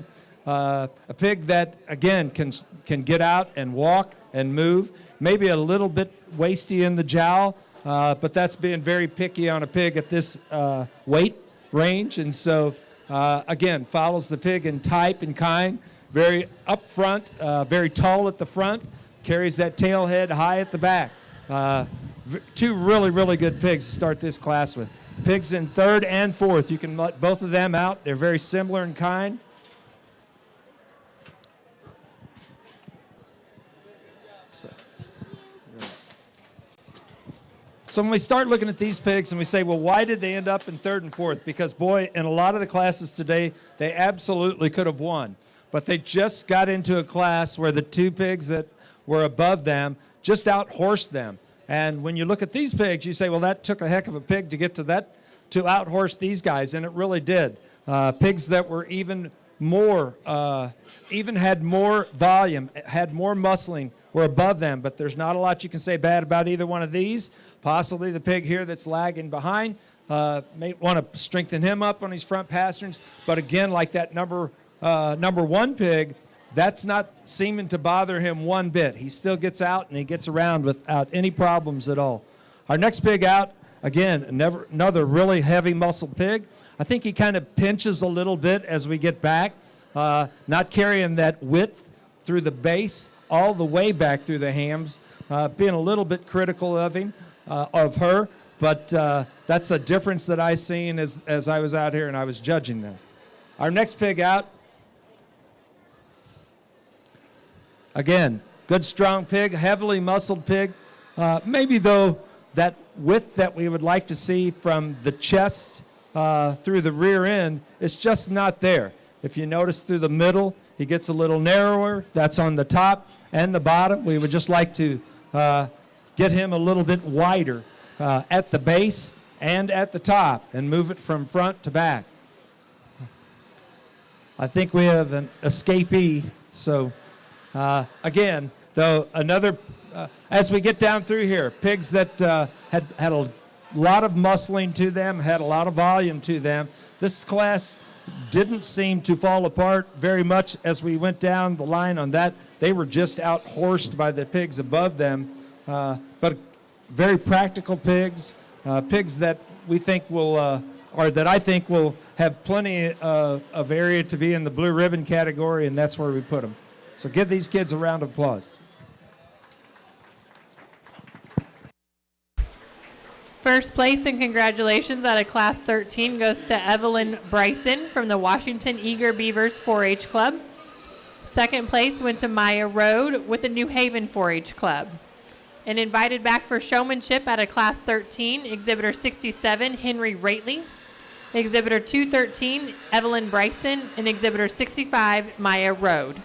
a pig that again can get out and walk and move. Maybe a little bit wasty in the jowl, but that's being very picky on a pig at this weight range, and so again follows the pig in type and kind. Very upfront, very tall at the front, carries that tail head high at the back. 2 really good pigs to start this class with. Pigs in third and fourth, you can let both of them out. They're very similar in kind. So when we start looking at these pigs and we say, well, why did they end up in third and fourth? Because, boy, in a lot of the classes today, they absolutely could have won. But they just got into a class where the 2 pigs that were above them just out-horsed them. And when you look at these pigs, you say, well, that took a heck of a pig to get to that, to out-horse these guys, and it really did. Pigs that were even had more volume, had more muscling, were above them, but there's not a lot you can say bad about either one of these. Possibly the pig here that's lagging behind, may want to strengthen him up on his front pasterns, but again, like that number 1 pig, that's not seeming to bother him one bit. He still gets out and he gets around without any problems at all. Our next pig out, again, another really heavy muscled pig. I think he kind of pinches a little bit as we get back, not carrying that width through the base all the way back through the hams, being a little bit critical of him, of her, but that's the difference that I seen as I was out here and I was judging them. Our next pig out, again, good strong pig, heavily muscled pig. Maybe though that width that we would like to see from the chest through the rear end is just not there. If you notice through the middle, he gets a little narrower. That's on the top and the bottom. We would just like to get him a little bit wider at the base and at the top and move it from front to back. I think we have an escapee, so again, though, another, as we get down through here, pigs that had a lot of muscling to them, had a lot of volume to them. This class didn't seem to fall apart very much as we went down the line on that. They were just out-horsed by the pigs above them, but very practical pigs, pigs that we think will, or that I think will have plenty of area to be in the blue ribbon category, and that's where we put them. So give these kids a round of applause. First place and congratulations out of Class 13 goes to Evelyn Bryson from the Washington Eager Beavers 4-H Club. Second place went to Maya Road with the New Haven 4-H Club. And invited back for showmanship out of Class 13, Exhibitor 67, Henry Rately. Exhibitor 213, Evelyn Bryson, and Exhibitor 65, Maya Road.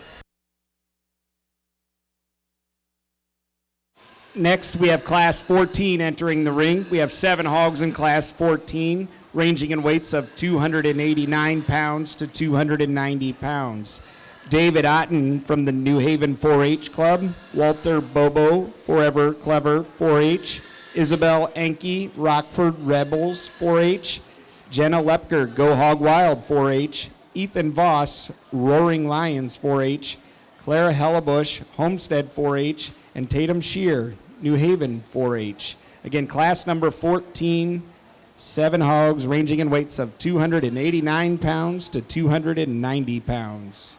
Next, we have Class 14 entering the ring. We have 7 hogs in Class 14, ranging in weights of 289 pounds to 290 pounds. David Otten from the New Haven 4-H Club, Walter Bobo, Forever Clever 4-H, Isabel Enke, Rockford Rebels 4-H, Jenna Lepker, Go Hog Wild 4-H, Ethan Voss, Roaring Lions 4-H, Clara Hellebush, Homestead 4-H, and Tatum Shear, New Haven 4-H. Again, class number 14, 7 hogs ranging in weights of 289 pounds to 290 pounds.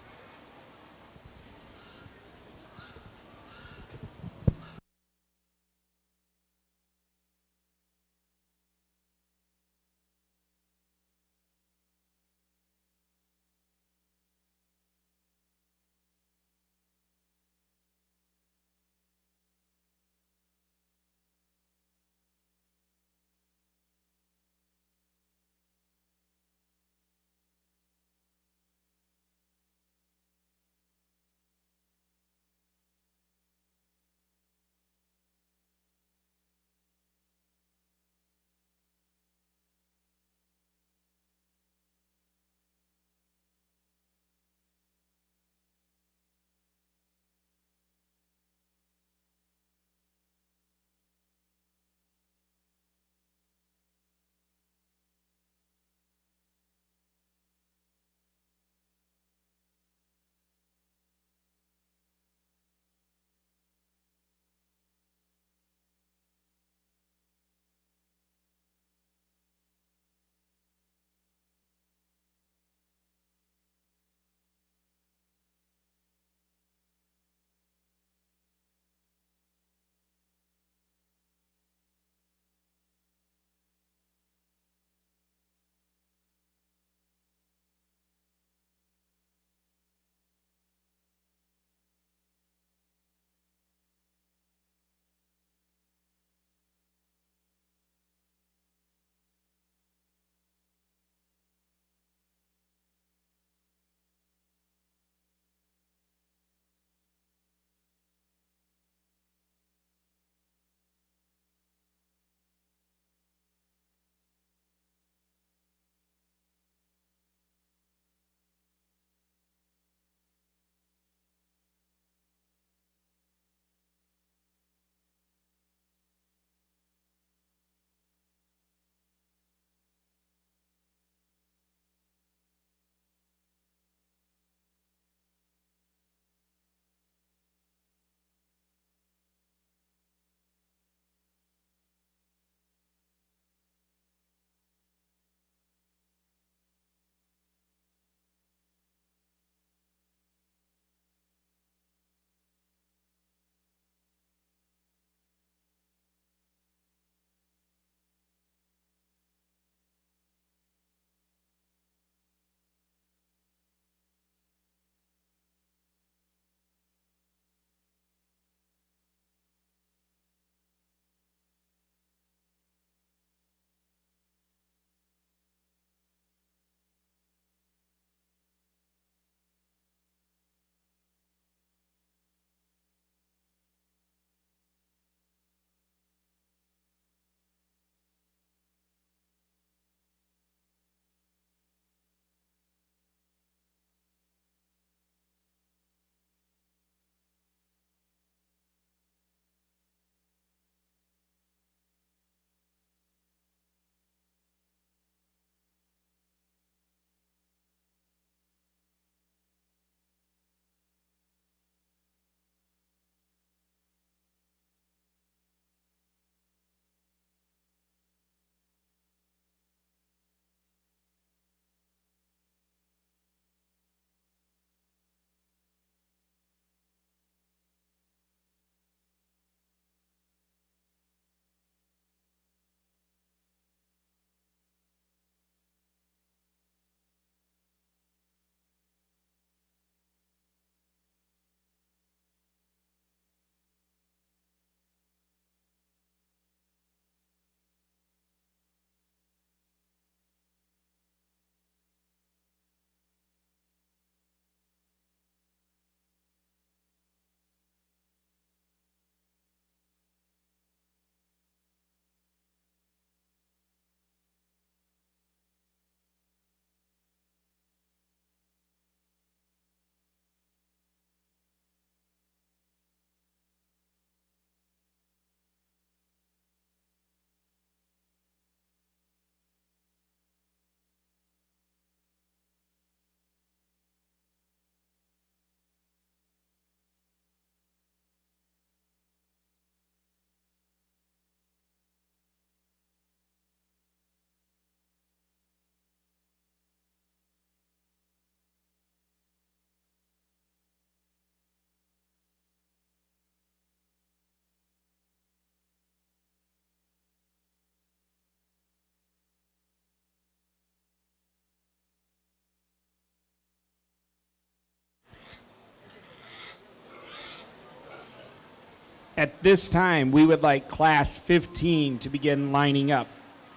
At this time, we would like Class 15 to begin lining up.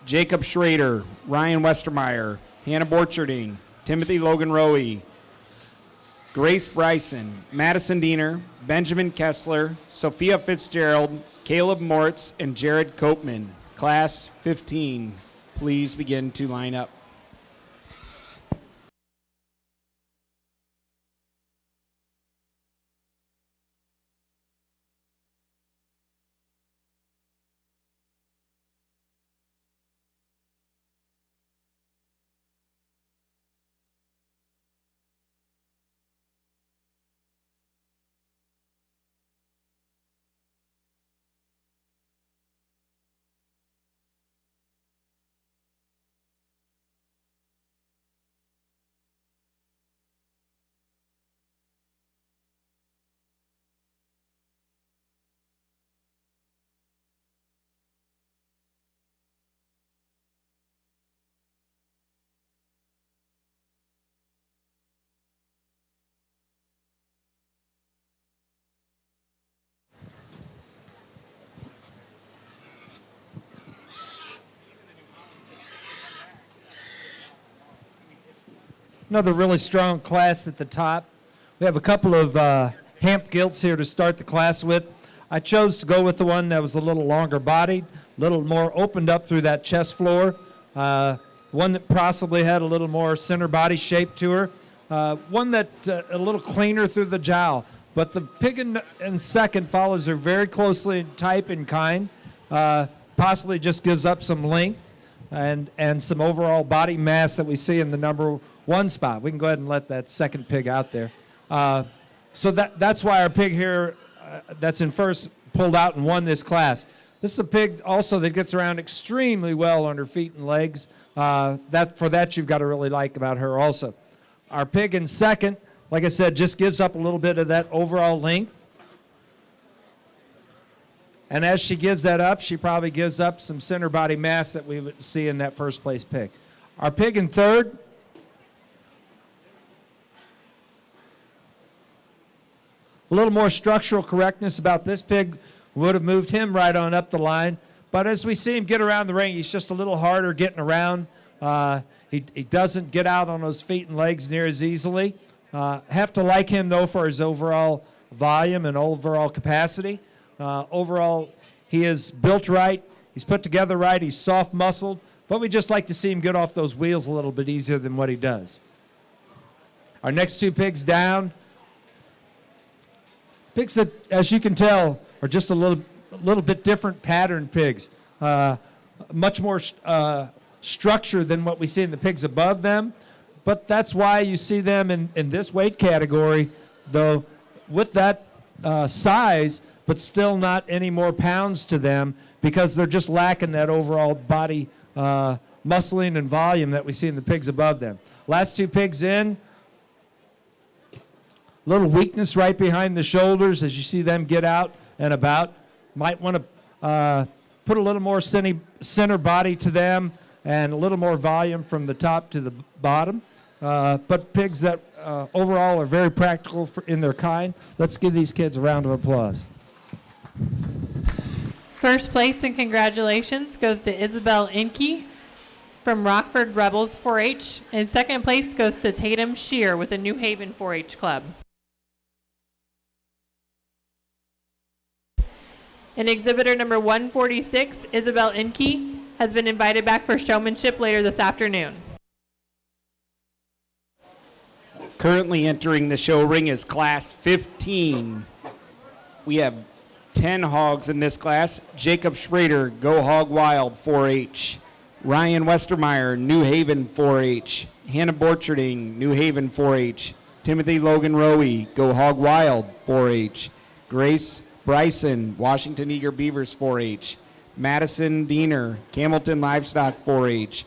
Jacob Schrader, Ryan Westermeyer, Hannah Borcherding, Timothy Logan Rowe, Grace Bryson, Madison Diener, Benjamin Kessler, Sophia Fitzgerald, Caleb Mortz, and Jared Copeman. Class 15, please begin to line up. Another really strong class at the top. We have a couple of Hamp gilts here to start the class with. I chose to go with the one that was a little longer bodied, a little more opened up through that chest floor, one that possibly had a little more center body shape to her, one that a little cleaner through the jowl. But the pig in second follows her very closely in type and kind, possibly just gives up some length and some overall body mass that we see in the number one spot. We can go ahead and let that second pig out there. So that's why our pig here that's in first pulled out and won this class. This is a pig also that gets around extremely well on her feet and legs. For that you've got to really like about her also. Our pig in second, like I said, just gives up a little bit of that overall length. And as she gives that up, she probably gives up some center body mass that we would see in that first place pig. Our pig in third, a little more structural correctness about this pig would have moved him right on up the line. But as we see him get around the ring, he's just a little harder getting around. He doesn't get out on those feet and legs near as easily. Have to like him, though, for his overall volume and overall capacity. Overall, he is built right. He's put together right. He's soft-muscled. But we just like to see him get off those wheels a little bit easier than what he does. Our next two pigs down. Pigs that, as you can tell, are just a little bit different pattern pigs. Much more structure than what we see in the pigs above them. But that's why you see them in this weight category, though, with that size, but still not any more pounds to them because they're just lacking that overall body muscling and volume that we see in the pigs above them. Last two pigs in. Little weakness right behind the shoulders as you see them get out and about. Might want to put a little more center body to them and a little more volume from the top to the bottom. But pigs that overall are very practical in their kind. Let's give these kids a round of applause. First place and congratulations goes to Isabel Inke from Rockford Rebels 4-H. And second place goes to Tatum Shear with the New Haven 4-H Club. And exhibitor number 146, Isabel Inke, has been invited back for showmanship later this afternoon. Currently entering the show ring is Class 15. We have 10 hogs in this class. Jacob Schrader, Go Hog Wild 4-H. Ryan Westermeyer, New Haven 4-H. Hannah Borcherding, New Haven 4-H. Timothy Logan Rowe, Go Hog Wild 4-H. Grace Bryson, Washington Eager Beavers 4-H. Madison Diener, Camelton Livestock 4-H.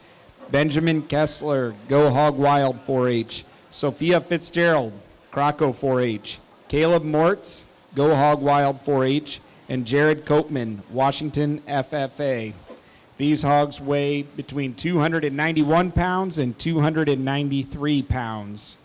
Benjamin Kessler, Go Hog Wild 4-H. Sophia Fitzgerald, Croco 4-H. Caleb Mortz, Go Hog Wild 4-H. And Jared Copeman, Washington FFA. These hogs weigh between 291 pounds and 293 pounds.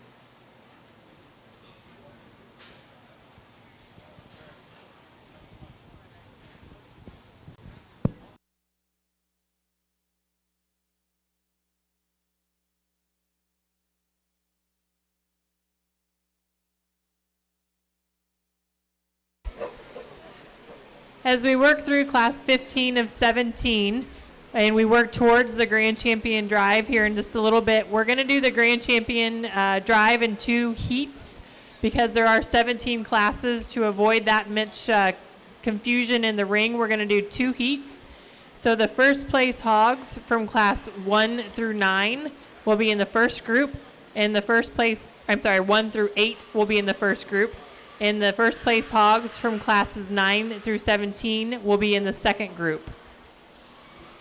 As we work through class 15 of 17, and we work towards the Grand Champion Drive here in just a little bit, we're going to do the Grand Champion Drive in 2 heats because there are 17 classes. To avoid that much confusion in the ring, we're going to do 2 heats. So the first place hogs from class 1 through 9 will be in the first group, and the first place, 1 through 8 will be in the first group. And the first place hogs from classes 9 through 17 will be in the second group.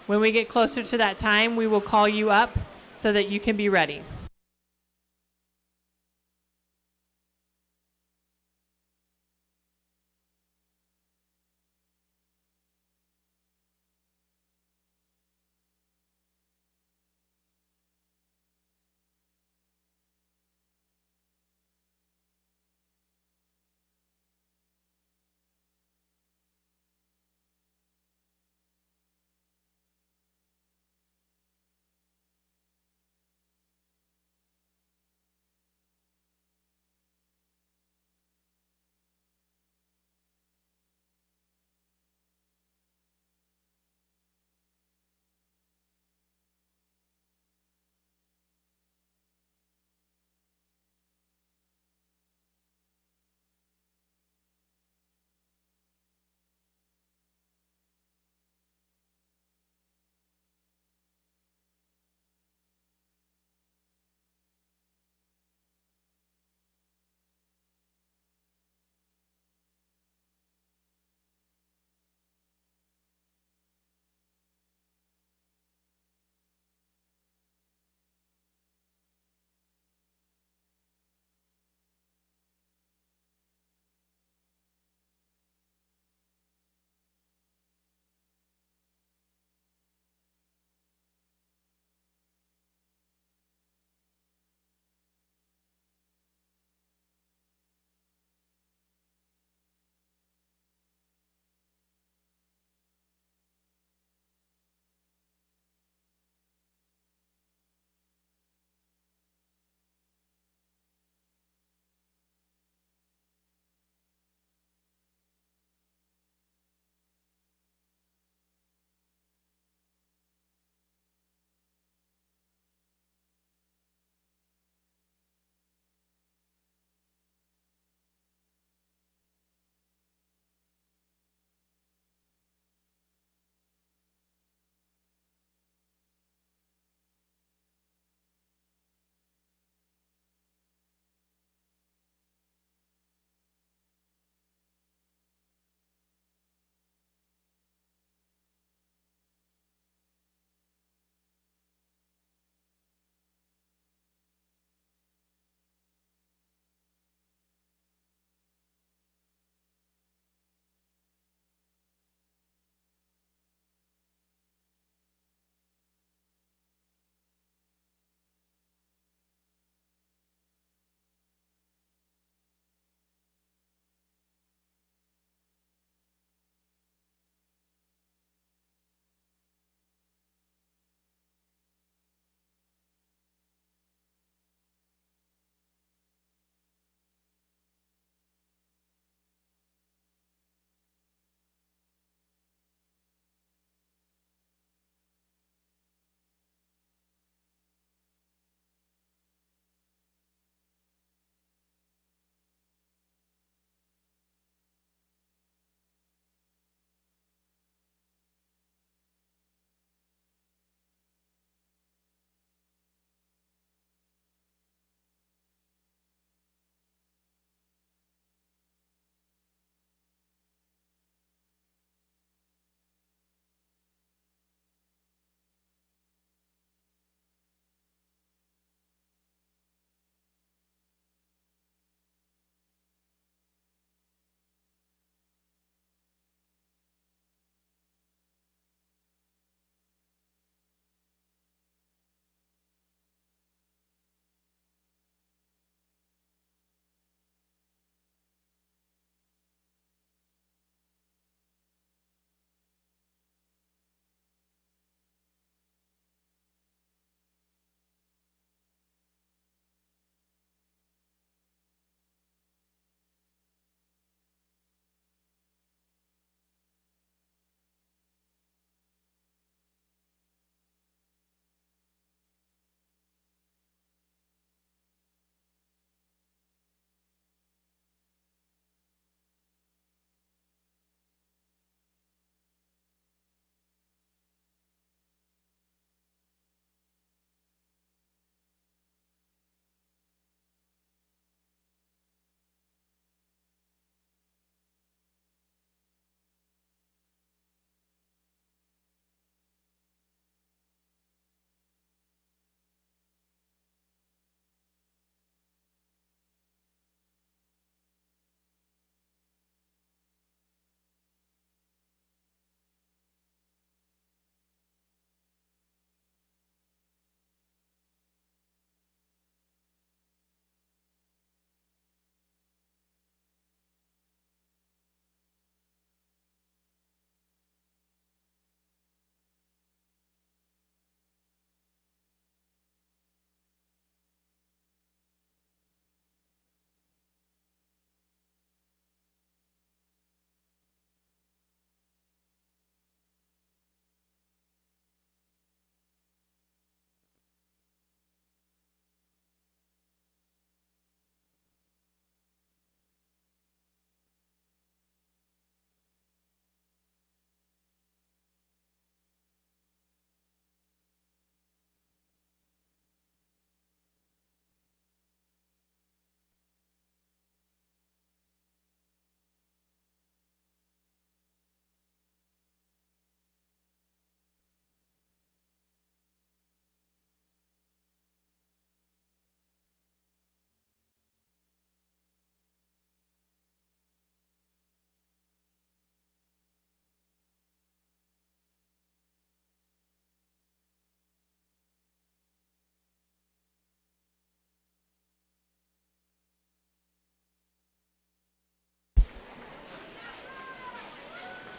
When we get closer to that time, we will call you up so that you can be ready.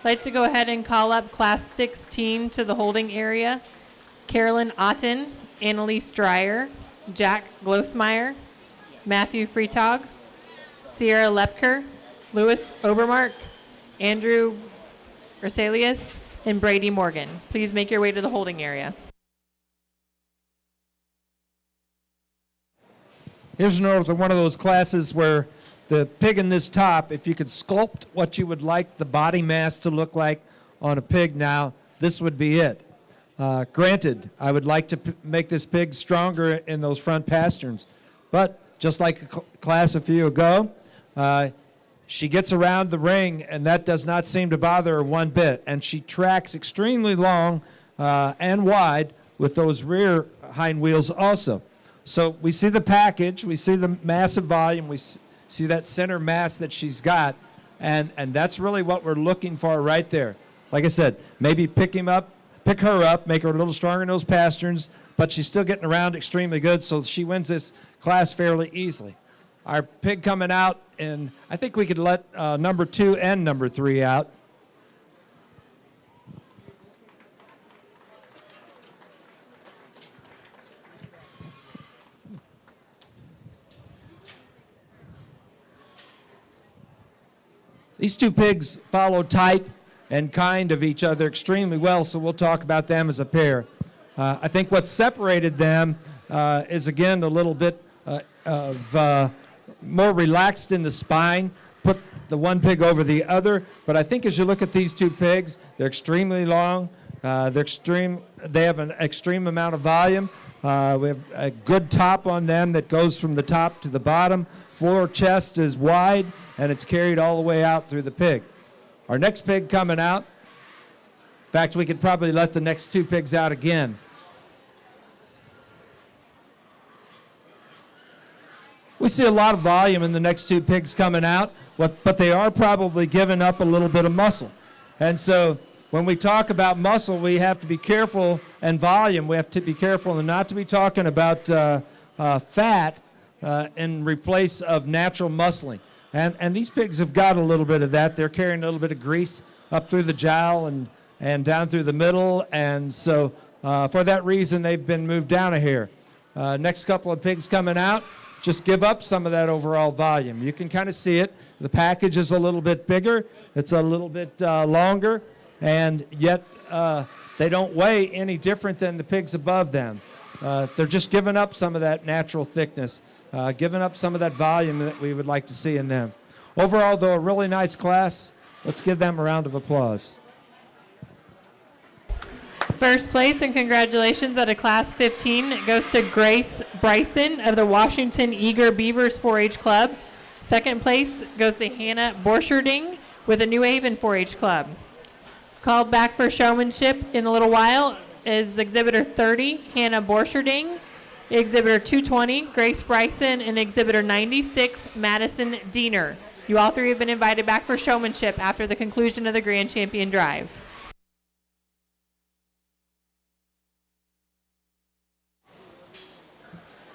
I'd like to go ahead and call up Class 16 to the holding area. Carolyn Otten, Annalise Dreyer, Jack Glosmeyer, Matthew Freitag, Sierra Lepker, Louis Obermark, Andrew Urselius, and Brady Morgan. Please make your way to the holding area. Here's another one of those classes where the pig in this top, if you could sculpt what you would like the body mass to look like on a pig now, this would be it. Granted, I would like to make this pig stronger in those front pasterns, but just like a class a few ago, she gets around the ring, and that does not seem to bother her one bit, and she tracks extremely long and wide with those rear hind wheels also. So we see the package, we see the massive volume, we see that center mass that she's got, and that's really what we're looking for right there. Like I said, maybe pick her up, make her a little stronger in those pasterns, but she's still getting around extremely good, so she wins this class fairly easily. Our pig coming out, and I think we could let number 2 and number 3 out. These two pigs follow type and kind of each other extremely well, so we'll talk about them as a pair. I think what separated them is, again, a little bit of more relaxed in the spine, put the one pig over the other, but I think as you look at these two pigs, they're extremely long, they have an extreme amount of volume. We have a good top on them that goes from the top to the bottom. Floor chest is wide, and it's carried all the way out through the pig. Our next pig coming out, in fact, we could probably let the next two pigs out again. We see a lot of volume in the next two pigs coming out, but they are probably giving up a little bit of muscle. And so when we talk about muscle, we have to be careful, and volume, we have to be careful and not to be talking about fat in replace of natural muscling. And these pigs have got a little bit of that. They're carrying a little bit of grease up through the jowl and down through the middle. And so for that reason, they've been moved down a hair. Next couple of pigs coming out, just give up some of that overall volume. You can kind of see it. The package is a little bit bigger. It's a little bit longer. And yet they don't weigh any different than the pigs above them. They're just giving up some of that natural thickness. Giving up some of that volume that we would like to see in them. Overall, though, a really nice class. Let's give them a round of applause. First place and congratulations out of Class 15 goes to Grace Bryson of the Washington Eager Beavers 4-H Club. Second place goes to Hannah Borcherding with the New Haven 4-H Club. Called back for showmanship in a little while is Exhibitor 30, Hannah Borcherding. Exhibitor 220, Grace Bryson, and Exhibitor 96, Madison Diener. You all three have been invited back for showmanship after the conclusion of the Grand Champion Drive.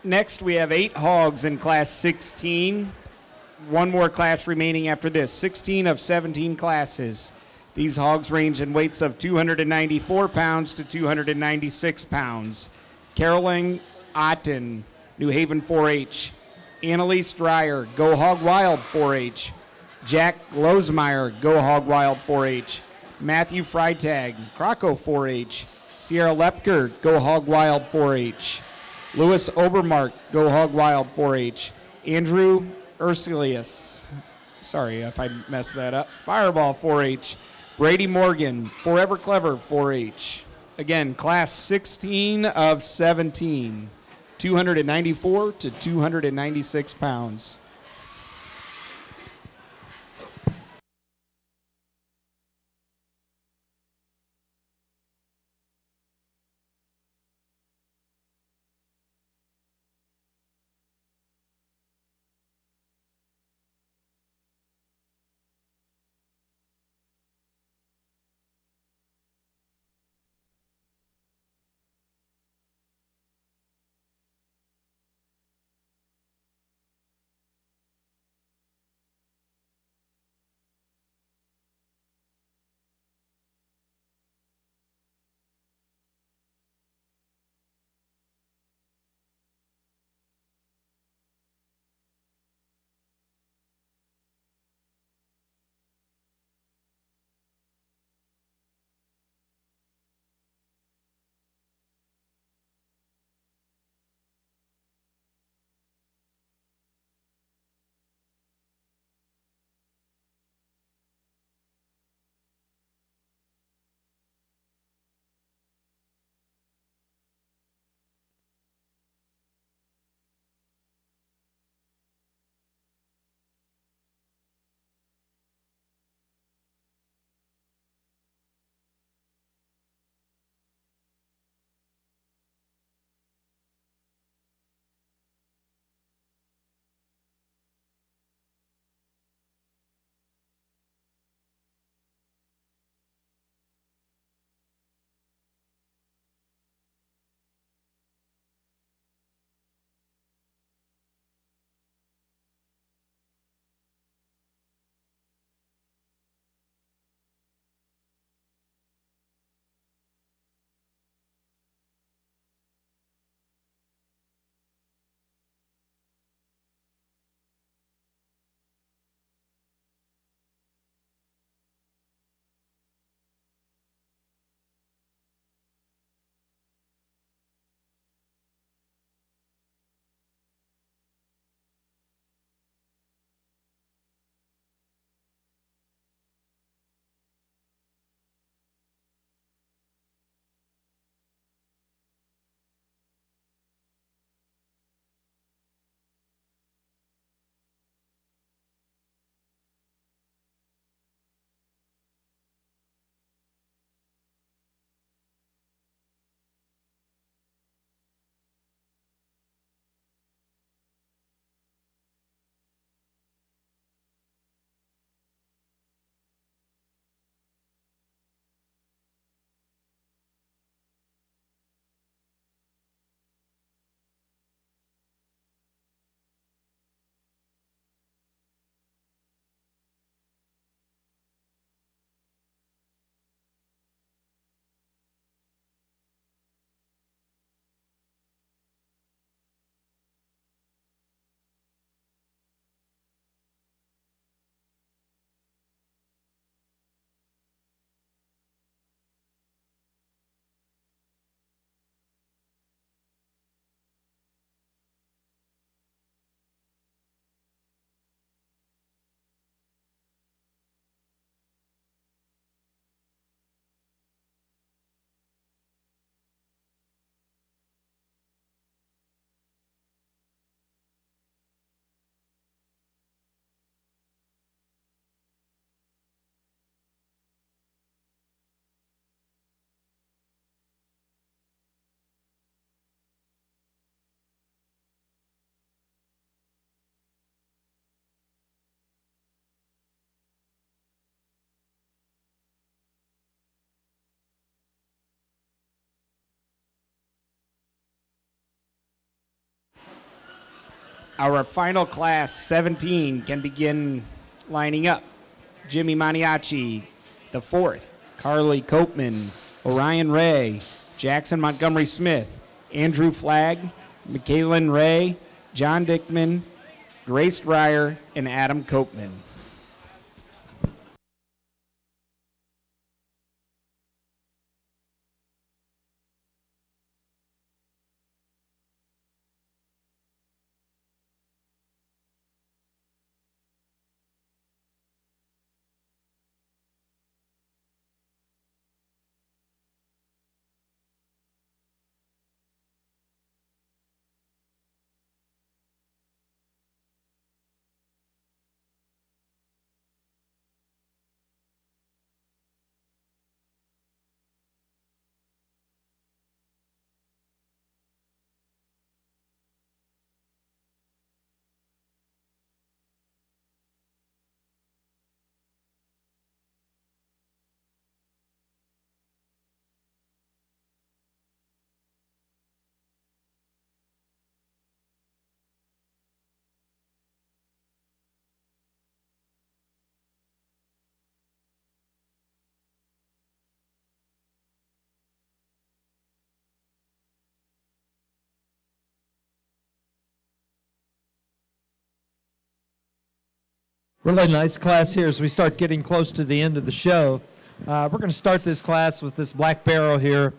Next, we have 8 hogs in Class 16. One more class remaining after this, 16 of 17 classes. These hogs range in weights of 294 pounds to 296 pounds. Caroline Otten, New Haven 4-H. Annalise Dreyer, Go Hog Wild 4-H. Jack Glosmeyer, Go Hog Wild 4-H. Matthew Freitag, Krakow 4-H. Sierra Lepker, Go Hog Wild 4-H. Louis Obermark, Go Hog Wild 4-H. Andrew Urselius, sorry if I messed that up, Fireball 4-H. Brady Morgan, Forever Clever 4-H. Again, class 16 of 17. 294 to 296 pounds. Our final class, 17, can begin lining up. Jimmy Maniaci, the fourth. Carly Copeman, Orion Ray, Jackson Montgomery Smith, Andrew Flagg, Michaelin Ray, John Dickman, Grace Dreyer, and Adam Copeman. Really nice class here as we start getting close to the end of the show. We're going to start this class with this black barrel here.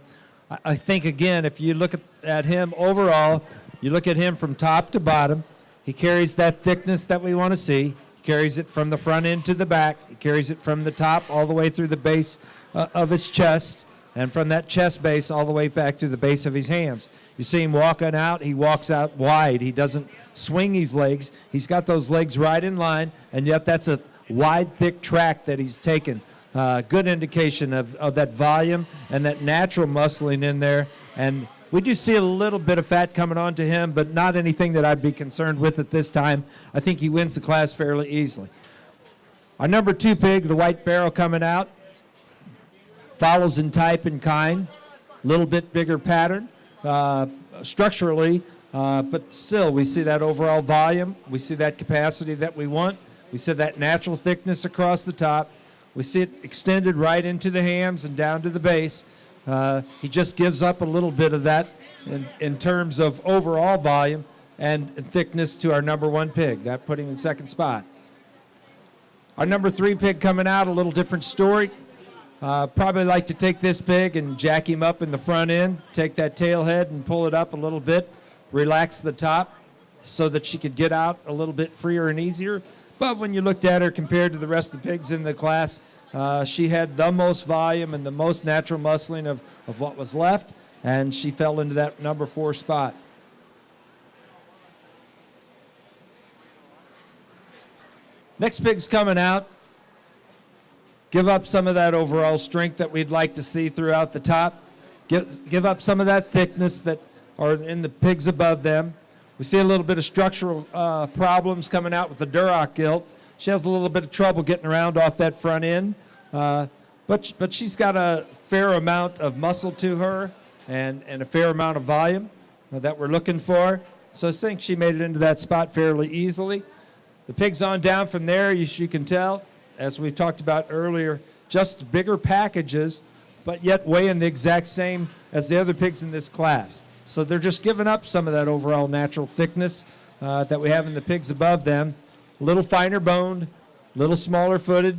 I think, again, if you look at him overall, you look at him from top to bottom, he carries that thickness that we want to see. He carries it from the front end to the back. He carries it from the top all the way through the base of his chest, and from that chest base all the way back to the base of his hams. You see him walking out, he walks out wide. He doesn't swing his legs. He's got those legs right in line, and yet that's a wide, thick track that he's taken. Good indication of that volume and that natural muscling in there. And we do see a little bit of fat coming onto him, but not anything that I'd be concerned with at this time. I think he wins the class fairly easily. Our number 2 pig, the white barrel coming out, follows in type and kind, a little bit bigger pattern structurally, but still we see that overall volume, we see that capacity that we want, we see that natural thickness across the top, we see it extended right into the hams and down to the base. He just gives up a little bit of that in terms of overall volume and thickness to our number 1 pig, that putting him in second spot. Our number 3 pig coming out, a little different story. Probably like to take this pig and jack him up in the front end, take that tail head and pull it up a little bit, relax the top so that she could get out a little bit freer and easier. But when you looked at her compared to the rest of the pigs in the class, she had the most volume and the most natural muscling of what was left, and she fell into that number 4 spot. Next pig's coming out. Give up some of that overall strength that we'd like to see throughout the top. Give up some of that thickness that are in the pigs above them. We see a little bit of structural problems coming out with the Duroc gilt. She has a little bit of trouble getting around off that front end. But she's got a fair amount of muscle to her and a fair amount of volume that we're looking for. So I think she made it into that spot fairly easily. The pigs on down from there, you can tell, as we talked about earlier, just bigger packages, but yet weighing the exact same as the other pigs in this class. So they're just giving up some of that overall natural thickness that we have in the pigs above them. A little finer boned, a little smaller footed,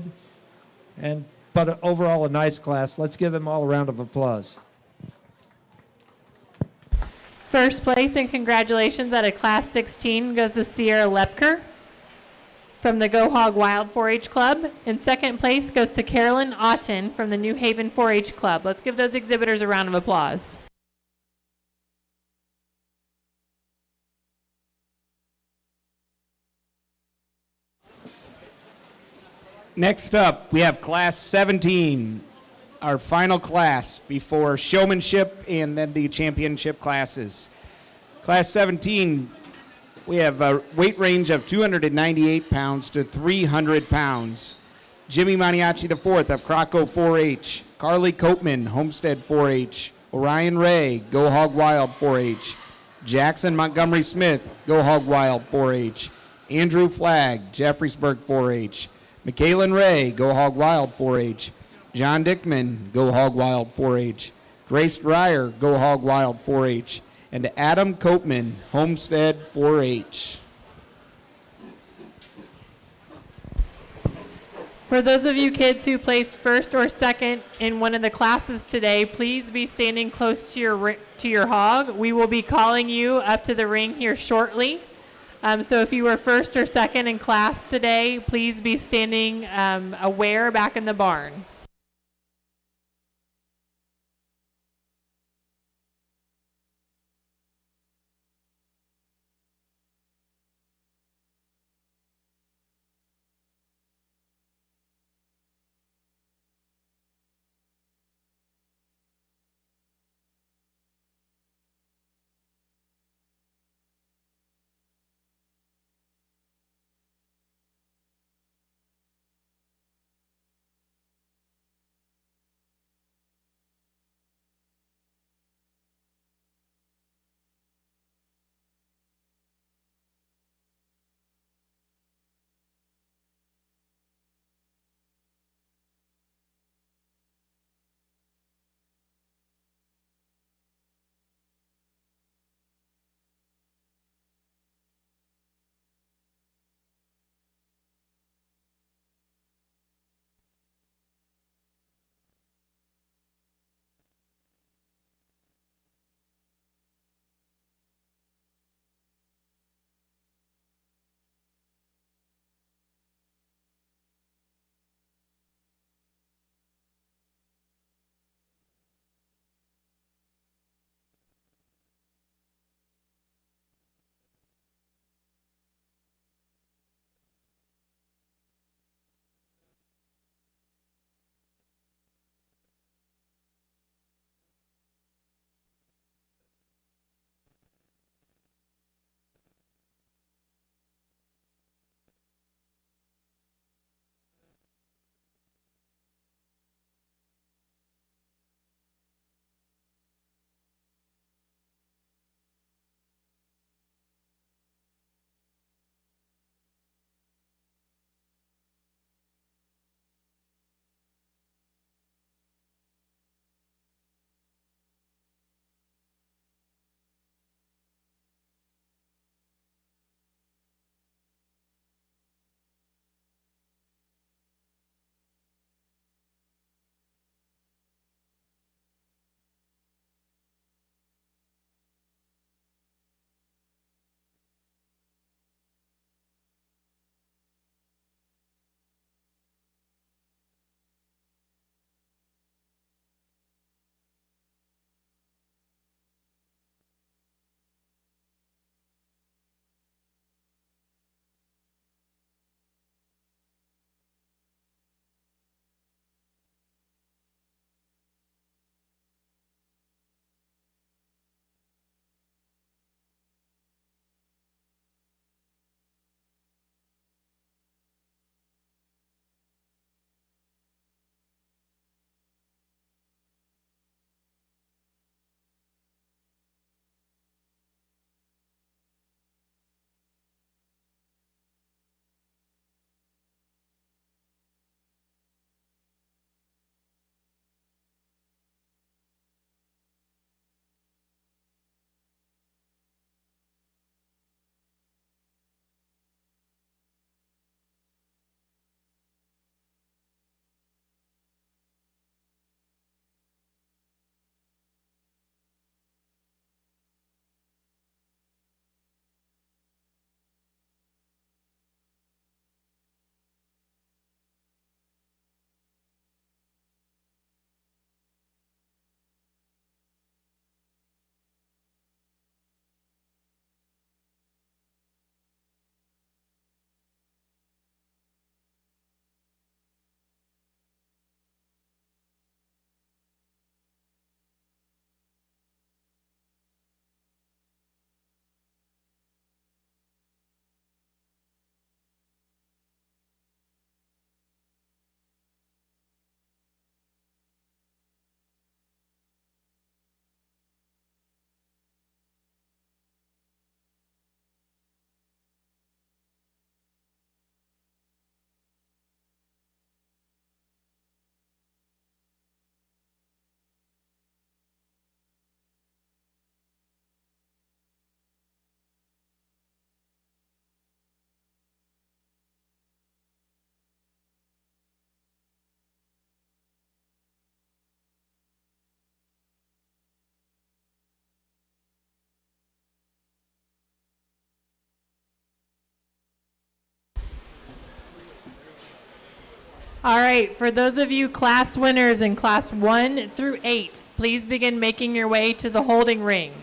but overall a nice class. Let's give them all a round of applause. First place and congratulations out of Class 16 goes to Sierra Lepker from the Go Hog Wild 4-H Club. And second place goes to Carolyn Otten from the New Haven 4-H Club. Let's give those exhibitors a round of applause. Next up, we have Class 17, our final class before Showmanship and then the championship classes. Class 17, we have a weight range of 298 pounds to 300 pounds. Jimmy Maniaci IV of Croco 4-H, Carly Copeman, Homestead 4-H, Orion Ray, Go Hog Wild 4-H, Jackson Montgomery Smith, Go Hog Wild 4-H. Andrew Flagg, Jeffreysburg 4-H. Michaelin Ray, Go Hog Wild 4-H. John Dickman, Go Hog Wild 4-H. Grace Dreyer, Go Hog Wild 4-H. And Adam Copeman, Homestead 4-H. For those of you kids who placed first or second in one of the classes today, please be standing close to your hog. We will be calling you up to the ring here shortly. So if you were first or second in class today, please be standing aware back in the barn. All right, for those of you class winners in class 1 through 8, please begin making your way to the holding ring.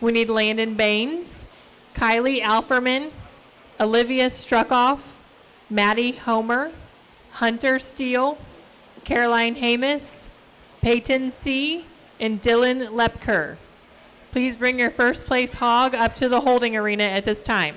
We need Landon Baines, Kylie Alferman, Olivia Struckoff, Maddie Homer, Hunter Steele, Caroline Hamus, Peyton C., and Dylan Lepker. Please bring your first place hog up to the holding arena at this time.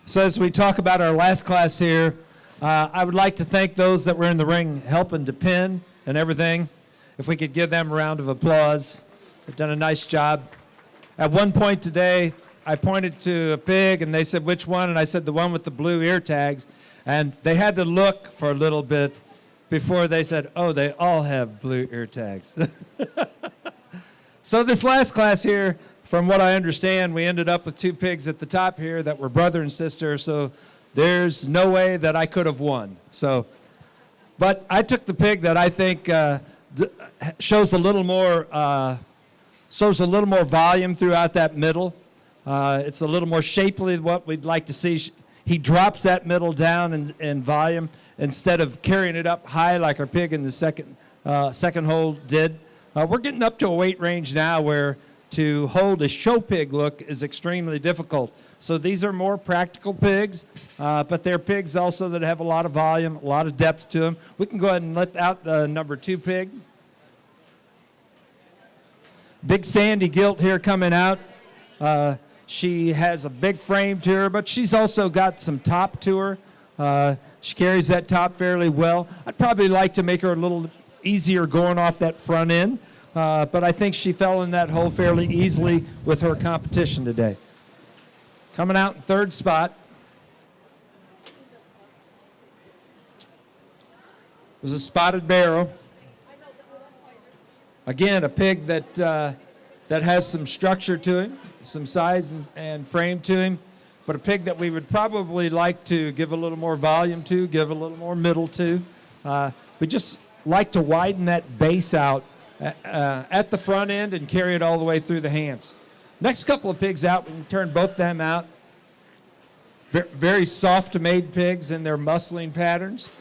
So as we talk about our last class here, I would like to thank those that were in the ring helping to pin and everything. If we could give them a round of applause. They've done a nice job. At one point today, I pointed to a pig and they said, which one? And I said, the one with the blue ear tags. And they had to look for a little bit before they said, oh, they all have blue ear tags. So this last class here, from what I understand, we ended up with two pigs at the top here that were brother and sister, so there's no way that I could have won. But I took the pig that I think shows a little more volume throughout that middle. It's a little more shapely than what we'd like to see. He drops that middle down in volume instead of carrying it up high like our pig in the second hold did. We're getting up to a weight range now where to hold a show pig look is extremely difficult. So these are more practical pigs, but they're pigs also that have a lot of volume, a lot of depth to them. We can go ahead and let out the number 2 pig. Big Sandy Gilt here coming out. She has a big frame to her, but she's also got some top to her. She carries that top fairly well. I'd probably like to make her a little easier going off that front end. But I think she fell in that hole fairly easily with her competition today. Coming out in third spot was a spotted barrow. Again, a pig that has some structure to him, some size and frame to him, but a pig that we would probably like to give a little more volume to, give a little more middle to. We just like to widen that base out at the front end and carry it all the way through the hams. Next couple of pigs out, we can turn both of them out. Very soft-made pigs in their muscling patterns.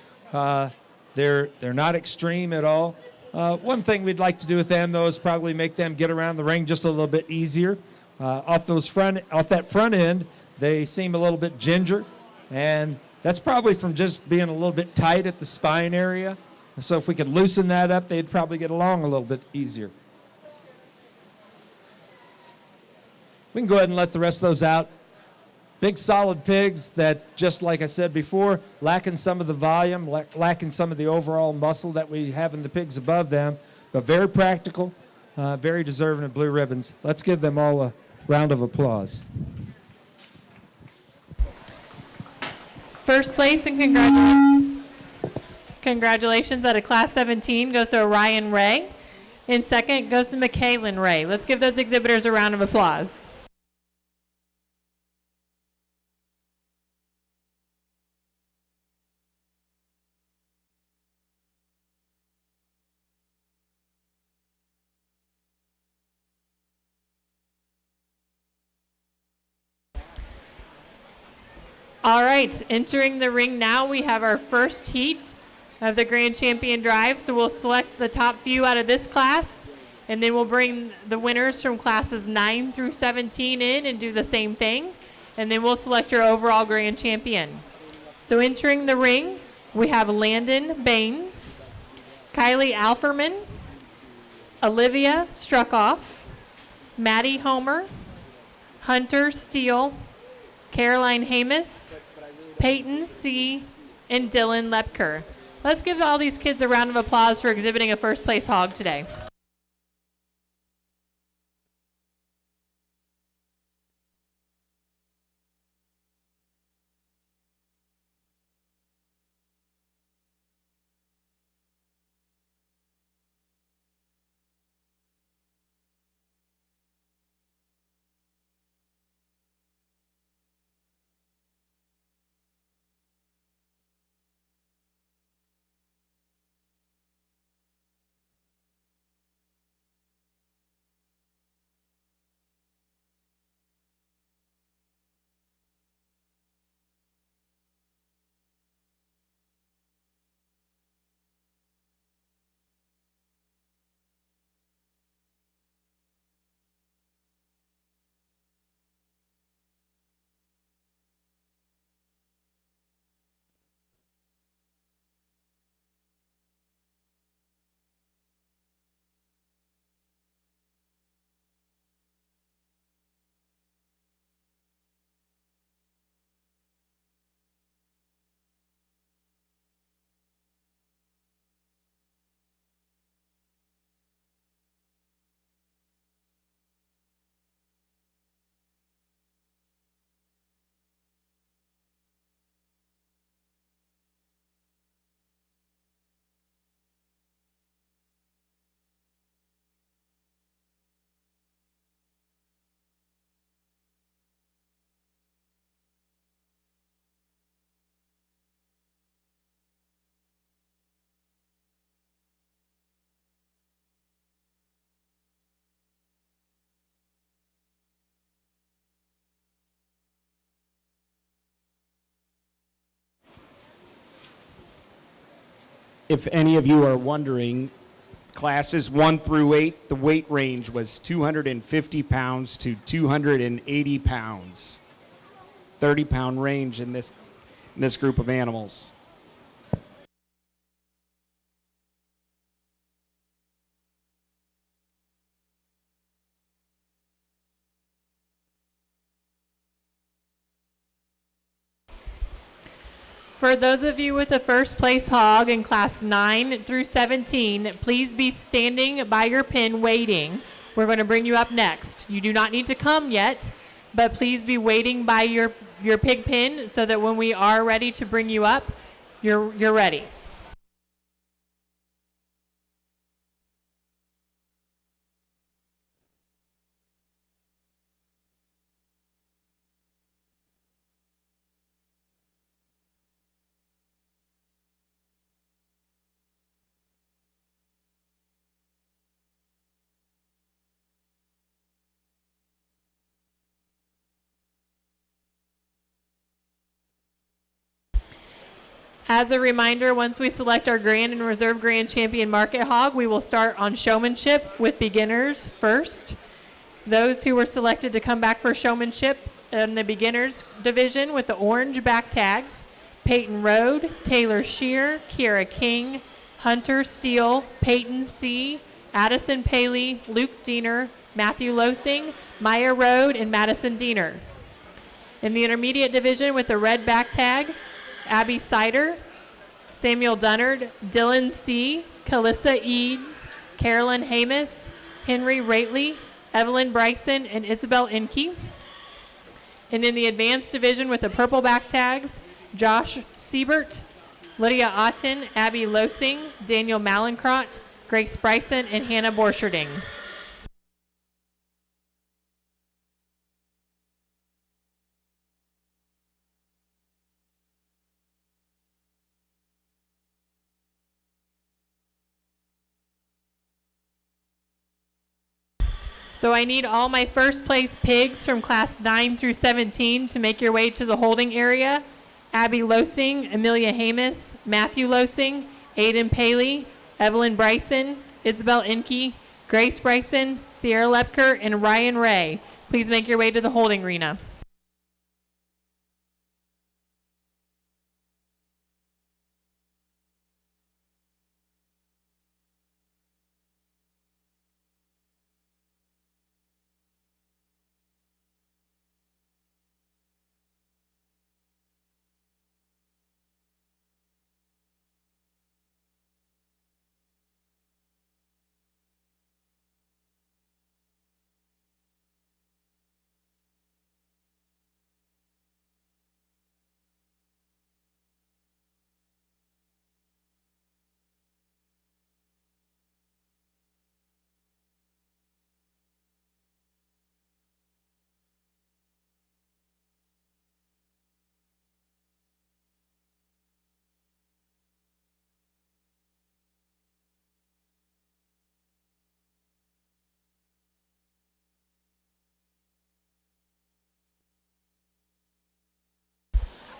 They're not extreme at all. One thing we'd like to do with them, though, is probably make them get around the ring just a little bit easier. Off that front end, they seem a little bit ginger, and that's probably from just being a little bit tight at the spine area. So if we could loosen that up, they'd probably get along a little bit easier. We can go ahead and let the rest of those out. Big solid pigs that, just like I said before, lacking some of the volume, lacking some of the overall muscle that we have in the pigs above them, but very practical, very deserving of blue ribbons. Let's give them all a round of applause. First place and congratulations. Congratulations out of Class 17 goes to Ryan Ray. And second goes to McKaylin Ray. Let's give those exhibitors a round of applause. All right, entering the ring now, we have our first heat of the Grand Champion Drive. So we'll select the top few out of this class, and then we'll bring the winners from classes 9 through 17 in and do the same thing. And then we'll select your overall Grand Champion. So entering the ring, we have Landon Baines, Kylie Alferman, Olivia Struckoff, Maddie Homer, Hunter Steele, Caroline Hamus, Peyton C., and Dylan Lepker. Let's give all these kids a round of applause for exhibiting a first place hog today. If any of you are wondering, classes 1 through 8, the weight range was 250 pounds to 280 pounds. 30-pound range in this group of animals. For those of you with a first place hog in class 9 through 17, please be standing by your pin waiting. We're going to bring you up next. You do not need to come yet, but please be waiting by your pig pin so that when we are ready to bring you up, you're ready. As a reminder, once we select our Grand and Reserve Grand Champion Market Hog, we will start on Showmanship with beginners first. Those who were selected to come back for Showmanship in the beginners division with the orange back tags: Peyton Rode, Taylor Shear, Kiera King, Hunter Steele, Peyton C., Addison Paley, Luke Diener, Matthew Losing, Maya Rode, and Madison Diener. In the intermediate division with the red back tag, Abby Sider, Samuel Dunnard, Dylan C., Calissa Eads, Carolyn Hamus, Henry Rately, Evelyn Bryson, and Isabel Inke. And in the advanced division with the purple back tags, Josh Siebert, Lydia Otten, Abby Losing, Daniel Malincrot, Grace Bryson, and Hannah Borcherding. So I need all my first place pigs from class 9 through 17 to make your way to the holding area. Abby Losing, Amelia Hamus, Matthew Losing, Aiden Paley, Evelyn Bryson, Isabel Inke, Grace Bryson, Sierra Lepker, and Ryan Ray. Please make your way to the holding arena.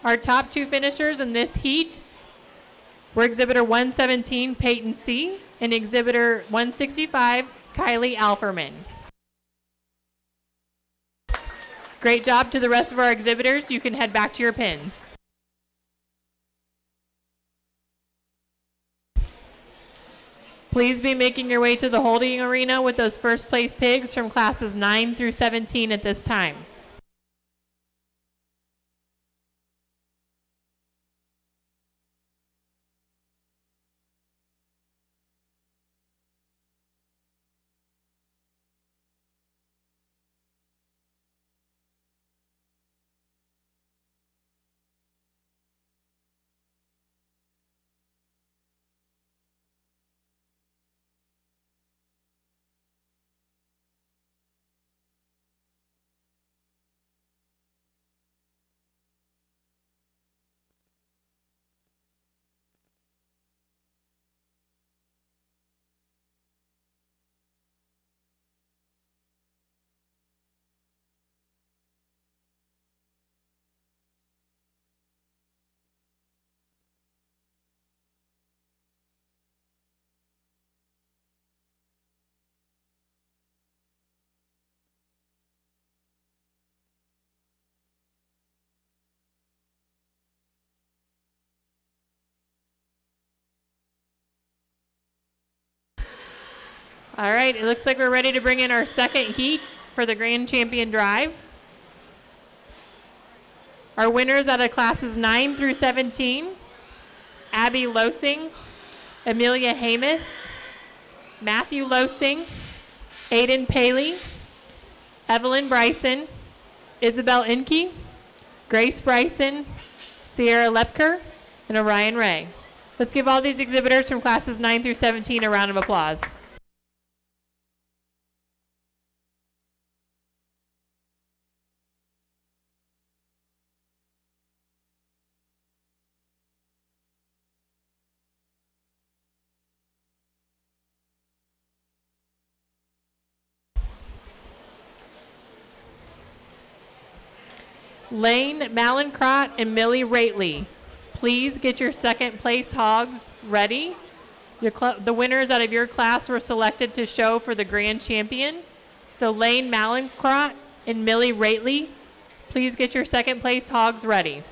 Our top two finishers in this heat were Exhibitor 117, Peyton C., and Exhibitor 165, Kylie Alferman. Great job to the rest of our exhibitors. You can head back to your pins. Please be making your way to the holding arena with those first place pigs from classes 9 through 17 at this time. All right, it looks like we're ready to bring in our second heat for the Grand Champion Drive. Our winners out of classes 9 through 17, Abby Losing, Amelia Hamus, Matthew Losing, Aiden Paley, Evelyn Bryson, Isabel Inke, Grace Bryson, Sierra Lepker, and Orion Ray. Let's give all these exhibitors from classes 9 through 17 a round of applause. Lane Malincrot and Millie Rately, please get your second place hogs ready. The winners out of your class were selected to show for the Grand Champion. So Lane Malincrot and Millie Rately, please get your second place hogs ready.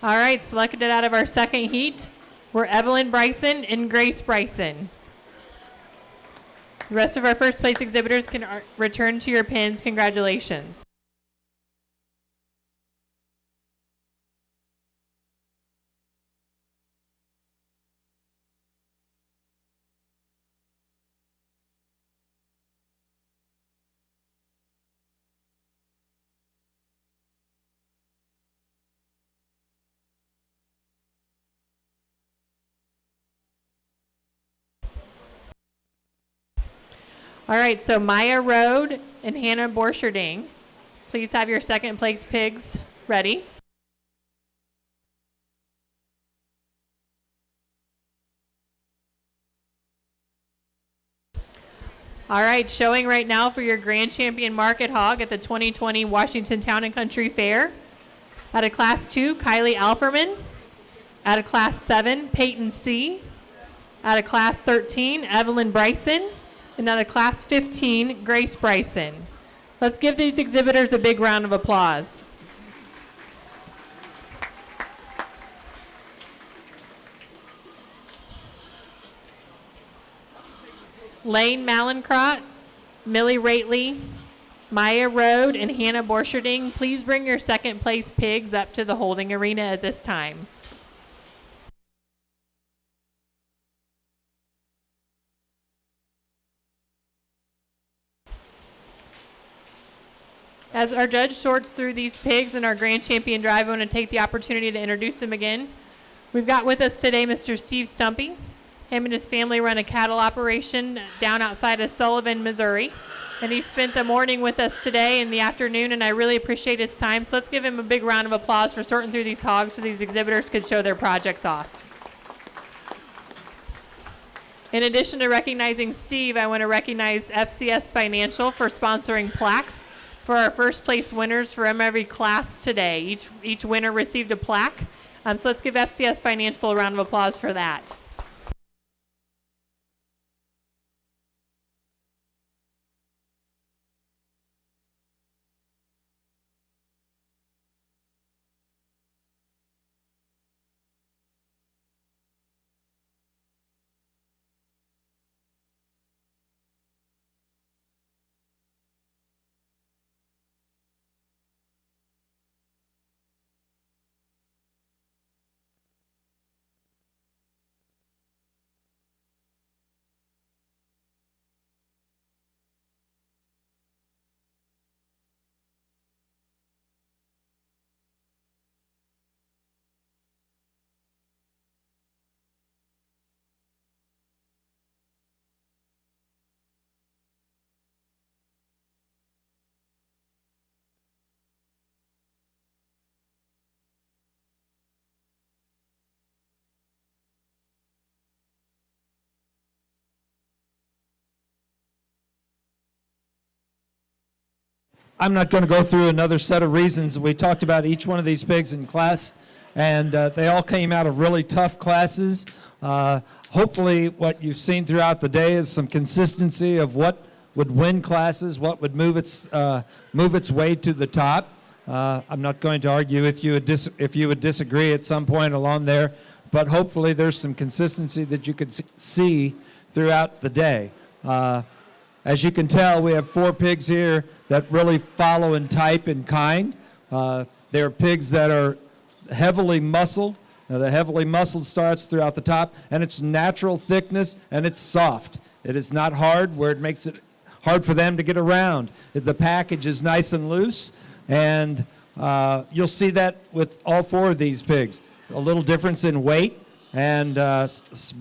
All right, selected out of our second heat were Evelyn Bryson and Grace Bryson. The rest of our first place exhibitors can return to your pins. Congratulations. All right, so Maya Road and Hannah Borcherding, please have your second place pigs ready. All right, showing right now for your grand champion Market Hog at the 2020 Washington Town and Country Fair. Out of Class 2, Kylie Alferman. Out of Class 7, Peyton C. Out of Class 13, Evelyn Bryson. And out of Class 15, Grace Bryson. Let's give these exhibitors a big round of applause. Lane Malincrot, Millie Rately, Maya Road, and Hannah Borcherding, please bring your second place pigs up to the holding arena at this time. As our judge sorts through these pigs in our grand champion drive, I want to take the opportunity to introduce him again. We've got with us today Mr. Steve Stumpy. Him and his family run a cattle operation down outside of Sullivan, Missouri. And he spent the morning with us today and the afternoon, and I really appreciate his time. So let's give him a big round of applause for sorting through these hogs so these exhibitors could show their projects off. In addition to recognizing Steve, I want to recognize FCS Financial for sponsoring plaques for our first place winners from every class today. Each winner received a plaque. So let's give FCS Financial a round of applause for that. I'm not going to go through another set of reasons. We talked about each one of these pigs in class, and they all came out of really tough classes. Hopefully what you've seen throughout the day is some consistency of what would win classes, what would move its way to the top. I'm not going to argue if you would disagree at some point along there, but hopefully there's some consistency that you could see throughout the day. As you can tell, we have 4 pigs here that really follow in type and kind. They're pigs that are heavily muscled. Now, the heavily muscled starts throughout the top, and it's natural thickness, and it's soft. It is not hard where it makes it hard for them to get around. The package is nice and loose, and you'll see that with all 4 of these pigs. A little difference in weight, and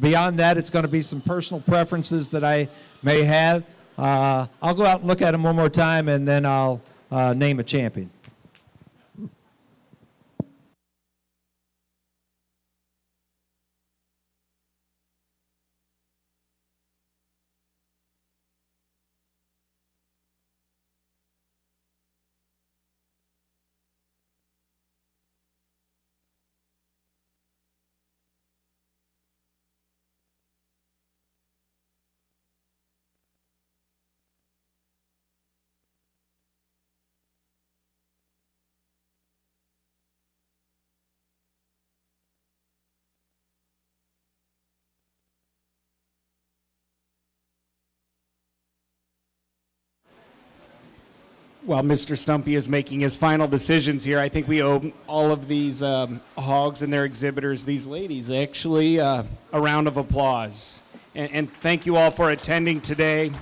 beyond that, it's going to be some personal preferences that I may have. I'll go out and look at them one more time, and then I'll name a champion. while Mr. Stumpy is making his final decisions here, I think we owe all of these hogs and their exhibitors, these ladies, actually a round of applause. And thank you all for attending today.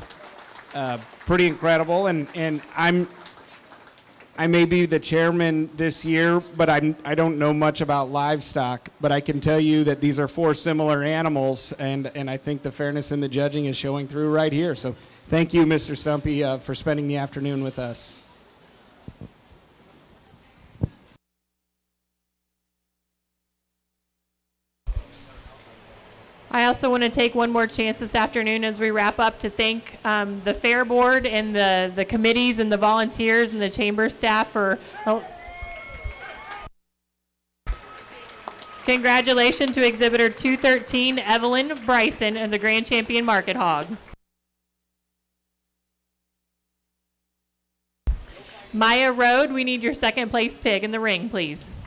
Pretty incredible. And I may be the chairman this year, but I don't know much about livestock. But I can tell you that these are 4 similar animals, and I think the fairness in the judging is showing through right here. So thank you, Mr. Stumpy, for spending the afternoon with us. I also want to take one more chance this afternoon as we wrap up to thank the Fair Board and the committees and the volunteers and the chamber staff for. Congratulations to Exhibitor 213, Evelyn Bryson, and the Grand Champion Market Hog. Maya Road, we need your second place pig in the ring, please.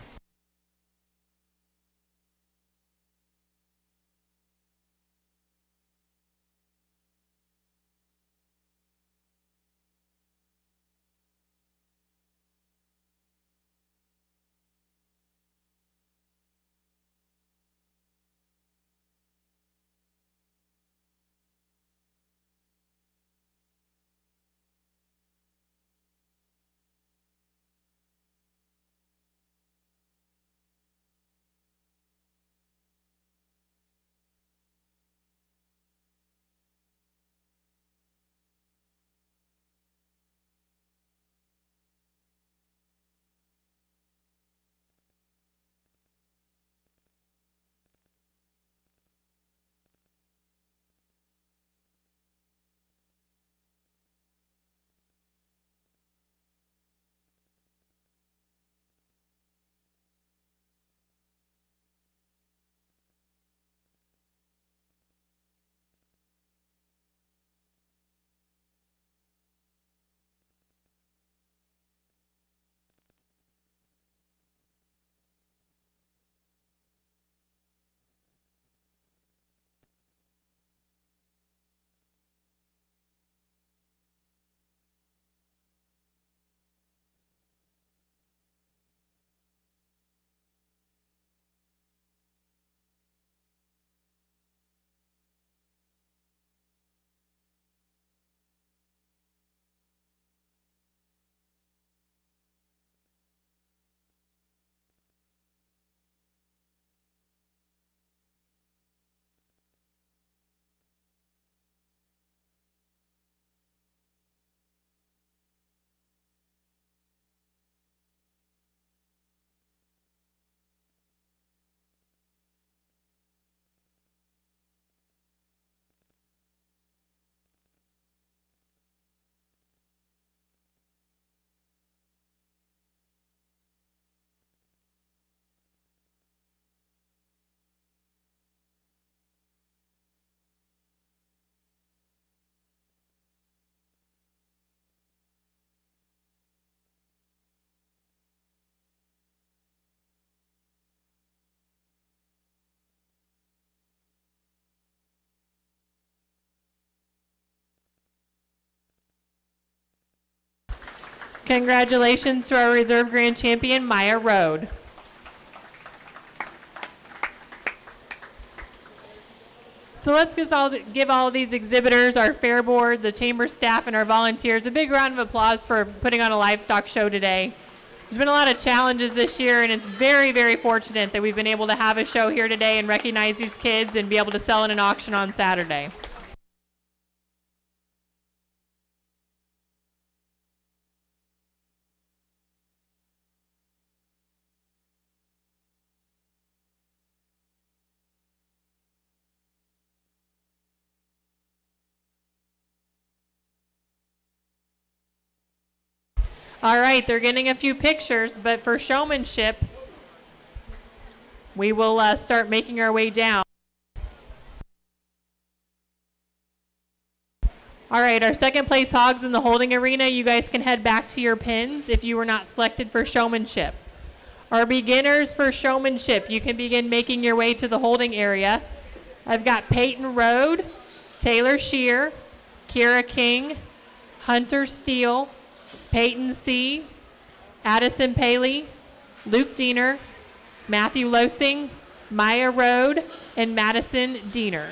Congratulations to our reserve grand champion, Maya Road. So let's give all of these exhibitors, our fair board, the chamber staff, and our volunteers a big round of applause for putting on a livestock show today. There's been a lot of challenges this year, and it's very, very fortunate that we've been able to have a show here today and recognize these kids and be able to sell in an auction on Saturday. All right, they're getting a few pictures, but for showmanship, we will start making our way down. All right, our second place hogs in the holding arena, you guys can head back to your pins if you were not selected for showmanship. Our beginners for showmanship, you can begin making your way to the holding area. I've got Peyton Road, Taylor Shear, Kira King, Hunter Steele, Peyton C., Addison Paley, Luke Diener, Matthew Losing, Maya Rode, and Madison Diener.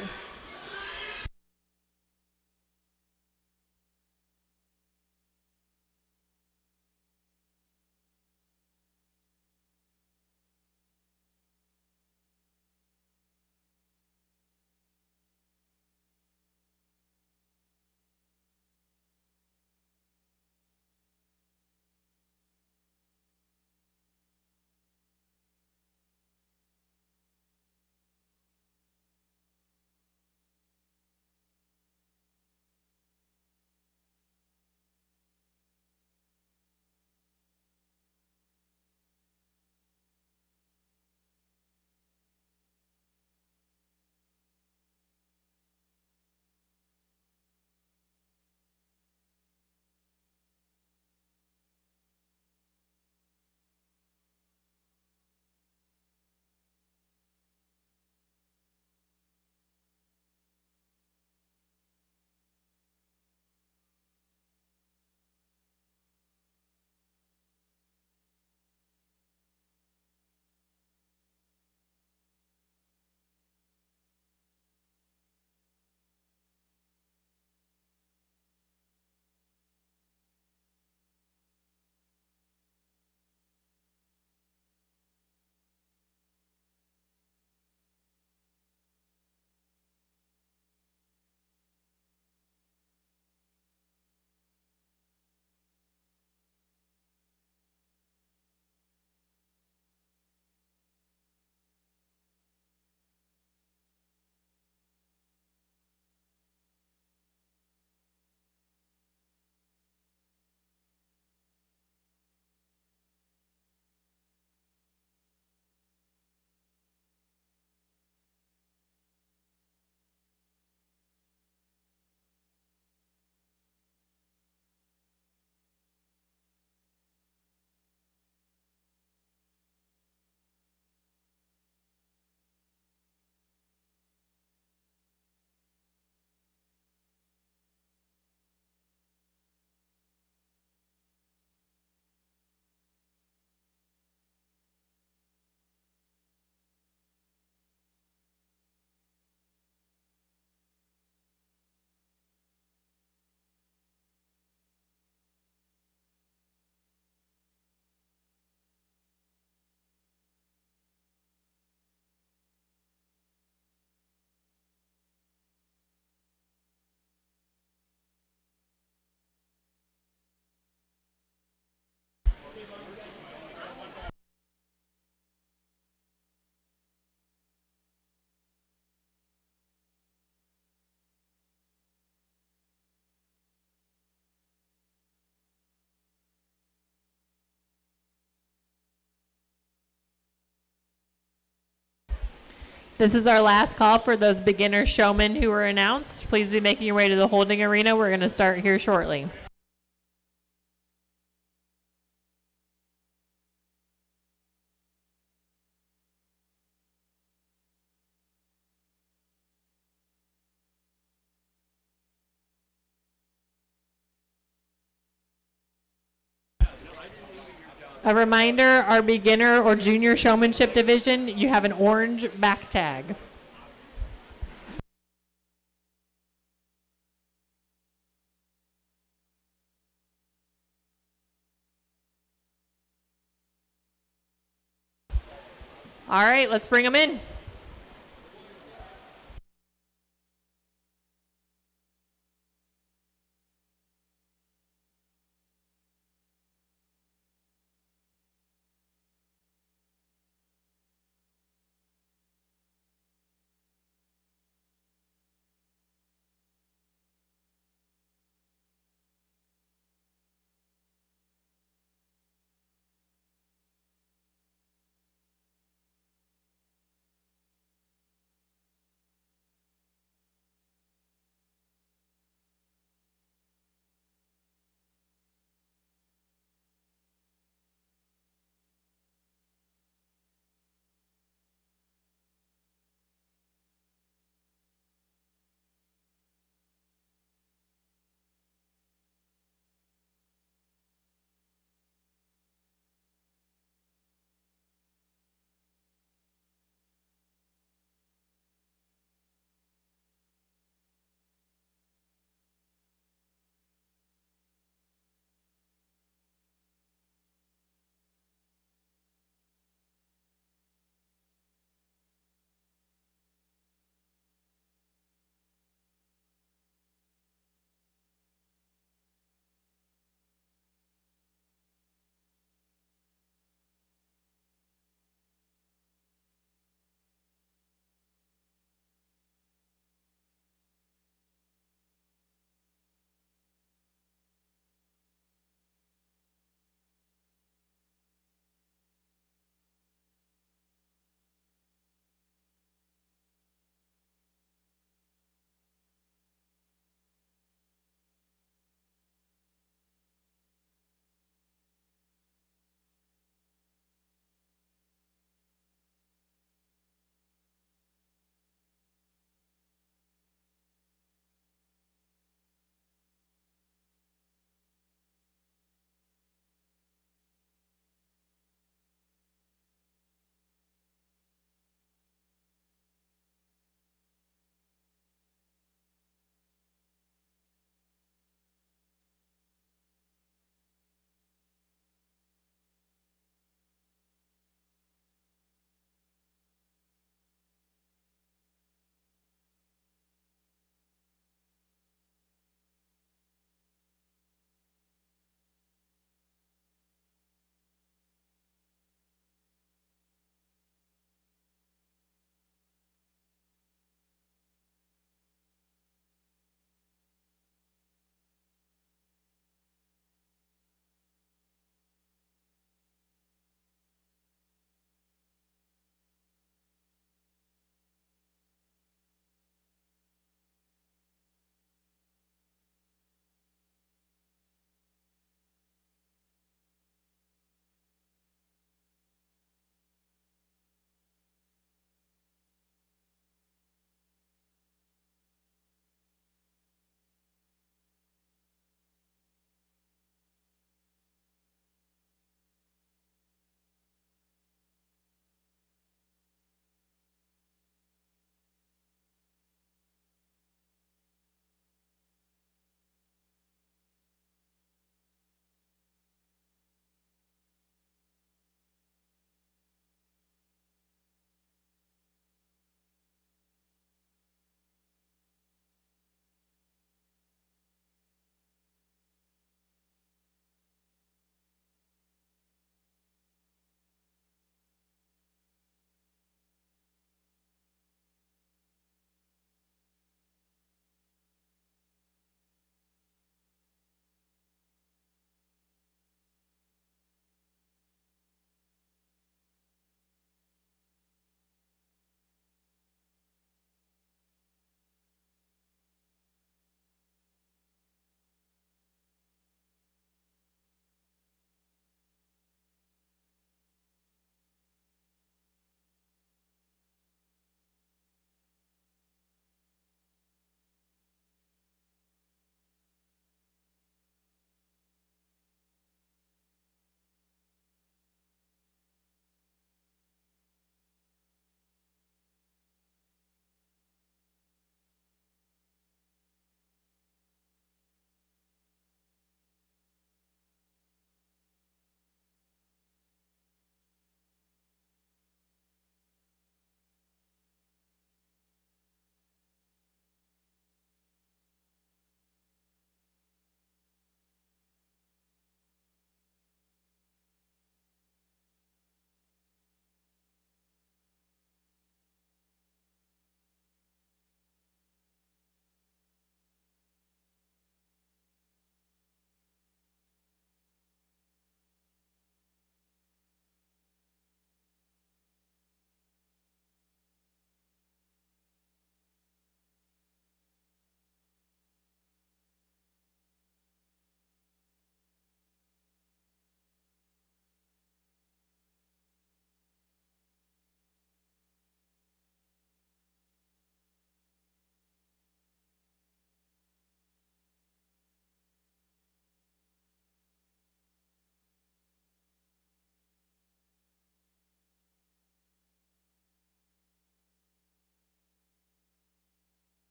This is our last call for those beginner showmen who were announced. Please be making your way to the holding arena. We're going to start here shortly. A reminder, our beginner or junior showmanship division, you have an orange back tag. All right, let's bring them in.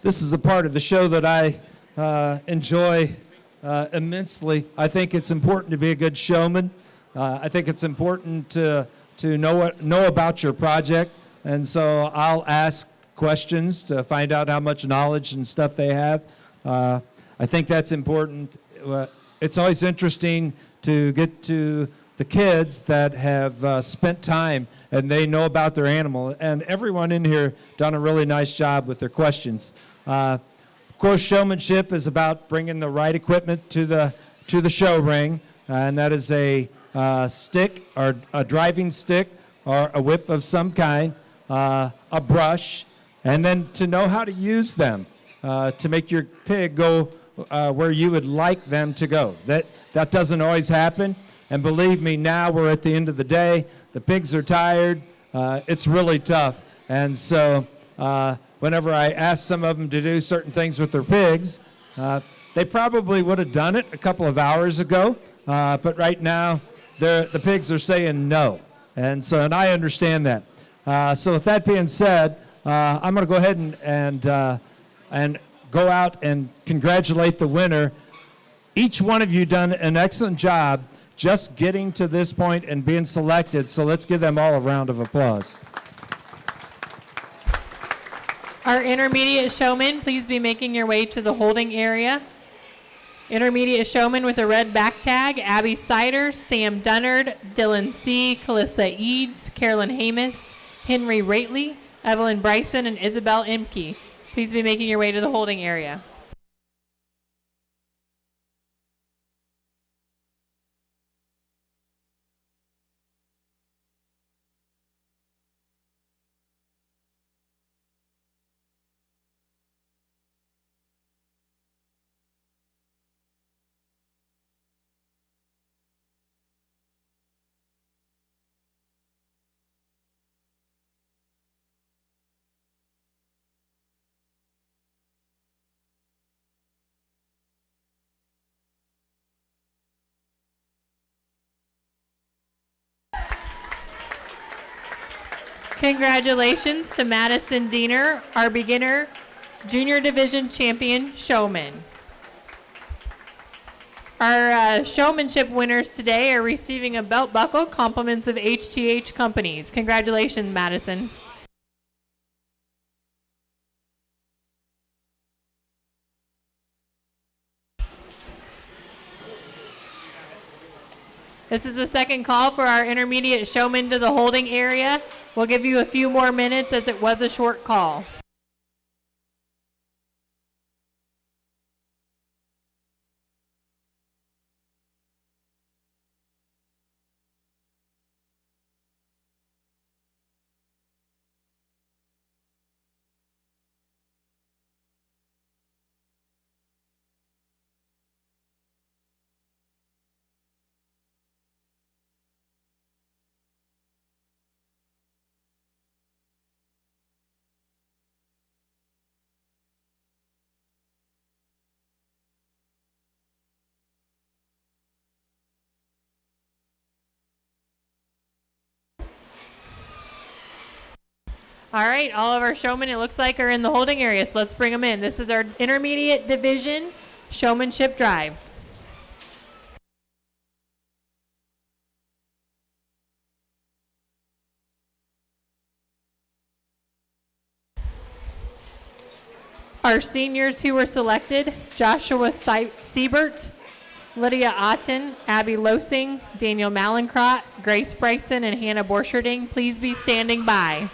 this is a part of the show that I enjoy immensely. I think it's important to be a good showman. I think it's important to know about your project, and so I'll ask questions to find out how much knowledge and stuff they have. I think that's important. It's always interesting to get to the kids that have spent time and they know about their animal, and everyone in here done a really nice job with their questions. Of course, showmanship is about bringing the right equipment to the show ring, and that is a stick or a driving stick or a whip of some kind, a brush, and then to know how to use them to make your pig go where you would like them to go. That doesn't always happen, and believe me, now we're at the end of the day. The pigs are tired. It's really tough, and so whenever I ask some of them to do certain things with their pigs, they probably would have done it a couple of hours ago, but right now the pigs are saying no, and I understand that. So with that being said, I'm going to go ahead and go out and congratulate the winner. Each one of you done an excellent job just getting to this point and being selected, so let's give them all a round of applause. Our intermediate showmen, please be making your way to the holding area. Intermediate showman with a red back tag, Abby Sider, Sam Dunnard, Dylan C., Calissa Eads, Carolyn Hamus, Henry Rately, Evelyn Bryson, and Isabel Imke. Please be making your way to the holding area. Congratulations to Madison Diener, our beginner junior division champion showman. Our showmanship winners today are receiving a belt buckle, compliments of HTH Companies. Congratulations, Madison. This is the second call for our intermediate showman to the holding area. We'll give you a few more minutes as it was a short call. All right, all of our showmen, it looks like, are in the holding area, so let's bring them in. This is our intermediate division showmanship drive. Our seniors who were selected, Joshua Siebert, Lydia Otten, Abby Losing, Daniel Malincrot, Grace Bryson, and Hannah Borcherding, please be standing by.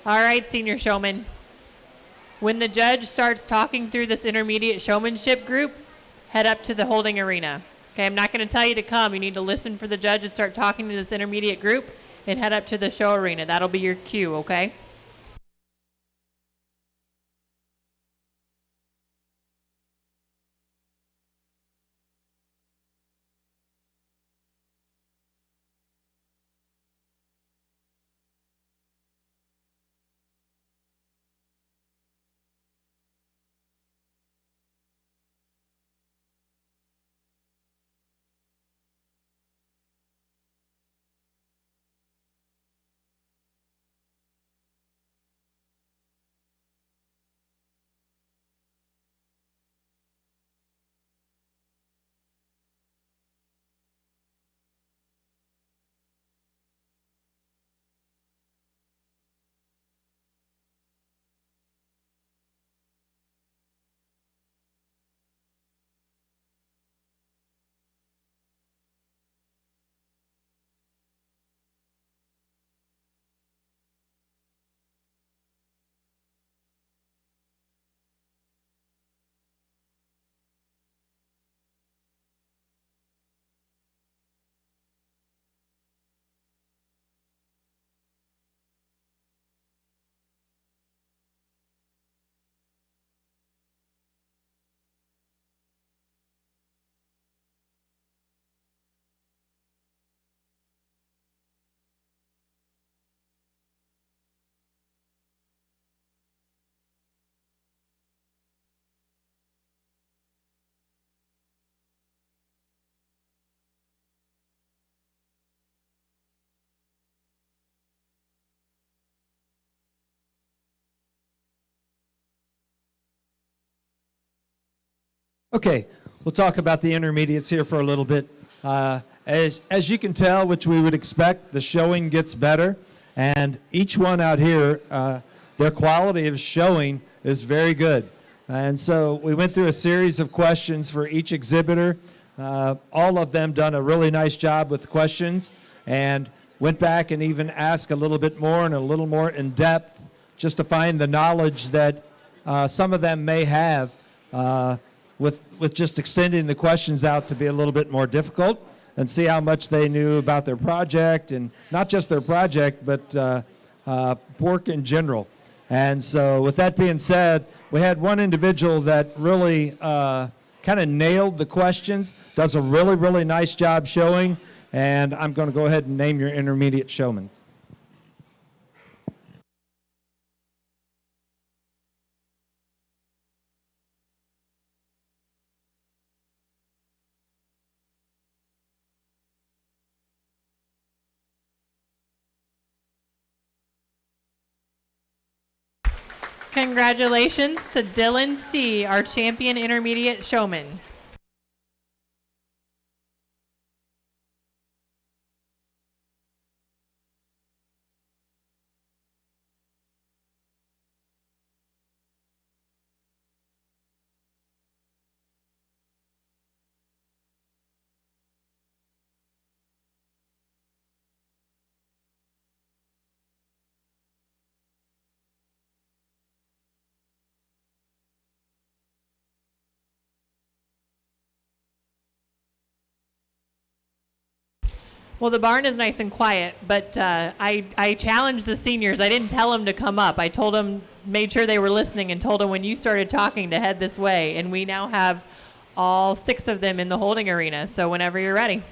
All right, senior showman. When the judge starts talking through this intermediate showmanship group, head up to the holding arena. Okay, I'm not going to tell you to come. You need to listen for the judge and start talking to this intermediate group and head up to the show arena. That'll be your cue, okay? Okay, we'll talk about the intermediates here for a little bit. As you can tell, which we would expect, the showing gets better, and each one out here, their quality of showing is very good. And so we went through a series of questions for each exhibitor. All of them done a really nice job with the questions, and went back and even asked a little bit more and a little more in depth just to find the knowledge that some of them may have. With just extending the questions out to be a little bit more difficult and see how much they knew about their project, and not just their project, but pork in general. And so with that being said, we had one individual that really kind of nailed the questions, does a really, really nice job showing, and I'm going to go ahead and name your intermediate showman. Congratulations to Dylan C., our champion intermediate showman. Well, the barn is nice and quiet, but I challenged the seniors. I didn't tell them to come up. I told them, made sure they were listening, and told them when you started talking to head this way. And we now have all 6 of them in the holding arena, so whenever you're ready.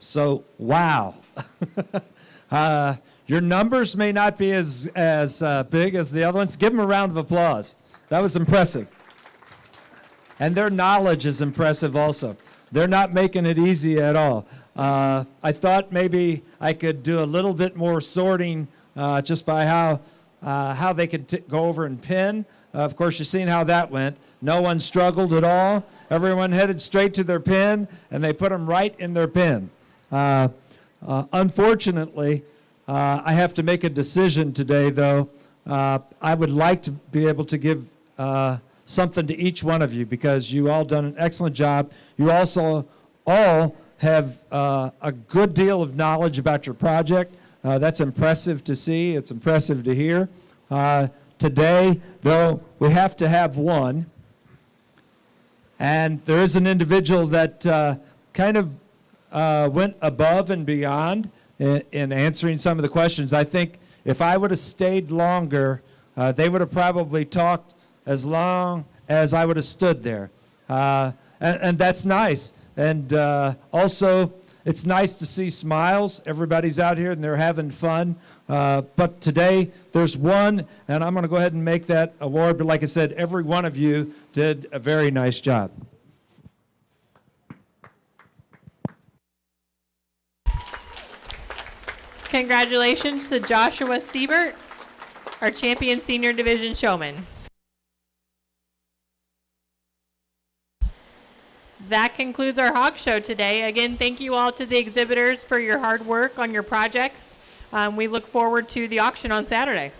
So, wow. Your numbers may not be as big as the other ones. Give them a round of applause. That was impressive. And their knowledge is impressive also. They're not making it easy at all. I thought maybe I could do a little bit more sorting just by how they could go over and pin. Of course, you've seen how that went. No one struggled at all. Everyone headed straight to their pin, and they put them right in their pin. Unfortunately, I have to make a decision today, though. I would like to be able to give something to each one of you because you all done an excellent job. You also all have a good deal of knowledge about your project. That's impressive to see. It's impressive to hear. Today, though, we have to have one. And there is an individual that kind of went above and beyond in answering some of the questions. I think if I would have stayed longer, they would have probably talked as long as I would have stood there. And that's nice. And also, it's nice to see smiles. Everybody's out here and they're having fun. But today, there's one, and I'm going to go ahead and make that award. But like I said, every one of you did a very nice job. Congratulations to Joshua Siebert, our champion senior division showman. That concludes our Hog Show today. Again, thank you all to the exhibitors for your hard work on your projects. We look forward to the auction on Saturday.